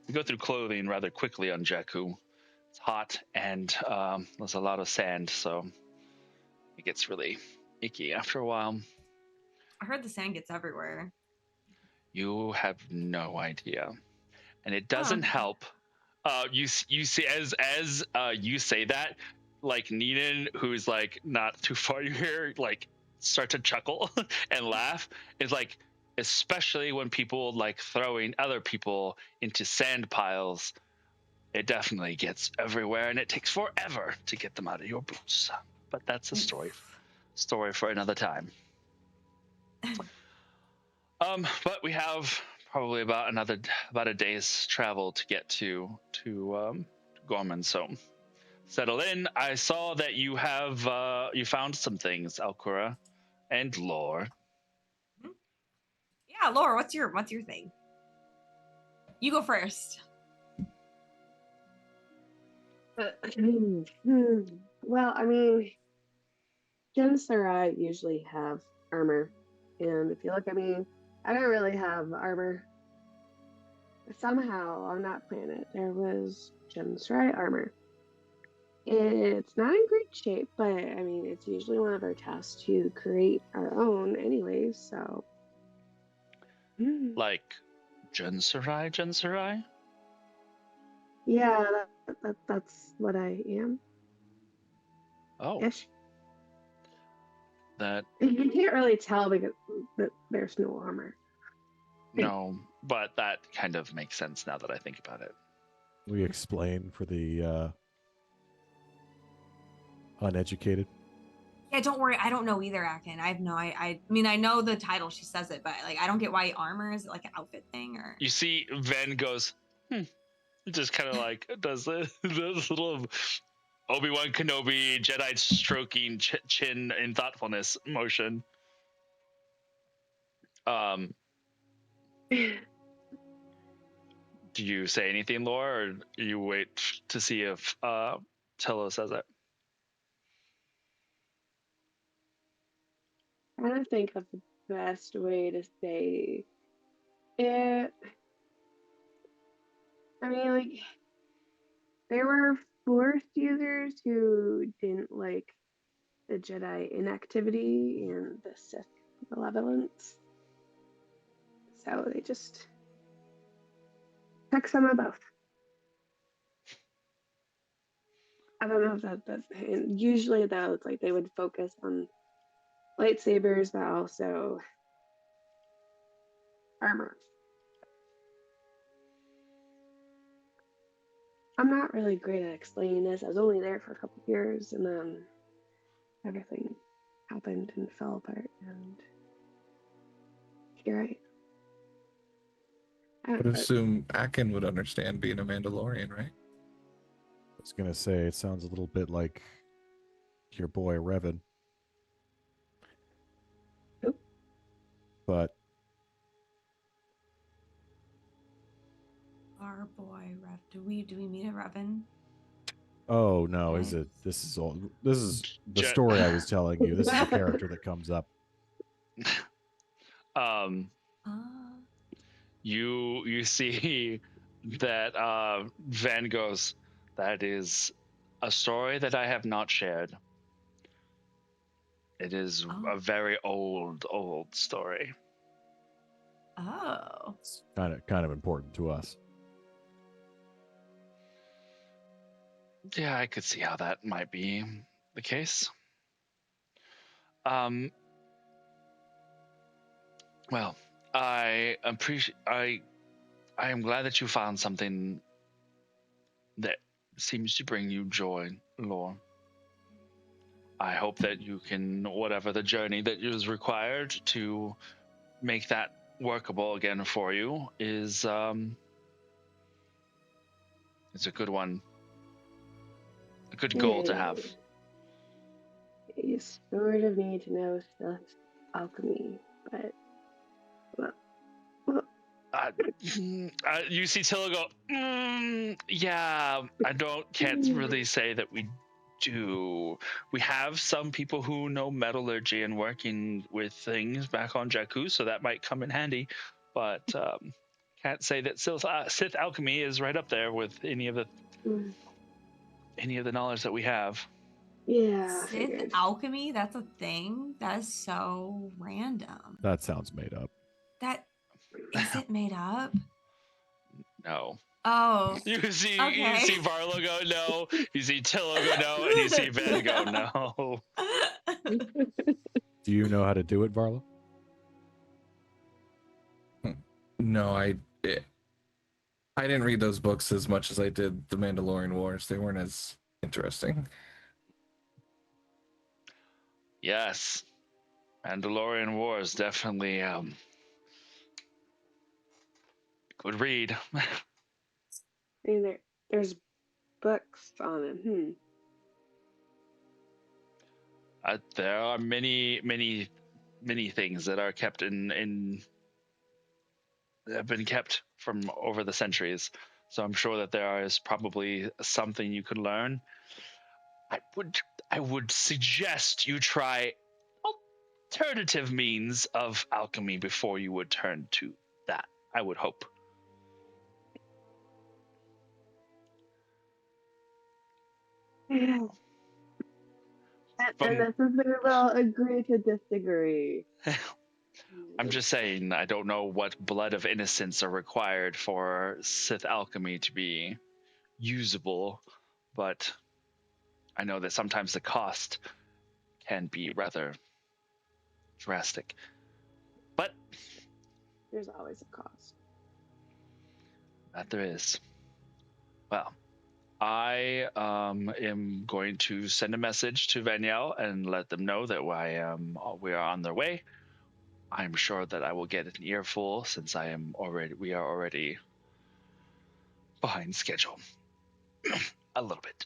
we go through clothing rather quickly on Jakku. It's hot and there's a lot of sand, so it gets really icky after a while. I heard the sand gets everywhere. You have no idea, and it Huh. doesn't help. You see as you say that, like Neenan, who's like not too far here, like start to chuckle and laugh. It's like, especially when people like throwing other people into sand piles, it definitely gets everywhere, and it takes forever to get them out of your boots. But that's a story for another time. But we have probably about a day's travel to get to Gorman, so settle in. I saw that you have you found some things, Alcura and Lore. Yeah, Laura, what's your thing? You go first. Well, I mean, Gensarai usually have armor, and if you look at me, I don't really have armor. Somehow on that planet there was Gensarai armor. It's not in great shape, but I mean, it's usually one of our tasks to create our own anyway, so. Like Gensarai? Yeah, that's what I am. Oh, Ish. that You can't really tell because there's no armor. no, but that kind of makes sense now that I think about it. We explain for the uneducated. Yeah, don't worry. I don't know either, Akin. I have no. I mean, I know the title. She says it, but like, I don't get why armor is it like an outfit thing or. You see, Ven goes, just kind of like does this little Obi-Wan Kenobi Jedi stroking chin in thoughtfulness motion. Do you say anything, Laura, or you wait to see if Tello says it? I'm trying to think of the best way to say it. I mean, like, there were Force users who didn't like the Jedi inactivity and the Sith malevolence. So they just took some of both. I don't know if that's and usually though it's like they would focus on lightsabers but also armor. I'm not really great at explaining this. I was only there for a couple of years and then everything happened and fell apart and here I I would assume Akin would understand being a Mandalorian, right? I was gonna say it sounds a little bit like your boy Revan. Who? But Our boy Rev. Do we meet a Revan? oh no, is Okay. it? This is the Jet- story I was telling you. This is the character that comes up. Um, you see that Van goes, that is a story that I have not shared. It is Oh. a very old story. Oh. It's kind of important to us. Yeah, I could see how that might be the case. Well, I appreciate. I am glad that you found something that seems to bring you joy, Lore. I hope that you can, whatever the journey that is required to make that workable again for you, is it's a good one. A good goal to have. You sort of need to know stuff alchemy, but well, You see Tilla go, yeah, can't really say that we do. We have some people who know metallurgy and working with things back on Jakku, so that might come in handy, but can't say that Sith alchemy is right up there with any of the knowledge that we have. yeah, I Sith figured. alchemy? That's a thing? That is so random. That sounds made up. That is it made up? No. Oh. You see Okay. Varlo go no, you see Tillo go no, and you see Van go no. Do you know how to do it, Varla? No, I didn't read those books as much as I did the Mandalorian Wars. They weren't as interesting. Yes. Mandalorian Wars definitely good read. I mean, there's books on it. There are many things that are kept in have been kept from over the centuries. So I'm sure that there is probably something you could learn. I would suggest you try alternative means of alchemy before you would turn to that. I would hope. Yeah. And this is where we'll agree to disagree. I'm just saying, I don't know what blood of innocence are required for Sith alchemy to be usable, but I know that sometimes the cost can be rather drastic. But There's always a cost. that there is. Well, I am going to send a message to Vaniel and let them know that we are on their way. I'm sure that I will get an earful since we are already behind schedule. A little bit.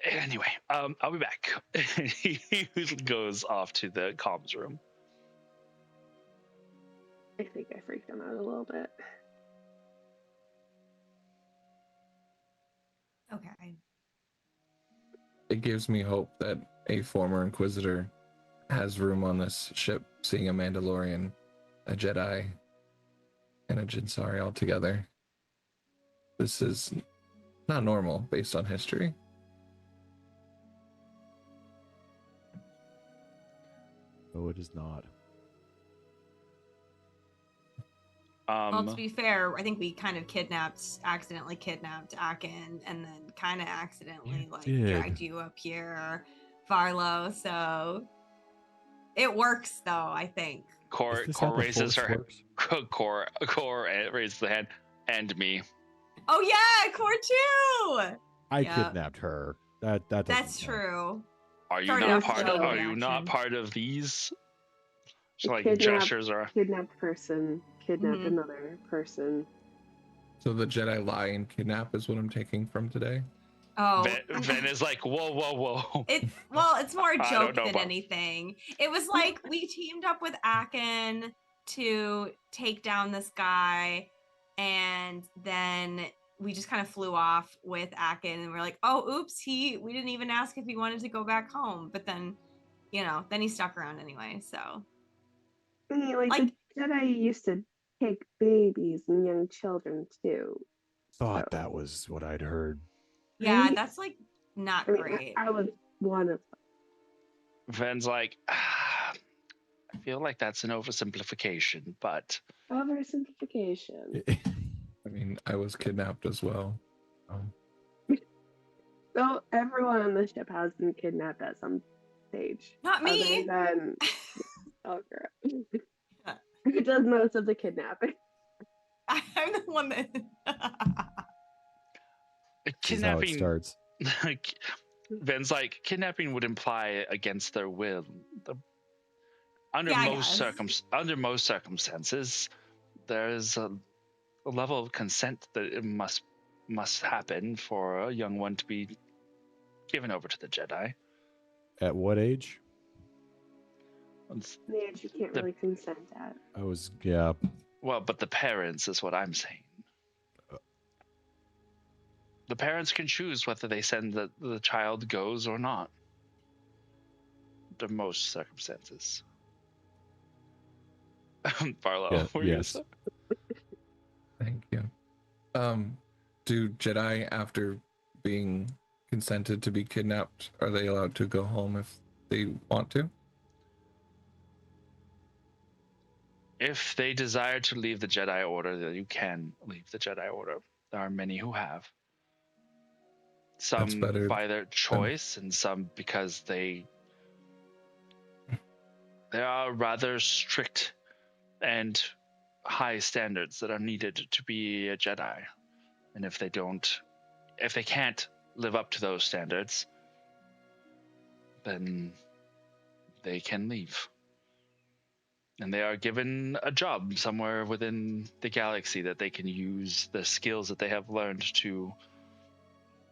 Anyway, I'll be back. He goes off to the comms room. I think I freaked him out a little bit. Okay. It gives me hope that a former Inquisitor has room on this ship, seeing a Mandalorian, a Jedi, and a Jinsari all together. This is not normal based on history. No, it is not. Well, to be fair, I think we kind of accidentally kidnapped Akin, and then kind of accidentally did. dragged you up here, Varlo. So it works, though. I think. Core Is this how the raises Force her. works? Core raises the hand, and me. Oh yeah, Core too. I Yeah. kidnapped her. That doesn't That's count. true. Are you Started not off part the of? chain Are you not reaction. part of these? So like Kidnap- gestures are. Kidnapped person, kidnapped Mhm. another person. So the Jedi lie and kidnap is what I'm taking from today. Oh, Ven is like, whoa. It's more a I don't joke know than about- anything. It was like we teamed up with Akin to take down this guy, and then we just kind of flew off with Akin, and we're like, oh, oops, we didn't even ask if he wanted to go back home. But then, then he stuck around anyway. So I mean, like Like- the Jedi used to take babies and young children too. Thought So, that was what I'd heard. yeah, Right? that's like not I mean, great. I was one of Ven's like, I feel like that's an oversimplification, but oversimplification. I mean, I was kidnapped as well. So everyone on the ship has been kidnapped at some stage. Not me. Other than oh girl. Who does most of the kidnapping? I'm the one that. This is how it kidnapping. starts. Ven's like, kidnapping would imply against their will. Under Yeah, I most circumstances, there is a level of consent that it must happen for a young one to be given over to the Jedi. At what age? It's- The age you can't The- really consent at. I was, yeah. Well, but the parents is what I'm saying. The parents can choose whether they send the child goes or not. Under most circumstances. Barlow, Yeah, what were you gonna yes. say? Thank you. Do Jedi, after being consented to be kidnapped, are they allowed to go home if they want to? If they desire to leave the Jedi Order, then you can leave the Jedi Order. There are many who have. Some better by their choice, and some because there are rather strict and high standards that are needed to be a Jedi. And if they can't live up to those standards, then they can leave. And they are given a job somewhere within the galaxy that they can use the skills that they have learned to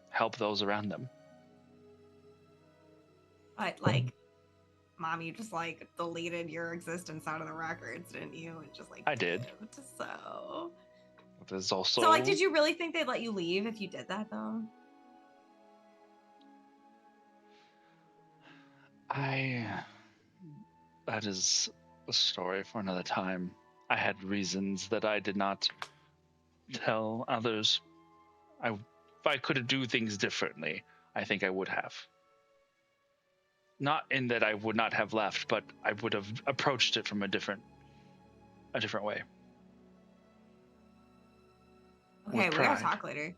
help those around them. But like, Mom, you just like deleted your existence out of the records, didn't you? And just like I did. lived, So There's also like, did you really think they'd let you leave if you did that though? That is a story for another time. I had reasons that I did not tell others. If I could do things differently, I think I would have. Not in that I would not have left, but I would have approached it from a different way. Okay, With we gotta pride. talk later.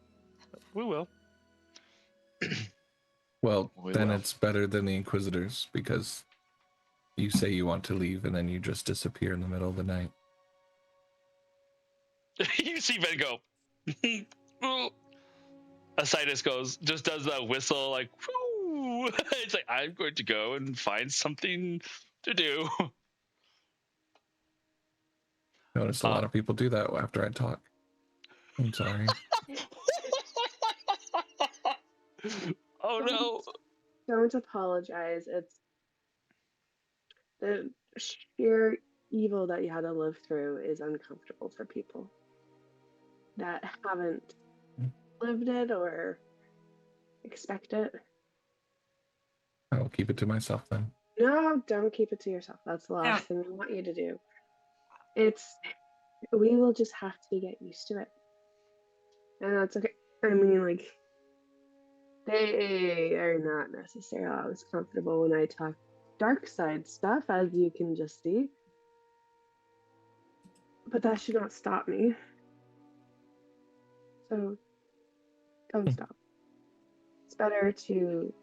We will. Well, We then will. it's better than the Inquisitors because you say you want to leave and then you just disappear in the middle of the night. You see Ben go. Asitis just does that whistle like, whoo. It's like, I'm going to go and find something to do. Notice a lot of people do that after I talk. I'm sorry. Oh no. Don't apologize. It's the sheer evil that you had to live through is uncomfortable for people that haven't lived it or expect it. I will keep it to myself then. No, don't keep it to yourself. That's the last thing we want you to do. We will just have to get used to it. And that's okay. I mean, like, they are not necessarily always comfortable when I talk dark side stuff, as you can just see. But that should not stop me. So don't stop. It's better to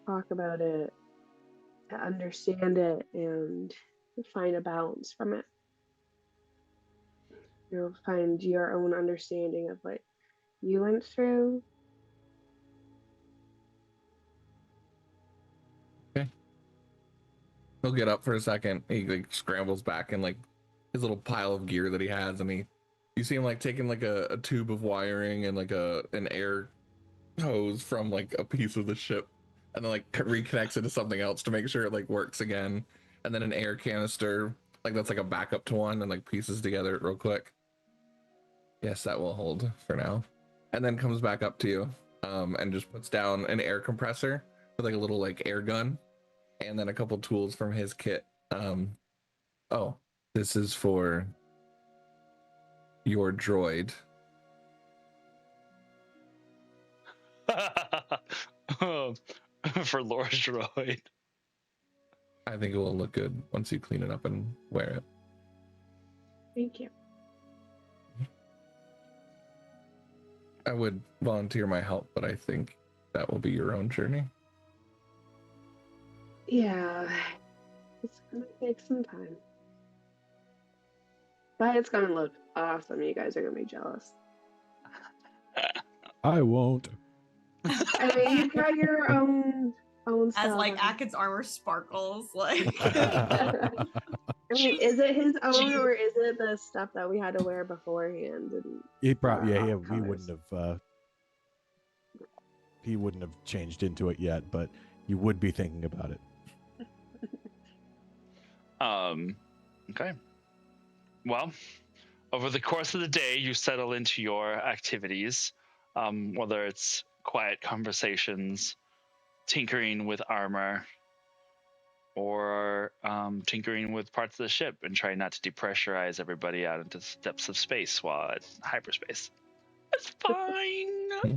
talk about it, to understand it, and find a balance from it. You'll find your own understanding of what you went through. Okay. He'll get up for a second. He like scrambles back in like his little pile of gear that he has, and you see him like taking like a tube of wiring and like an air hose from like a piece of the ship, and then like reconnects it to something else to make sure it like works again, and then an air canister like that's like a backup to one, and like pieces together real quick. Yes, that will hold for now. And then comes back up to you, and just puts down an air compressor with like a little like air gun, and then a couple tools from his kit. Oh, this is for your droid. For Laura's droid. I think it will look good once you clean it up and wear it. Thank you. I would volunteer my help, but I think that will be your own journey. Yeah, it's gonna take some time. But it's gonna look awesome. You guys are gonna be jealous. I won't. I mean, you've got your own stuff. As like Akin's armor sparkles, like. I mean, is it his own or is it the stuff that we had to wear beforehand? And He probably, yeah, off he colors? wouldn't have changed into it yet, but you would be thinking about it. Okay. Well, over the course of the day, you settle into your activities, whether it's quiet conversations, tinkering with armor, or tinkering with parts of the ship and trying not to depressurize everybody out into the depths of space while it's hyperspace. It's fine.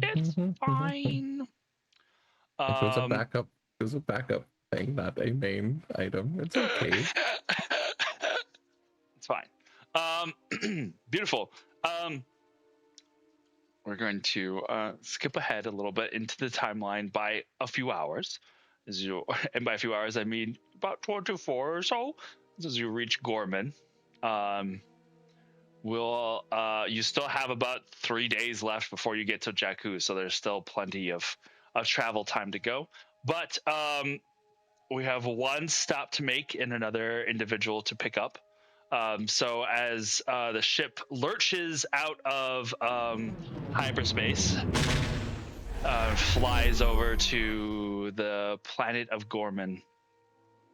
It's fine. If it was a backup, it was a backup thing, not a main item. It's okay. It's fine. Beautiful. We're going to skip ahead a little bit into the timeline by a few hours. And by a few hours, I mean about 24 or so. As you reach Gorman, you still have about 3 days left before you get to Jakku, so there's still plenty of travel time to go. But we have one stop to make and another individual to pick up. So as the ship lurches out of hyperspace, flies over to the planet of Gorman,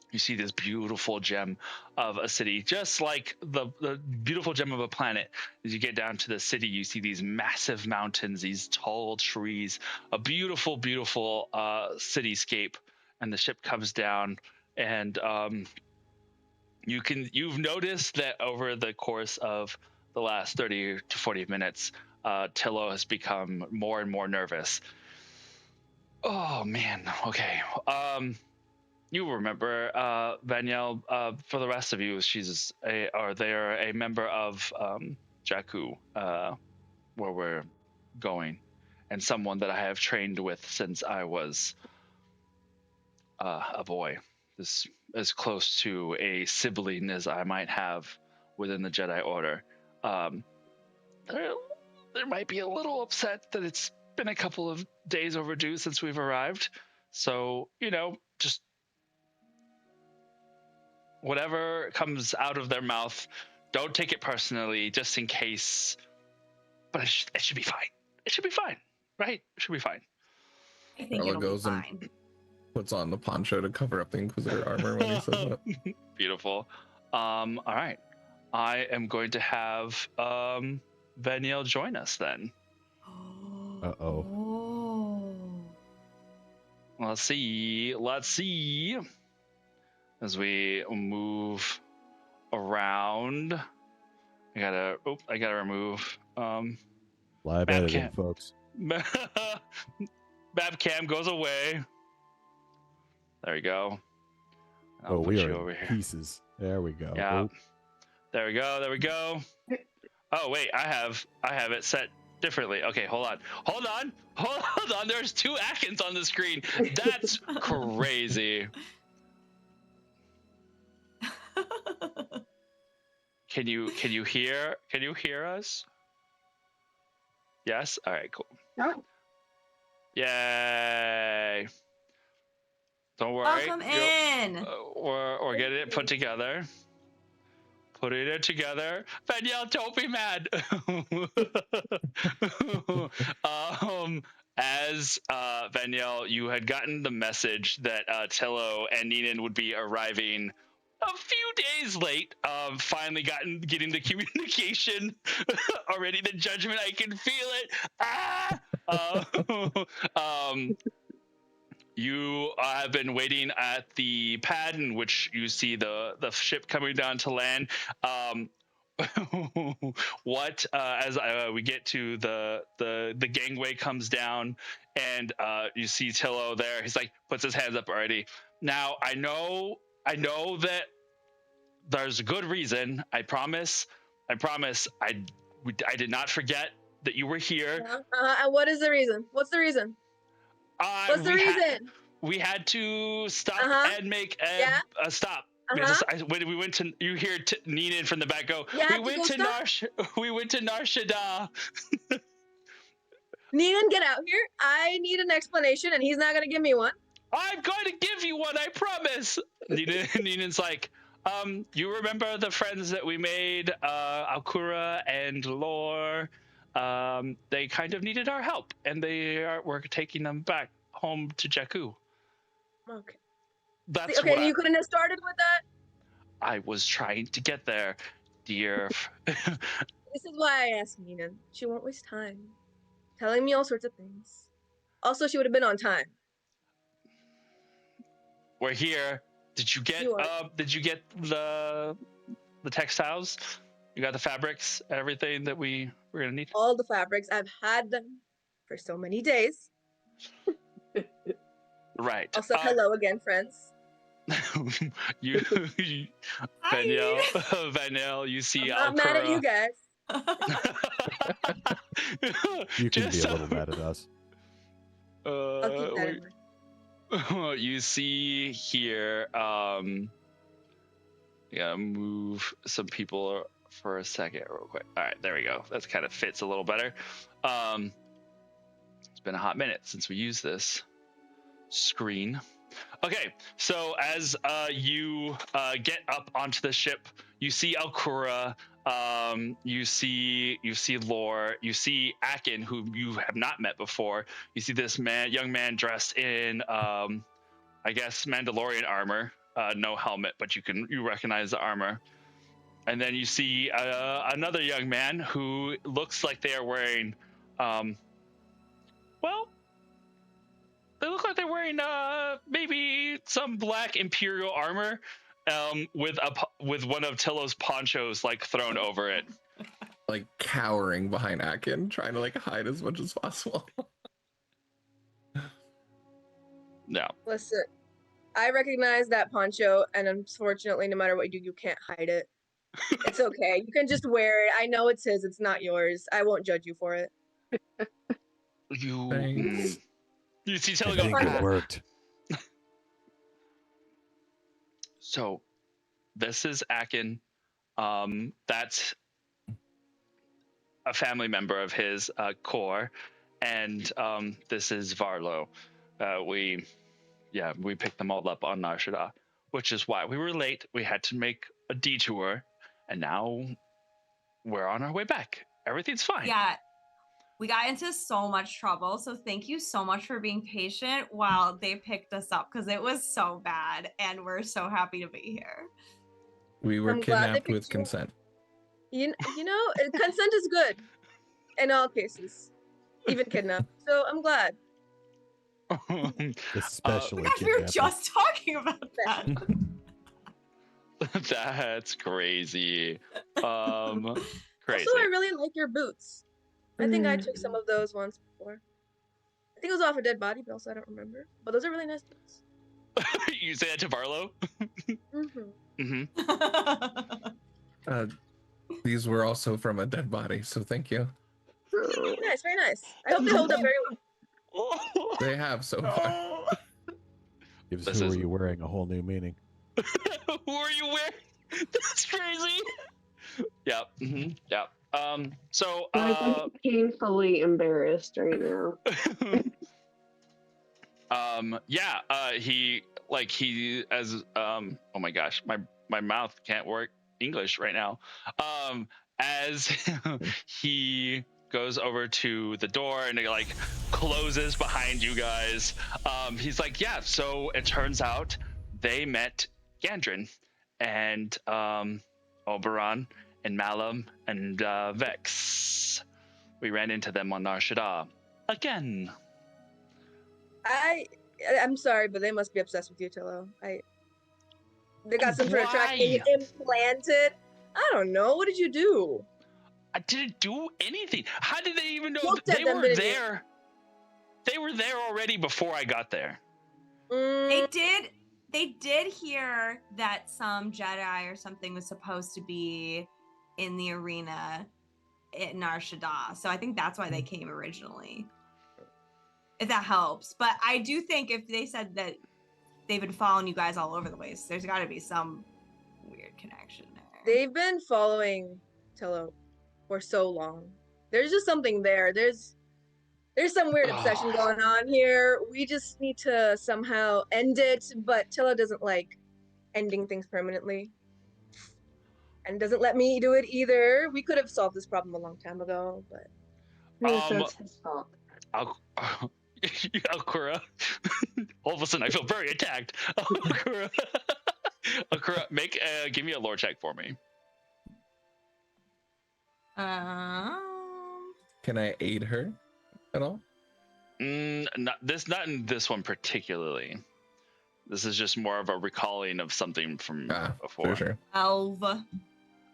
you see this beautiful gem of a city, just like the beautiful gem of a planet. As you get down to the city, you see these massive mountains, these tall trees, a beautiful, beautiful cityscape. And the ship comes down, and you've noticed that over the course of the last 30 to 40 minutes, Tillo has become more and more nervous. Oh man, okay. You remember Vaniel. For the rest of you, they're a member of Jakku, where we're going, and someone that I have trained with since I was a boy. This as close to a sibling as I might have within the Jedi Order. They might be a little upset that it's been a couple of days overdue since we've arrived. So, just whatever comes out of their mouth, don't take it personally, just in case. But it should be fine. It should be fine, right? It should be fine. I think Carla it'll goes be and fine. puts on the poncho to cover up the Inquisitor armor when he says that. Beautiful. All right. I am going to have Vaniel join us then. Uh-oh. Oh. Let's see. As we move around, I gotta remove Live editing, folks. Babcam goes away. There we go. I'll put we you are over in here. pieces. There we go. Yeah. Oh, There we go. There we go. Oh wait, I have it set differently. Okay, hold on. There's 2 Akins on the screen. That's crazy. Can you hear us? Yes. All right. Cool. No. Yay! Don't worry. Welcome in. We're getting it put together. Putting it together. Danielle, don't be mad. As Danielle, you had gotten the message that Tillo and Neenan would be arriving a few days late. Finally getting the communication already. The judgment, I can feel it. You have been waiting at the pad in which you see the ship coming down to land. As we get to the gangway comes down, and you see Tillo there. He's like, puts his hands up already. Now I know that there's a good reason. I promise. I did not forget that you were here. And what is the reason? What's the reason? What's the reason? We had to stop and make a stop. We went to, you hear Neenan from the back go, we went to Narshada. Neenan, get out here. I need an explanation, and he's not going to give me one. I'm going to give you one, I promise. Neenan's like, you remember the friends that we made, Alkura and Lore? They kind of needed our help, and we're taking them back home to Jakku. Okay. That's okay. You couldn't have started with that. I was trying to get there, dear. This is why I asked Neenan. She won't waste time telling me all sorts of things. Also, she would have been on time. We're here. Did you get the textiles? You got the fabrics, everything that we're gonna need? All the fabrics. I've had them for so many days. Right. Also, hello again, friends. Vanille, you see I'm not mad at you guys. you can be a little mad at us. I'll keep that in mind. You see here, move some people for a second real quick. All right, there we go. That kind of fits a little better. It's been a hot minute since we used this screen. Okay, so as you get up onto the ship, you see Alkura, you see Lore, you see Akin, who you have not met before. You see this young man dressed in, I guess, Mandalorian armor, no helmet, but you recognize the armor. And then you see another young man who looks like they are wearing, they look like they're wearing maybe some black Imperial armor, with one of Tillo's ponchos like thrown over it, like cowering behind Akin, trying to like hide as much as possible. No. Listen, I recognize that poncho, and unfortunately, no matter what you do, you can't hide it. It's okay. You can just wear it. I know it's his. It's not yours. I won't judge you for it. You see Tillo I think it worked. So, this is Akin. That's a family member of his, Core, and this is Varlo. We picked them all up on Narshada, which is why we were late. We had to make a detour, and now we're on our way back. Everything's fine. Yeah. We got into so much trouble, so thank you so much for being patient while they picked us up, because it was so bad, and we're so happy to be here. We were I'm glad they kidnapped with picked you. consent. You know, consent is good in all cases, even kidnapped. So I'm glad. Especially Gosh, we were just talking about that. That's crazy. Crazy. Also, I really like your boots. I think I took some of those once before. I think it was off a dead body, but also I don't remember. But those are really nice boots. You say that to Barlow? Mm-hmm. Mm-hmm. These were also from a dead body, so thank you. Oh. Nice, very nice. I hope they hold up very well. They have so far. Gives This who are is- you wearing a whole new meaning. Who are you wearing? That's crazy. Yep. Mm-hmm. Yep. So I'm painfully embarrassed right now. yeah, he as oh my gosh, my mouth can't work English right now. As he goes over to the door and it like closes behind you guys, he's like, yeah, so it turns out they met Gandrin and Oberon and Malum and Vex. We ran into them on Nar Shaddaa again. I'm sorry, but they must be obsessed with you, Tillo. They got some sort of Why? tracking implanted. I don't know. What did you do? I didn't do anything. How did they even know Looked at they them, were didn't you? there? They were there already before I got there. Mm, They did hear that some Jedi or something was supposed to be in the arena at Nar Shaddaa. So I think that's why they came originally. If that helps. But I do think if they said that they've been following you guys all over the place, there's got to be some weird connection there. they've been following Tillo for so long. There's just something there. There's some weird obsession going on here. We just need to somehow end it, but Tillo doesn't like ending things permanently. And doesn't let me do it either. We could have solved this problem a long time ago, but That's his fault. Alcura. All of a sudden, I feel very attacked. Alcura, Alcura, give me a lore check for me. Can I aid her at all? Not in this one particularly. This is just more of a recalling of something from before. For sure. 12.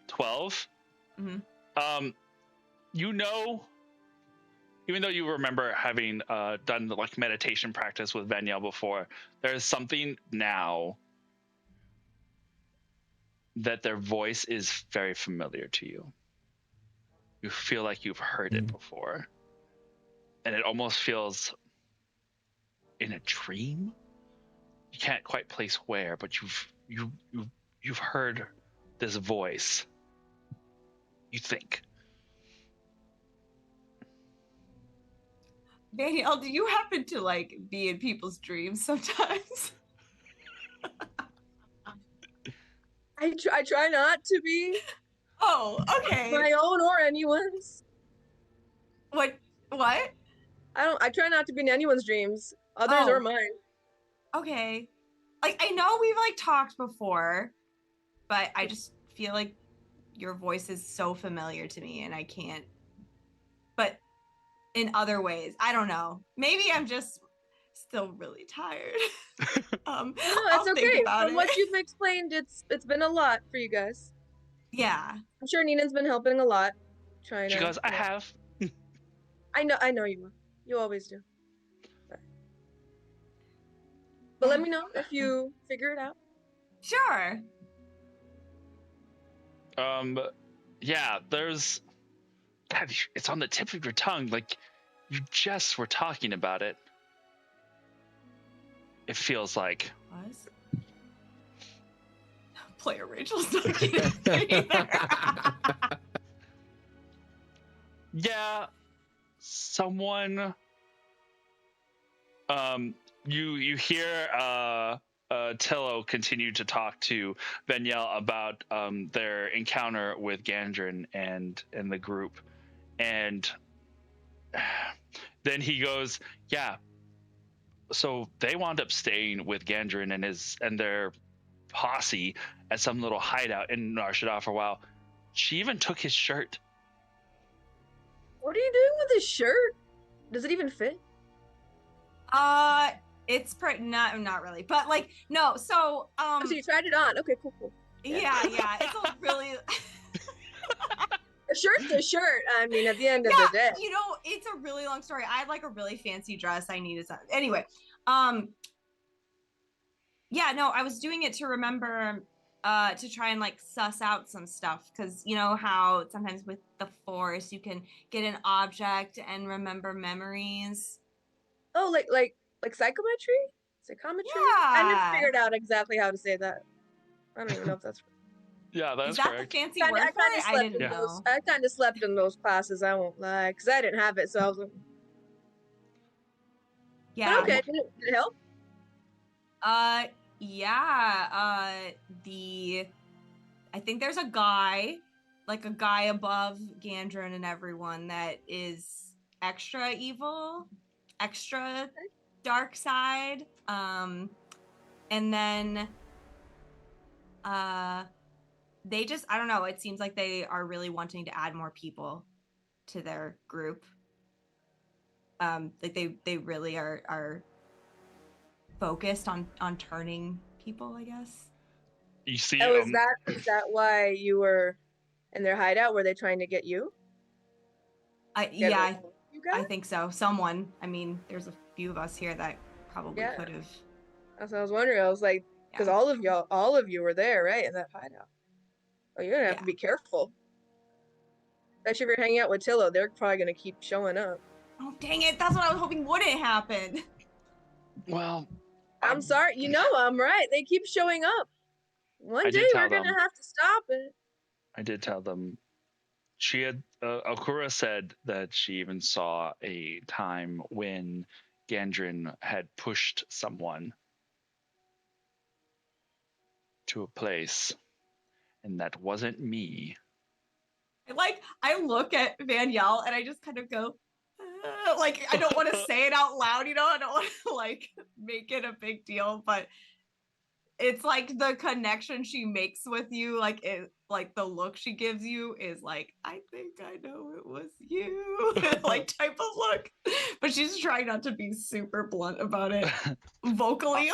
12. Mhm. You know, even though you remember having done the like meditation practice with Vanyel before, there is something now that their voice is very familiar to you. You feel like you've heard it before, and it almost feels in a dream. You can't quite place where, but you've heard this voice. You think. Danielle, do you happen to like be in people's dreams sometimes? I try not to be Oh, okay. my own or anyone's. What? I try not to be in anyone's dreams, others or mine. Okay. Like I know we've like talked before, but I just feel like your voice is so familiar to me and I can't. But in other ways, I don't know. Maybe I'm just still really tired. No, I'll it's think okay. about From it. what you've explained, it's been a lot for you guys. Yeah. I'm sure Nina's been helping a lot. Trying She to. goes, I have. I know you will. You always do. But let me know if you figure it out. Sure. Yeah, there's. God, it's on the tip of your tongue. Like, you just were talking about it. It feels like. What? Player Rachel's not getting it either. Yeah, someone. You hear Tillo continue to talk to Vanyel about their encounter with Gandrin and the group, and then he goes, "Yeah, so they wound up staying with Gandrin and their posse at some little hideout in Nar Shaddaa for a while. She even took his shirt." What are you doing with this shirt? Does it even fit? It's not really, but like no. So Oh, so you tried it on. Okay, cool. yeah. It's a really. A shirt's a shirt. I mean, at the end of Yeah, the day. you know, it's a really long story. I had like a really fancy dress I needed something. Anyway, Yeah, no, I was doing it to remember to try and like suss out some stuff because you know how sometimes with the force you can get an object and remember memories. Oh, like psychometry, psychometry. I never Yeah. figured out exactly how to say that. I don't even know if that's. Yeah, Is that's that correct. the fancy I word for kind of it? I slept didn't in Yeah. those. know. I kind of slept in those classes. I won't lie, because I didn't have it. So I was like, but Yeah. okay, did it help? Uh yeah. The I think there's a guy, like a guy above Gandrin and everyone that is extra evil, extra dark side. And then they just I don't know, it seems like they are really wanting to add more people to their group. Like they really are focused on turning people, I guess. You see, Oh, is that why you were in their hideout? Were they trying to get you? Get Yeah, rid of you I guys? think so. Someone. I mean, there's a few of us here that probably Yeah. could have. That's what I was wondering. I was like, because Yeah. all of you were there, right, in that hideout. Oh, you're gonna have Yeah. to be careful. Especially if you're hanging out with Tillo, they're probably gonna keep showing up. Oh dang it! That's what I was hoping wouldn't happen. well, I'm sorry, you know I'm right. They keep showing up. One I day did tell we're gonna them. have to stop it. I did tell them. She had Okura said that she even saw a time when Gandrin had pushed someone to a place, and that wasn't me. I look at Vanielle and I just kind of go, like I don't want to say it out loud, you know. I don't want to like make it a big deal, but it's like the connection she makes with you, like the look she gives you is like, I think I know it was you, like type of look. But she's trying not to be super blunt about it vocally.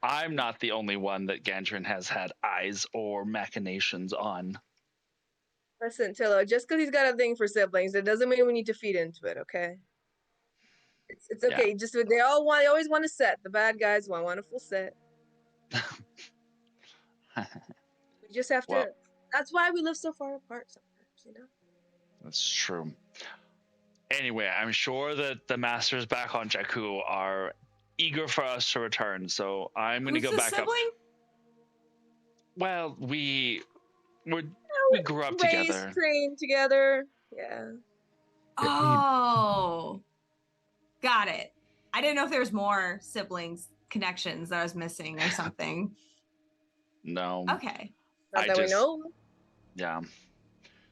I'm not the only one that Gandrin has had eyes or machinations on. Listen, Tillo, just because he's got a thing for siblings, it doesn't mean we need to feed into it, okay? It's Yeah. okay. Just they always want a set. The bad guys want a full set. We just have to. Well, That's why we live so far apart sometimes, you know. that's true. Anyway, I'm sure that the masters back on Jakku are eager for us to return, so I'm going to Who's go the back sibling? up. Well, we grew up Raised, together. trained together. Yeah. Oh, got it. I didn't know if there was more siblings connections that I was missing or something. No. Okay. Not that we know. Yeah.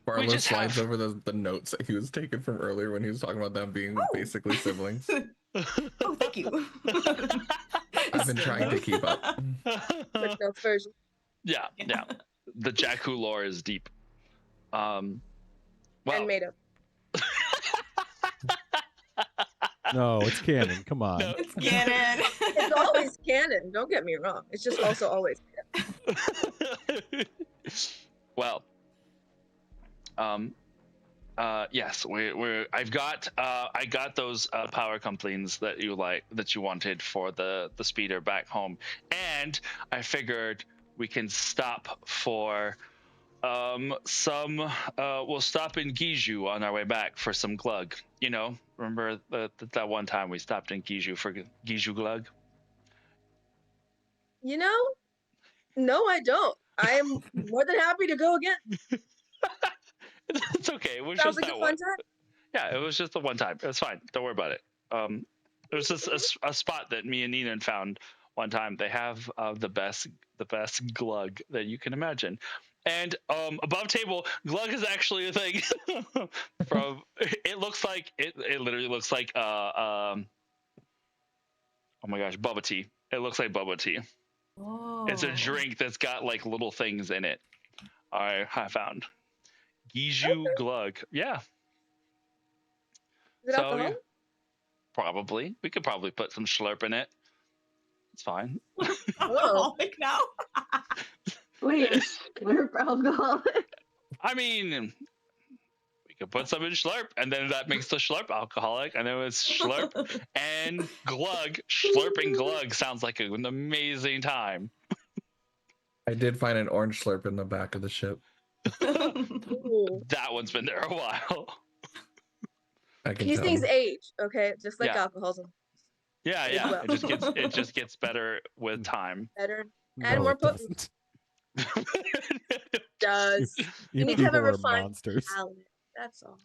Barlow just slides have- over the notes that he was taking from earlier when he was talking about them being basically siblings. Oh, thank you. I've been trying to keep up. Quick notes version. Yeah. The Jakku lore is deep. And Well, made up. No, it's canon. Come on. No. It's canon. It's always canon. Don't get me wrong. It's just also always well, yes, I got those power complaints that you wanted for the speeder back home, and I figured we can stop for we'll stop in Giju on our way back for some glug. You know, remember that one time we stopped in Giju for Giju glug? You know? No, I don't. I am more than happy to go again. It's okay. It was Sounds just like that a one. fun time. Yeah, it was just the one time. It's fine. Don't worry about it. It was just a spot that me and Neenan found one time. They have the best glug that you can imagine. And above table, glug is actually a thing. It looks like it literally looks like oh my gosh, bubba tea. It looks like bubba tea. Oh. It's a drink that's got like little things in it. I found Giju glug. Yeah. Is it alcohol? Yeah, probably. We could probably put some slurp in it. It's fine. Alcoholic now. Wait, slurp alcohol. I mean, we You can put some in Slurp, and then that makes the Slurp alcoholic, and then it's Slurp and Glug. Slurp and Glug sounds like an amazing time. I did find an orange slurp in the back of the ship. Ooh. That one's been there a while. I can These tell. things age, okay? Just like Yeah. alcoholism. Yeah, Age yeah. well. It just gets better with time. Better and No, more it potent. doesn't. Does. You need to have a people are refined monsters. palate. That's all.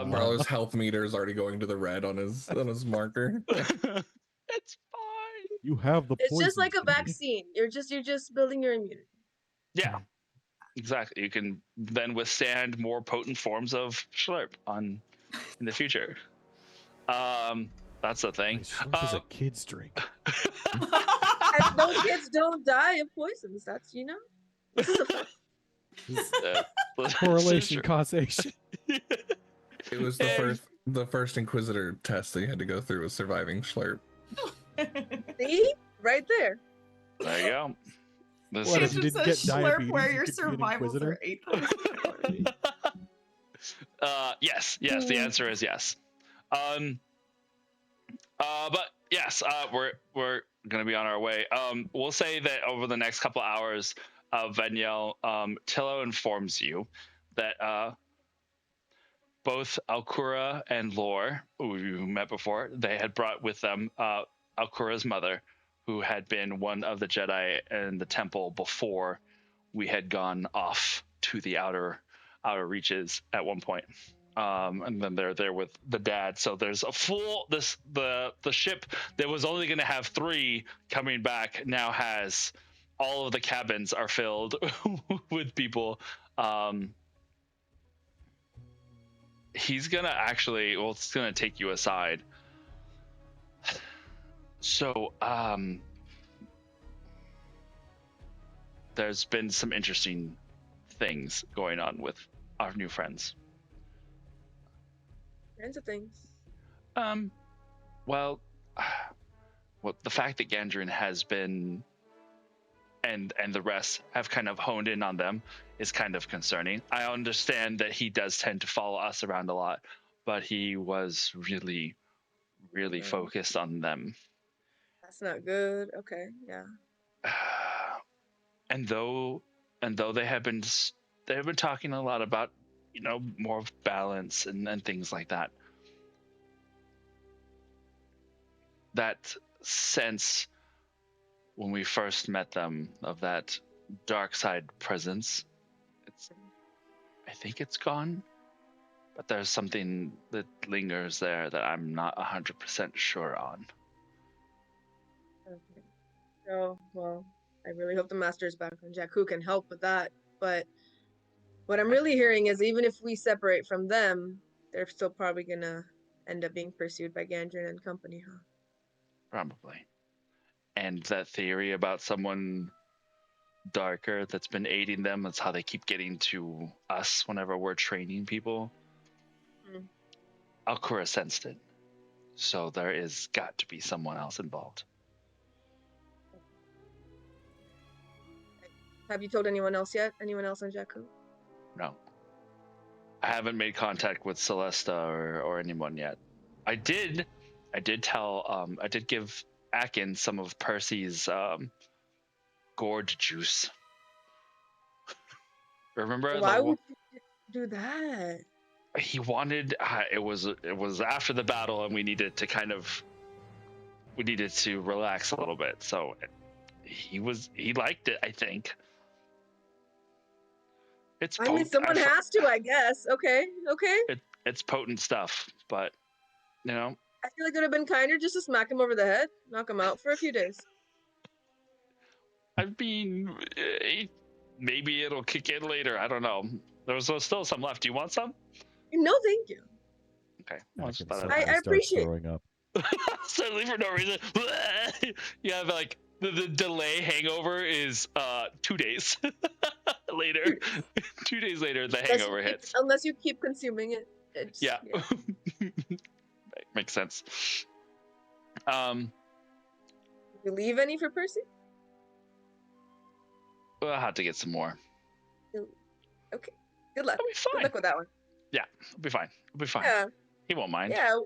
Marlo's health meter is already going to the red on his marker. It's fine. You have the It's poison. just like a Cindy. vaccine. You're just building your immunity. Yeah, exactly. You can then withstand more potent forms of Slurp in the future. That's the thing. Slurp is a kid's drink. And those kids don't die of poisons. That's This is a fact. Correlation, causation. It was the first Inquisitor test that you had to go through was surviving Slurp. See? Right there. There you go. This What, is- if you It didn't says get Slurp diabetes, where you your could be an survivals Inquisitor? are 8 times priority. yes. The answer is yes. But yes, we're gonna be on our way. We'll say that over the next couple hours, Venyel, Tillo informs you that both Alkura and Lore, who you met before, they had brought with them Alkura's mother, who had been one of the Jedi in the temple before we had gone off to the outer reaches at one point. And then they're there with the dad. So there's a full the ship that was only going to have 3 coming back now has all of the cabins are filled with people. He's gonna it's gonna take you aside. So there's been some interesting things going on with our new friends. Kinds of things. Well, the fact that Gandrin has been and the rest have kind of honed in on them is kind of concerning. I understand that he does tend to follow us around a lot, but he was really, really focused on them. That's not good. Okay, yeah. And though they have been talking a lot about more of balance and things like that. That sense when we first met them of that dark side presence, I think it's gone, but there's something that lingers there that I'm not 100% sure on. Okay. So, well, I really hope the master's back on Jakku can help with that. But what I'm really hearing is even if we separate from them, they're still probably gonna end up being pursued by Gandrin and company, huh? Probably. And that theory about someone darker that's been aiding them, that's how they keep getting to us whenever we're training people. Alkura sensed it. So there is got to be someone else involved. Have you told anyone else yet? Anyone else on Jakku? No. I haven't made contact with Celesta or anyone yet. I did give Akin some of Percy's gourd juice. Remember? Why would you do that? He wanted. It was after the battle, and we needed to relax a little bit. So he liked it. I think. It's I mean, someone has to, I guess. Okay. It's potent stuff, but I feel like it would have been kinder just to smack him over the head, knock him out for a few days. I mean, maybe it'll kick in later. I don't know. There's still some left. Do you want some? No, thank you. Okay. I appreciate throwing up. Suddenly for no reason. You have like the delay hangover is 2 days later. 2 days later, the hangover hits. Unless you keep consuming it. Yeah. Makes sense. Did you leave any for Percy? I'll have to get some more. Okay. Good luck. That'll be fine. Good luck with that one. Yeah, it'll be fine. It'll be fine. Yeah, He won't mind. yeah.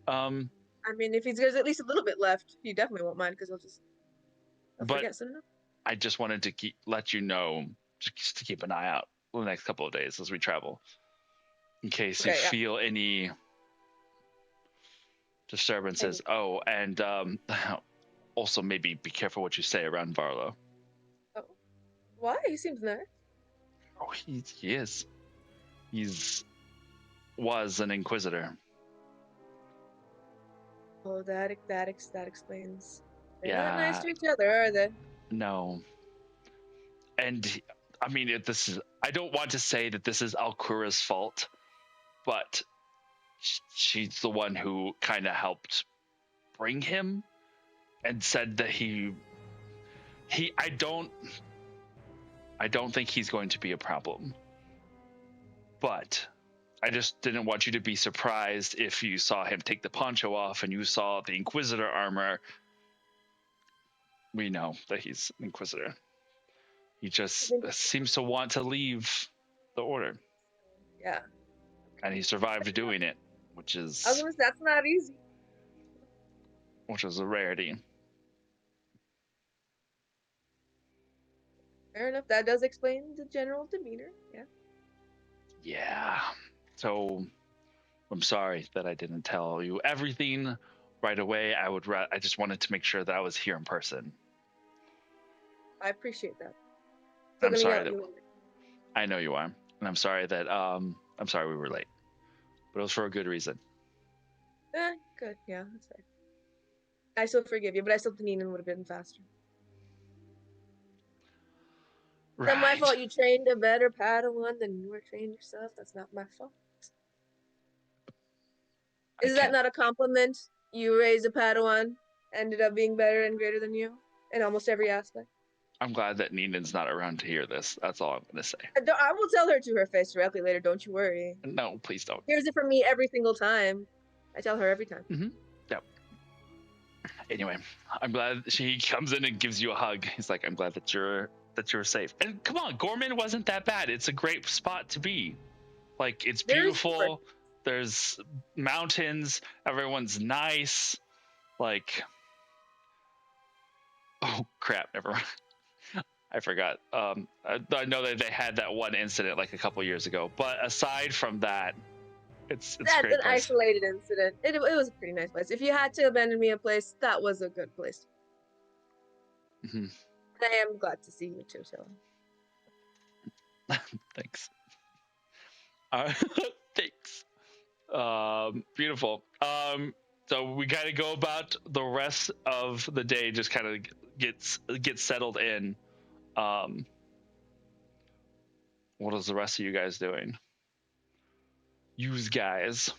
Um, I mean, if there's at least a little bit left, he definitely won't mind because he'll But- forget soon enough. I just wanted to let you know, just to keep an eye out the next couple of days as we travel, in case you Okay, yeah. feel any disturbances. Oh, and also maybe be careful what you say around Varlo. Oh, why? He seems nice. Oh, he is. Was an inquisitor. Oh, that explains. They're Yeah. not nice to each other, are they? No. And I mean, I don't want to say that this is Alcura's fault, but she's the one who kind of helped bring him and said that I don't think he's going to be a problem. But I just didn't want you to be surprised if you saw him take the poncho off and you saw the Inquisitor armor. We know that he's an Inquisitor. He just seems to want to leave the Order. Yeah. And he survived doing it, which is I was gonna say, that's not easy. a rarity. Fair enough. That does explain the general demeanor. Yeah. Yeah. So I'm sorry that I didn't tell you everything right away. I just wanted to make sure that I was here in person. I appreciate that. I'm Still gonna sorry yell at that you later. I know you are, and I'm sorry that I'm sorry we were late, but it was for a good reason. Good. Yeah, that's fair. I still forgive you, but I still think Neenan would have been faster. It's not my fault you trained a better Padawan than you were trained yourself. That's not my fault. Is that not a compliment? You raised a Padawan, ended up being better and greater than you in almost every aspect. I'm glad that Neenan's not around to hear this. That's all I'm gonna say. I will tell her to her face directly later. Don't you worry. No, please don't. Here's it from me every single time. I tell her every time. Mm-hmm. Yep. Anyway, I'm glad she comes in and gives you a hug. He's like, I'm glad that you're safe. And come on, Gorman wasn't that bad. It's a great spot to be. Like, it's beautiful. There's mountains. Everyone's nice. Like, oh crap, never mind. I forgot. I know that they had that one incident like a couple years ago, but aside from that, it's That's great an place. isolated incident. It was a pretty nice place. If you had to abandon me a place, that was a good place. Mm-hmm. I am glad to see you too, Taylor. Thanks. Thanks. Beautiful. So we kind of go about the rest of the day, just kind of get settled in. What is the rest of you guys doing? Yous guys.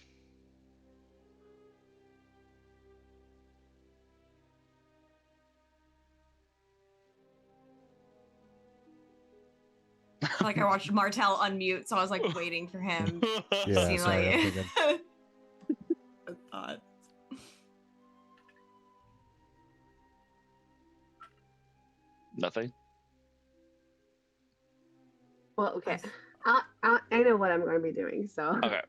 Like I watched Martel unmute, so I was like waiting for him. Yeah, See, sorry, I'm like, thinking. I thought. Nothing. Well, okay. I know what I'm going to be doing. So Okay.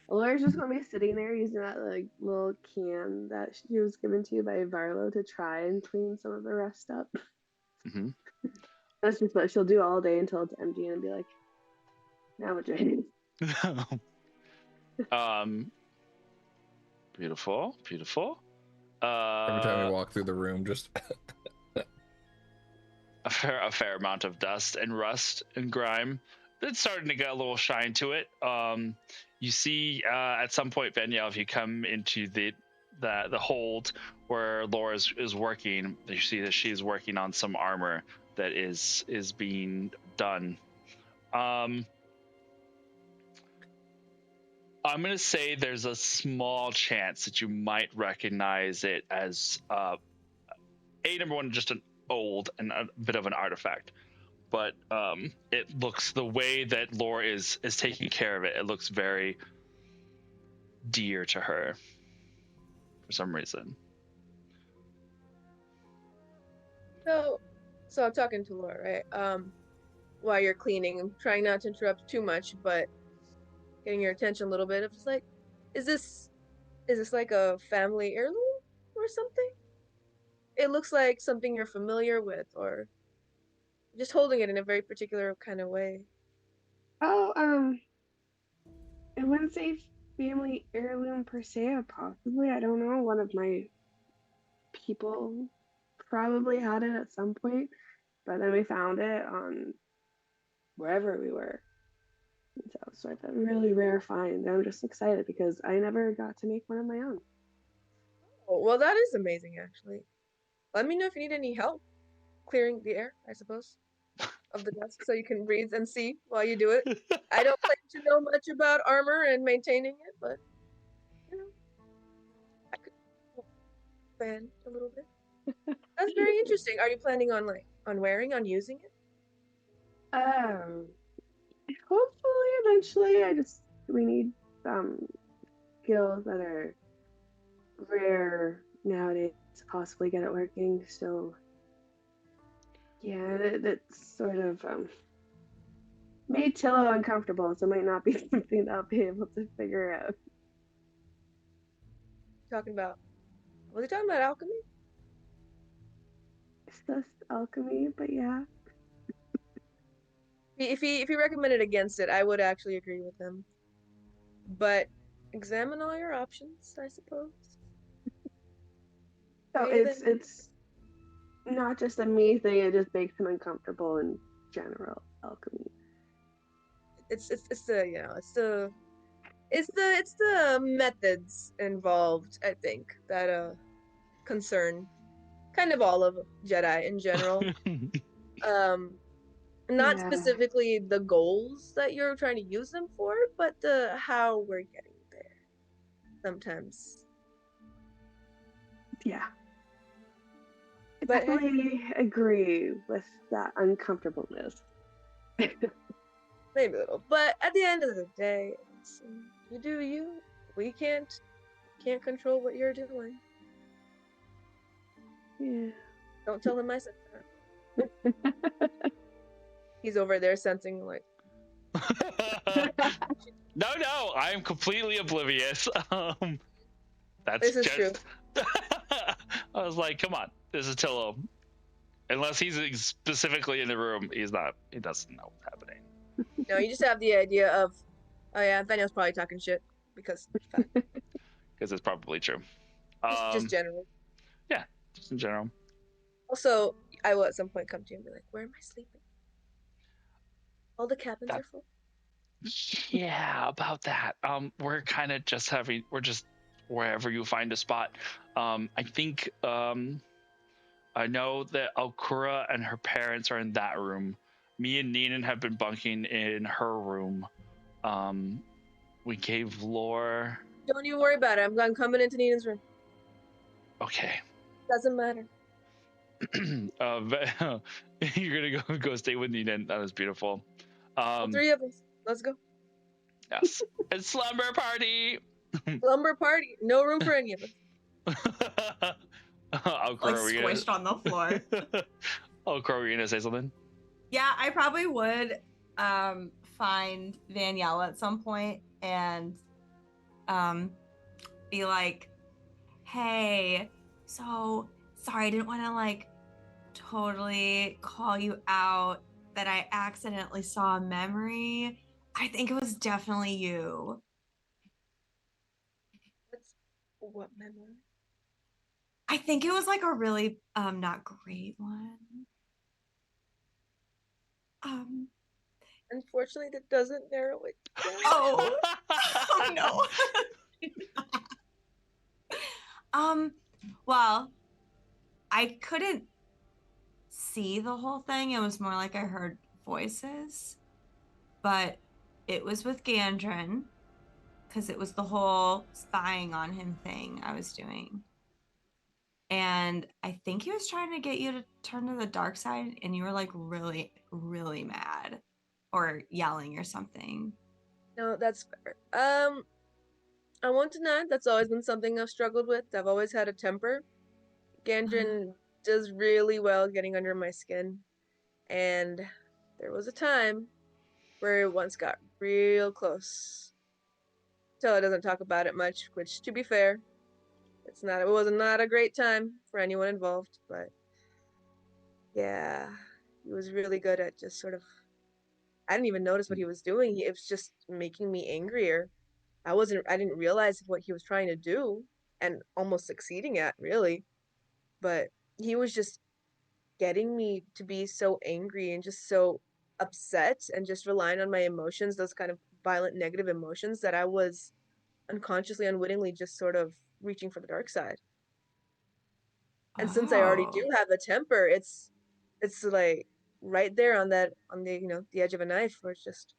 Laura's just going to be sitting there using that like little can that she was given to you by Varlo to try and clean some of the rest up. Mm-hmm. That's just what she'll do all day until it's empty and be like, now we're draining. Beautiful. Every time we walk through the room, just a fair amount of dust and rust and grime. It's starting to get a little shine to it. You see at some point, Venya, if you come into the hold where Laura is working, you see that she's working on some armor that is being done. I'm going to say there's a small chance that you might recognize it as number one, just an old and a bit of an artifact. But it looks, the way that Laura is taking care of it, it looks very dear to her for some reason. So I'm talking to Laura, right? While you're cleaning, I'm trying not to interrupt too much, but getting your attention a little bit. Of just like, is this like a family heirloom or something? It looks like something you're familiar with, or just holding it in a very particular kind of way. Oh, I wouldn't say family heirloom per se, or possibly. I don't know. One of my people probably had it at some point, but then we found it on wherever we were. And so it's sort of a really rare find. I'm just excited because I never got to make one of my own. Oh, well, that is amazing, actually. Let me know if you need any help clearing the air, I suppose, of the desk so you can breathe and see while you do it. I don't claim to know much about armor and maintaining it, but you know, I could fan a little bit. That's very interesting. Are you planning on on using it? Um, Hopefully eventually. We need some skills that are rare nowadays to possibly get it working. So yeah, that's sort of made Tillo uncomfortable, so it might not be something that I'll be able to figure out. Talking about was he talking about alchemy? It's just alchemy, but yeah. If he recommended against it, I would actually agree with him. But examine all your options, I suppose. So Okay, it's not just a me thing, it just makes him uncomfortable in general, alchemy. it's the it's the methods involved, I think, that concern kind of all of Jedi in general. Um Not Yeah. specifically the goals that you're trying to use them for, but the how we're getting there. Sometimes. Yeah. I But hey, definitely agree with that uncomfortableness. maybe a little. But at the end of the day, you do you. We can't control what you're doing. Yeah. Don't tell him I said that. He's over there sensing like No, I'm completely oblivious. That's this is just. true. I was like, come on, this is Tillo. Unless he's specifically in the room, he doesn't know what's happening. No, you just have the idea of, oh yeah, Daniel's probably talking shit because fact. Because it's probably true. Just general. Yeah, just in general. Also, I will at some point come to you and be like, where am I sleeping? All the cabins That- are full. Yeah, about that. We're kind of just we're just wherever you find a spot. I think I know that Alkura and her parents are in that room. Me and Neenan have been bunking in her room. We gave Lore. Don't even worry about it. I'm coming into Nina's room. Okay. Doesn't matter. You're gonna go stay with Neenan. That was beautiful. All three of us. Let's go. Yes. It's slumber party. Lumber party. No room for any of us. Alkura, Like were you gonna... squished on the floor. Alkura, were you gonna say something? Yeah, I probably would find Danielle at some point and be like, hey, so sorry, I didn't want to like totally call you out that I accidentally saw a memory. I think it was definitely you. What memory? I think it was like a really not great one. Unfortunately, that doesn't narrow it down. Oh, oh no. Well, I couldn't see the whole thing. It was more like I heard voices, but it was with Gandrin because it was the whole spying on him thing I was doing. And I think he was trying to get you to turn to the dark side, and you were like really, really mad or yelling or something. No, that's fair. I won't deny that's always been something I've struggled with. I've always had a temper. Gandrin does really well getting under my skin. And there was a time where it once got real close. Tella doesn't talk about it much, which, to be fair, it was not a great time for anyone involved, but yeah, he was really good at just sort of, I didn't even notice what he was doing. It was just making me angrier. I didn't realize what he was trying to do and almost succeeding at, really. But he was just getting me to be so angry and just so upset and just relying on my emotions, those kind of violent negative emotions that I was unconsciously, unwittingly just sort of reaching for the dark side. And since I already do Oh. have a temper, it's like right there on the the edge of a knife where it's just,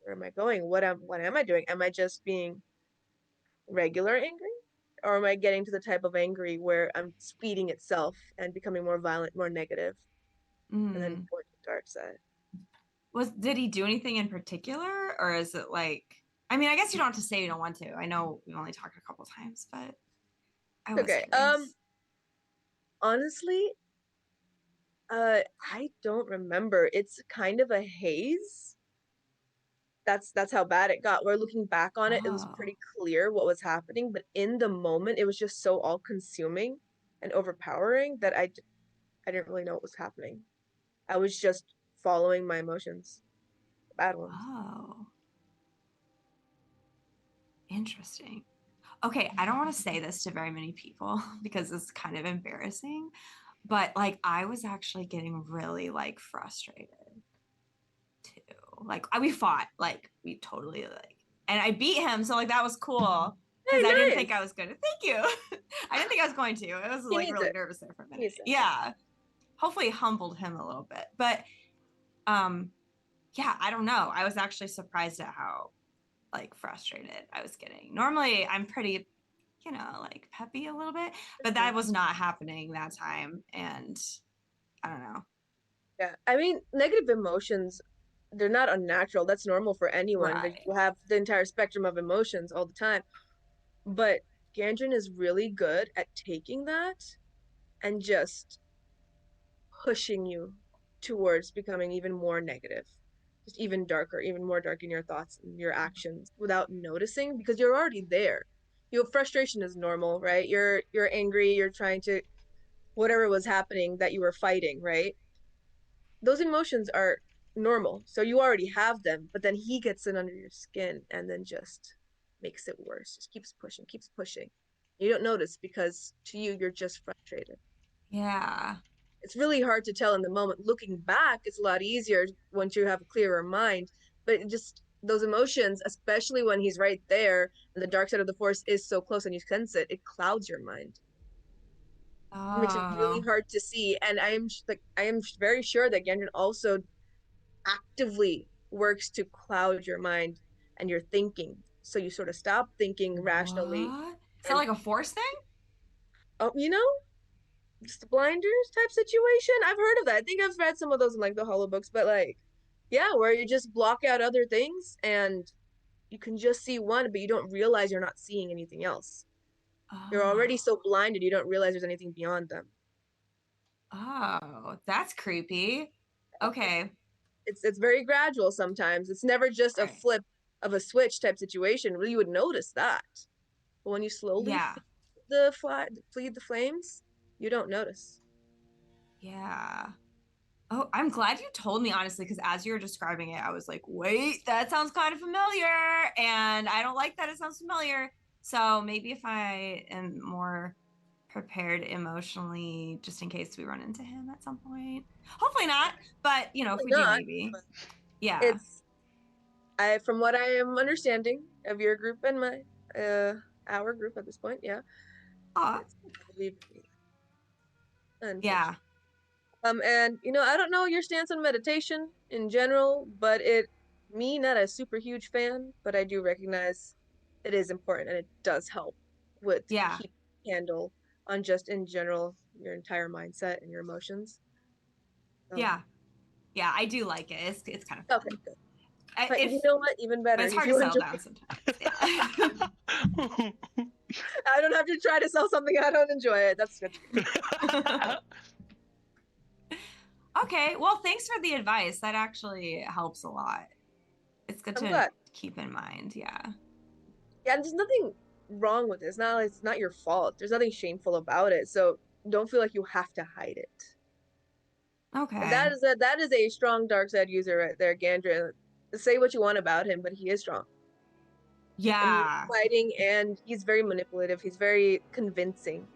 where am I going? What am I doing? Am I just being regular angry? Or am I getting to the type of angry where I'm speeding itself and becoming more violent, more negative, and then Mm. going to the dark side? Did he do anything in particular, or is it like? I mean, I guess you don't have to say you don't want to. I know we only talked a couple times, but I was Okay. curious. Honestly, I don't remember. It's kind of a haze. That's how bad it got. Where looking back on it, it was Oh. pretty clear what was happening, but in the moment, it was just so all-consuming and overpowering that I didn't really know what was happening. I was just following my emotions, the bad ones. Oh. Interesting. Okay, I don't want to say this to very many people because it's kind of embarrassing, but like I was actually getting really like frustrated too. Like we fought, like we totally like, and I beat him, so like that was cool because Hey, I didn't think I nice. was gonna. Thank you. I didn't think I was going to. I was He like needs really it. nervous there for a He minute. needs it. Yeah. Hopefully humbled him a little bit, but um, yeah, I don't know. I was actually surprised at how like frustrated I was getting. Normally, I'm pretty, like peppy a little bit, but that Mhm. was not happening that time, and I don't know. Yeah, I mean, negative emotions, they're not unnatural. That's normal for anyone. Right. You have the entire spectrum of emotions all the time. But Gandrin is really good at taking that and just pushing you towards becoming even more negative, just even darker, even more dark in your thoughts and your actions without noticing because you're already there. Your frustration is normal, right? You're angry, you're trying to, whatever was happening that you were fighting, right? Those emotions are normal. So you already have them, but then he gets in under your skin and then just makes it worse. Just keeps pushing, keeps pushing. You don't notice because to you, you're just frustrated. Yeah. It's really hard to tell in the moment. Looking back, it's a lot easier once you have a clearer mind. But just those emotions, especially when he's right there and the dark side of the force is so close and you sense it, it clouds your mind. It makes it really Oh. hard to see. And I am very sure that Gendron also actively works to cloud your mind and your thinking. So you sort of stop thinking rationally What? Is that and, like a force thing? oh, just the blinders type situation. I've heard of that. I think I've read some of those in like the hollow books, but like, yeah, where you just block out other things and you can just see one, but you don't realize you're not seeing anything else. You're already Oh. so blinded, you don't realize there's anything beyond them. Oh, that's creepy. Okay. It's very gradual sometimes. It's never just a Right. flip of a switch type situation. Well, you would notice that. But when you slowly Yeah. feed the flames, you don't notice. Yeah. Oh, I'm glad you told me honestly, because as you were describing it, I was like, wait, that sounds kind of familiar. And I don't like that it sounds familiar. So maybe if I am more prepared emotionally, just in case we run into him at some point. Hopefully not, but if Probably we do, not, maybe. but Yeah. it's I from what I am understanding of your group and my our group at this point, yeah. Aw. It's probably me, Yeah. unfortunately. And I don't know your stance on meditation in general, but me not a super huge fan, but I do recognize it is important and it does help with Yeah. keep handle on just in general your entire mindset and your emotions. So, Yeah. Yeah. I do like it. It's kind of okay, fun. good. I, But you if know what? Even but better it's if hard to you settle enjoy. down sometimes. Yeah. I don't have to try to sell something I don't enjoy it. That's good. Okay. Well, thanks for the advice. That actually helps a lot. It's good I'm to glad. keep in mind. Yeah. Yeah, there's nothing wrong with it. It's not your fault. There's nothing shameful about it. So don't feel like you have to hide it. And Okay. that is a strong dark side user right there, Gandra. Say what you want about him, but he is strong. And he's Yeah. fighting and he's very manipulative. He's very convincing.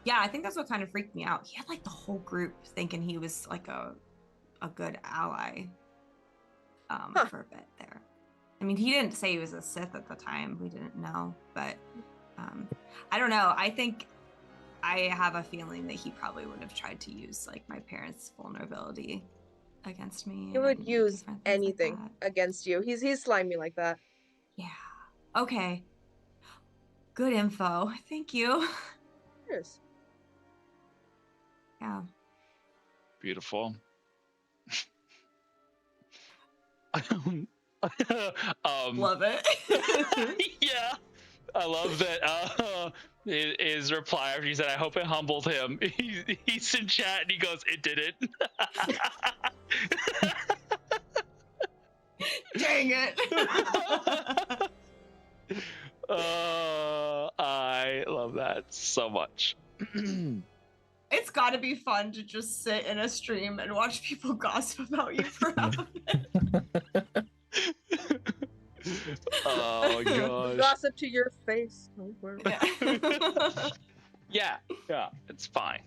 Yeah, I think that's what kind of freaked me out. He had like the whole group thinking he was like a good ally Huh. for a bit there. I mean, he didn't say he was a Sith at the time. We didn't know, but I don't know. I think I have a feeling that he probably would have tried to use like my parents' vulnerability against me. He would and use different things like anything that. against you. He's slimy like that. Yeah. Okay. Good info. Thank you. Yes. Yeah. Beautiful. Love it. Yeah, I love that. His reply after he said, "I hope it humbled him." He's in chat and he goes, "It didn't." Dang it. I love that so much. It's got to be fun to just sit in a stream and watch people gossip about you for half a minute. Oh gosh. Gossip to your face. Don't worry. Yeah. Yeah, it's fine.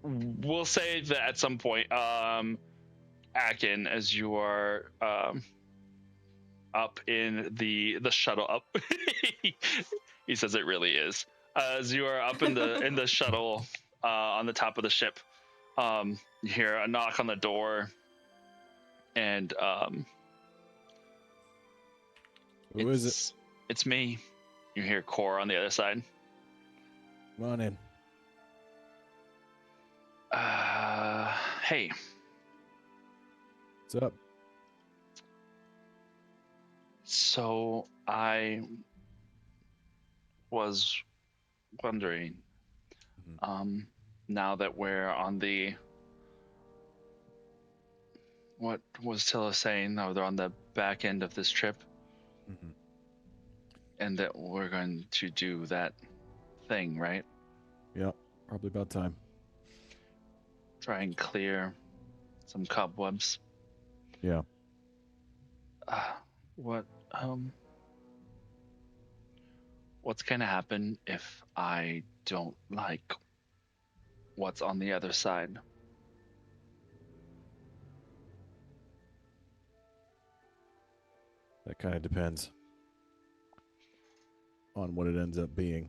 We'll say that at some point, Akin, as you are up in the shuttle up, he says it really is. As you are up in the shuttle on the top of the ship, you hear a knock on the door, and Who is it? It's me. You hear Core on the other side. Come on in. Hey. What's up? So I was wondering, now that we're on the, what was Tilla saying? No, they're on the back end of this trip, Mm-hmm. and that we're going to do that thing, right? Yeah, probably about time. Try and clear some cobwebs. Yeah. What what's gonna happen if I don't like what's on the other side? That kind of depends on what it ends up being.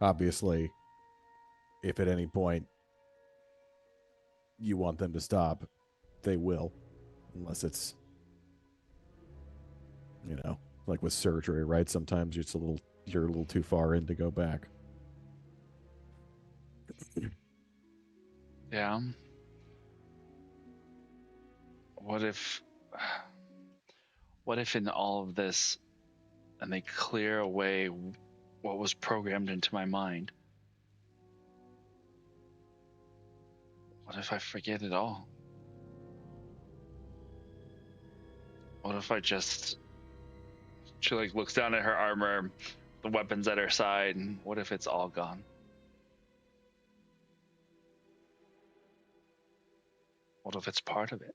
Obviously, if at any point you want them to stop, they will, unless it's, like with surgery, right? Sometimes you're a little too far in to go back. Yeah. What if in all of this, and they clear away what was programmed into my mind? What if I forget it all? What if I just... She looks down at her armor, the weapons at her side, and what if it's all gone? What if it's part of it?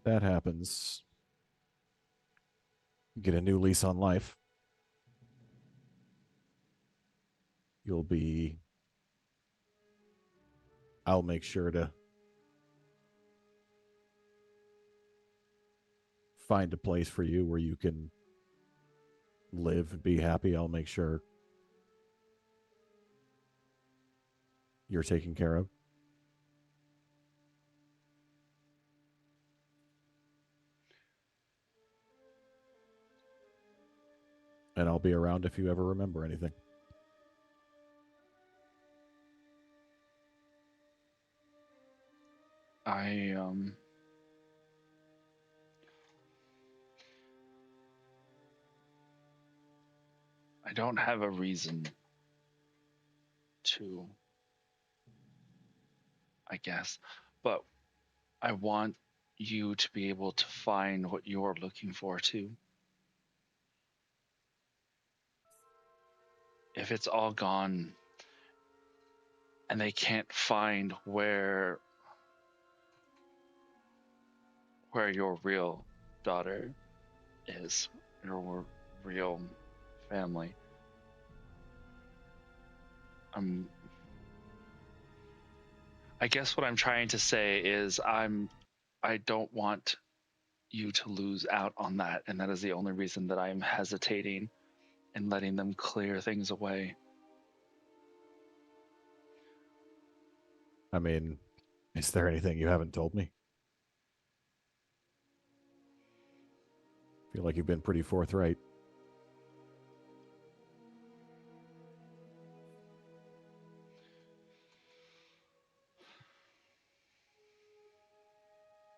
That happens. You get a new lease on life. I'll make sure to find a place for you where you can live and be happy. I'll make sure you're taken care of. And I'll be around if you ever remember anything. I don't have a reason to, I guess. But I want you to be able to find what you're looking for too. If it's all gone and they can't find where your real daughter is, your real family, I guess what I'm trying to say is I don't want you to lose out on that, and that is the only reason that I'm hesitating and letting them clear things away. I mean, is there anything you haven't told me? I feel like you've been pretty forthright.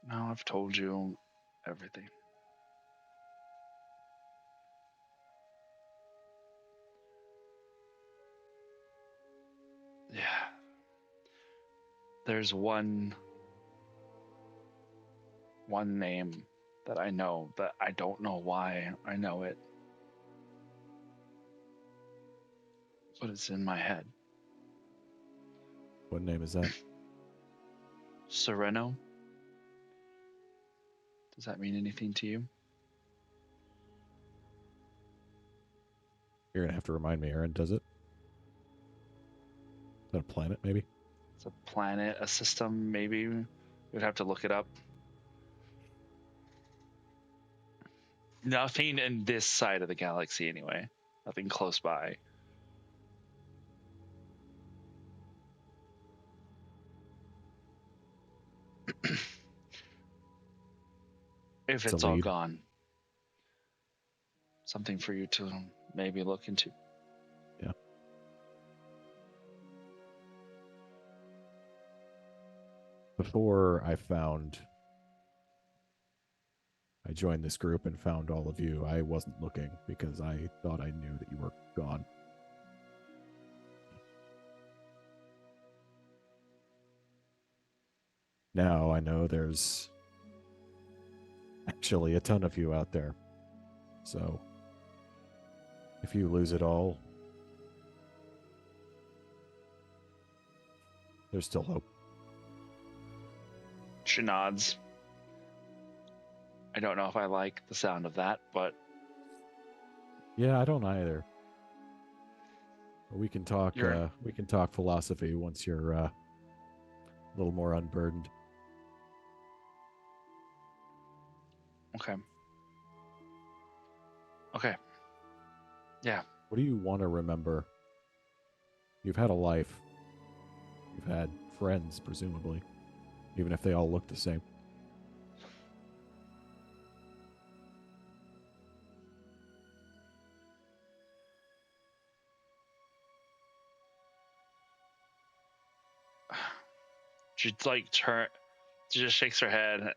No, I've told you everything. Yeah. There's one name that I know, that I don't know why I know it, but it's in my head. What name is that? Sereno? Does that mean anything to you? You're gonna have to remind me, Aaron. Does it? Is that a planet, maybe? It's a planet, a system, maybe. We'd have to look it up. Nothing in this side of the galaxy, anyway. Nothing close by. If It's a it's all lead. gone, something for you to maybe look into. Yeah. Before I joined this group and found all of you, I wasn't looking because I thought I knew that you were gone. Now I know there's actually a ton of you out there. So if you lose it all, there's still hope. She nods. I don't know if I like the sound of that, but Yeah, I don't either. But we can talk. You're- We can talk philosophy once you're a little more unburdened. okay. Okay. Yeah. What do you want to remember? You've had a life. You've had friends, presumably, even if they all look the same. She she just shakes her head.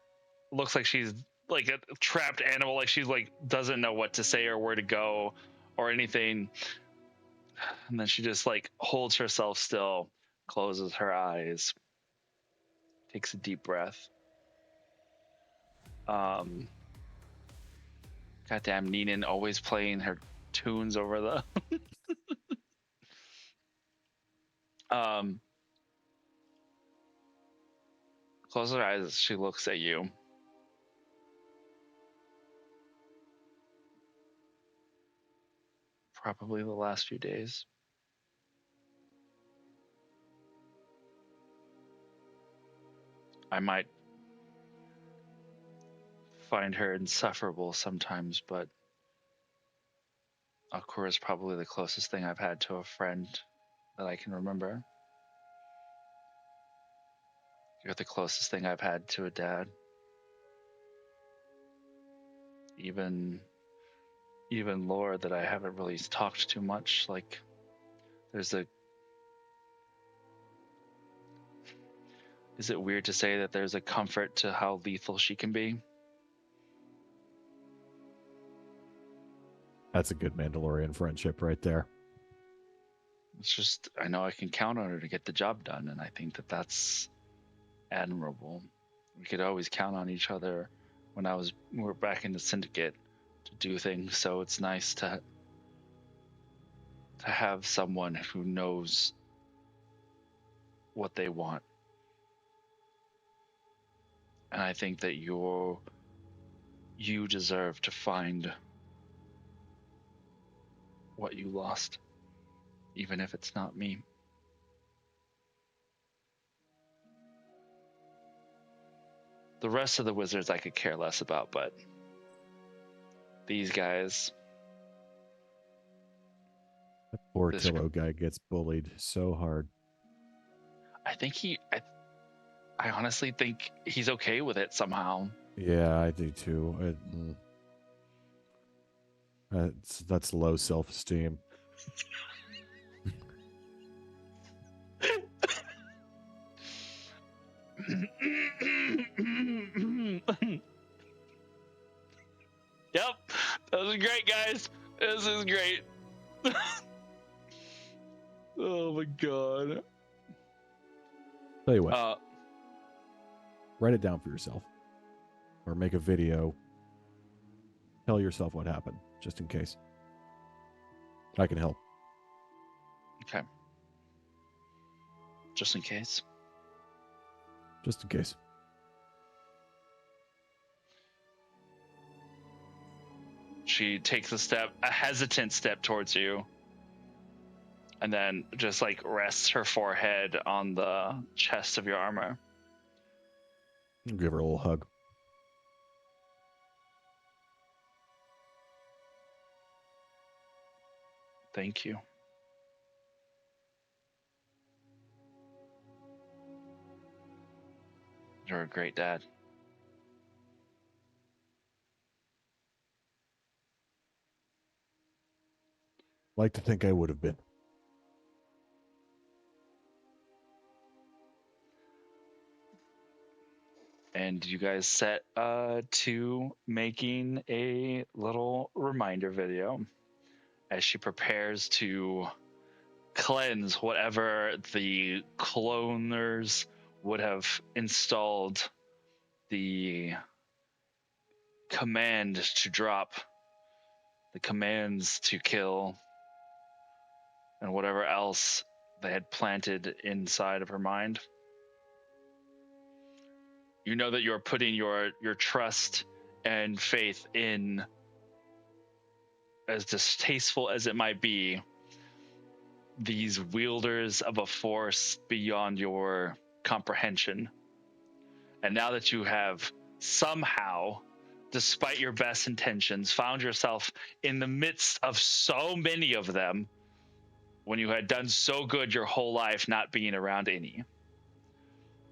Looks like she's like a trapped animal, like she's like doesn't know what to say or where to go or anything. And then she just like holds herself still, closes her eyes, takes a deep breath. Goddamn Neenan always playing her tunes over the closes her eyes as she looks at you. Probably the last few days. I might find her insufferable sometimes, but Akura is probably the closest thing I've had to a friend that I can remember. You're the closest thing I've had to a dad. Even Laura, that I haven't really talked too much. Like, is it weird to say that there's a comfort to how lethal she can be? That's a good Mandalorian friendship right there. It's just I know I can count on her to get the job done, and I think that that's admirable. We could always count on each other when we were back in the syndicate to do things. So it's nice to have someone who knows what they want. And I think that you deserve to find what you lost, even if it's not me. The rest of the wizards I could care less about, but these guys. That poor This Tillo guy gets bullied so hard. I think I honestly think he's okay with it somehow. Yeah, I do too. That's low self-esteem. Yep, that was great, guys. This is great. Oh my god. Tell you what, write it down for yourself, or make a video. Tell yourself what happened, just in case. I can help. Okay. Just in case. Just in case. She takes a hesitant step towards you, and then just like rests her forehead on the chest of your armor. I'll give her a little hug. Thank you. You're a great dad. Like to think I would have been. And you guys set to making a little reminder video as she prepares to cleanse whatever the cloners would have installed the command to drop, the commands to kill, and whatever else they had planted inside of her mind. You know that you're putting your trust and faith in, as distasteful as it might be, these wielders of a force beyond your comprehension. And now that you have somehow, despite your best intentions, found yourself in the midst of so many of them, when you had done so good your whole life not being around any.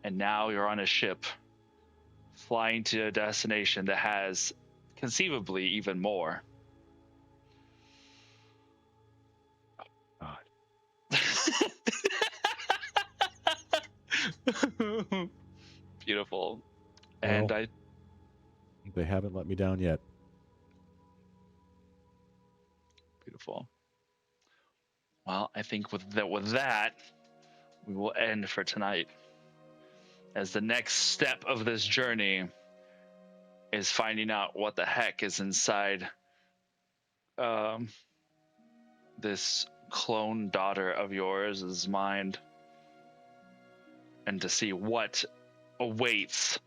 And now you're on a ship flying to a destination that has conceivably even more. Beautiful. And Well, they haven't let me down yet. Beautiful. Well, I think with that, we will end for tonight. As the next step of this journey is finding out what the heck is inside this clone daughter of yours' mind, and to see what awaits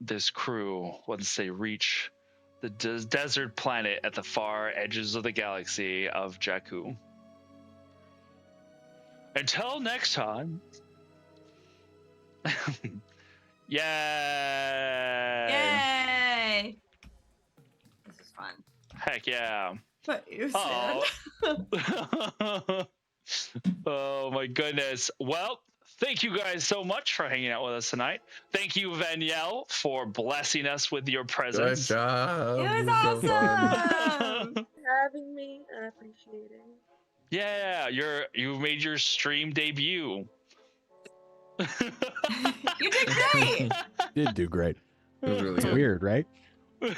this crew once they reach the desert planet at the far edges of the galaxy of Jakku. Until next time. Yay! Yay! This is fun. Heck yeah. But you Oh. said. Oh my goodness. Well, thank you guys so much for hanging out with us tonight. Thank you, Vanielle, for blessing us with your Good presence. job. It was So fun. awesome! Having me, I appreciate it. Yeah, you made your stream debut. You did great! Did do great. It was really It's good. weird, right? Yeah.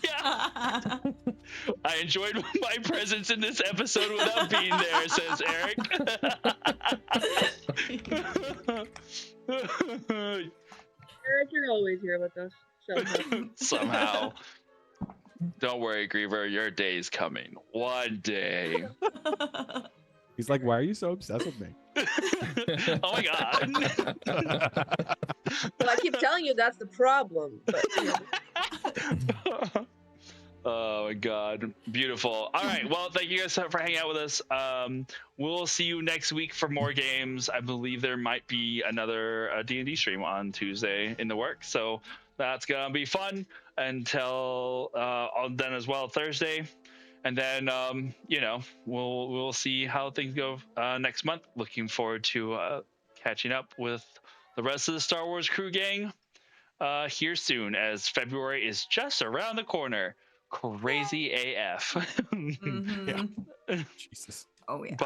Yeah. I enjoyed my presence in this episode without being there, says Eric. Eric, you're always here with us. Somehow. Don't worry, Griever, your day's coming. One day. He's like, why are you so obsessed with me? Oh my god. Well, I keep telling you that's the problem. But, Oh my god, beautiful. All right, well, thank you guys for hanging out with us. We'll see you next week for more games. I believe there might be another D&D stream on Tuesday in the works, so that's gonna be fun until then as well Thursday, and then we'll see how things go next month. Looking forward to catching up with the rest of the Star Wars crew gang here soon, as February is just around the corner. Crazy AF. Mm-hmm. Yeah. Jesus. Oh yeah.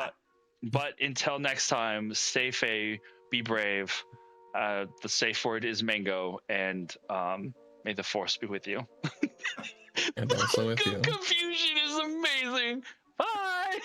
But until next time, stay fey, be brave. The safe word is mango, and may the force be with you. And also with you. Confusion is amazing. Bye.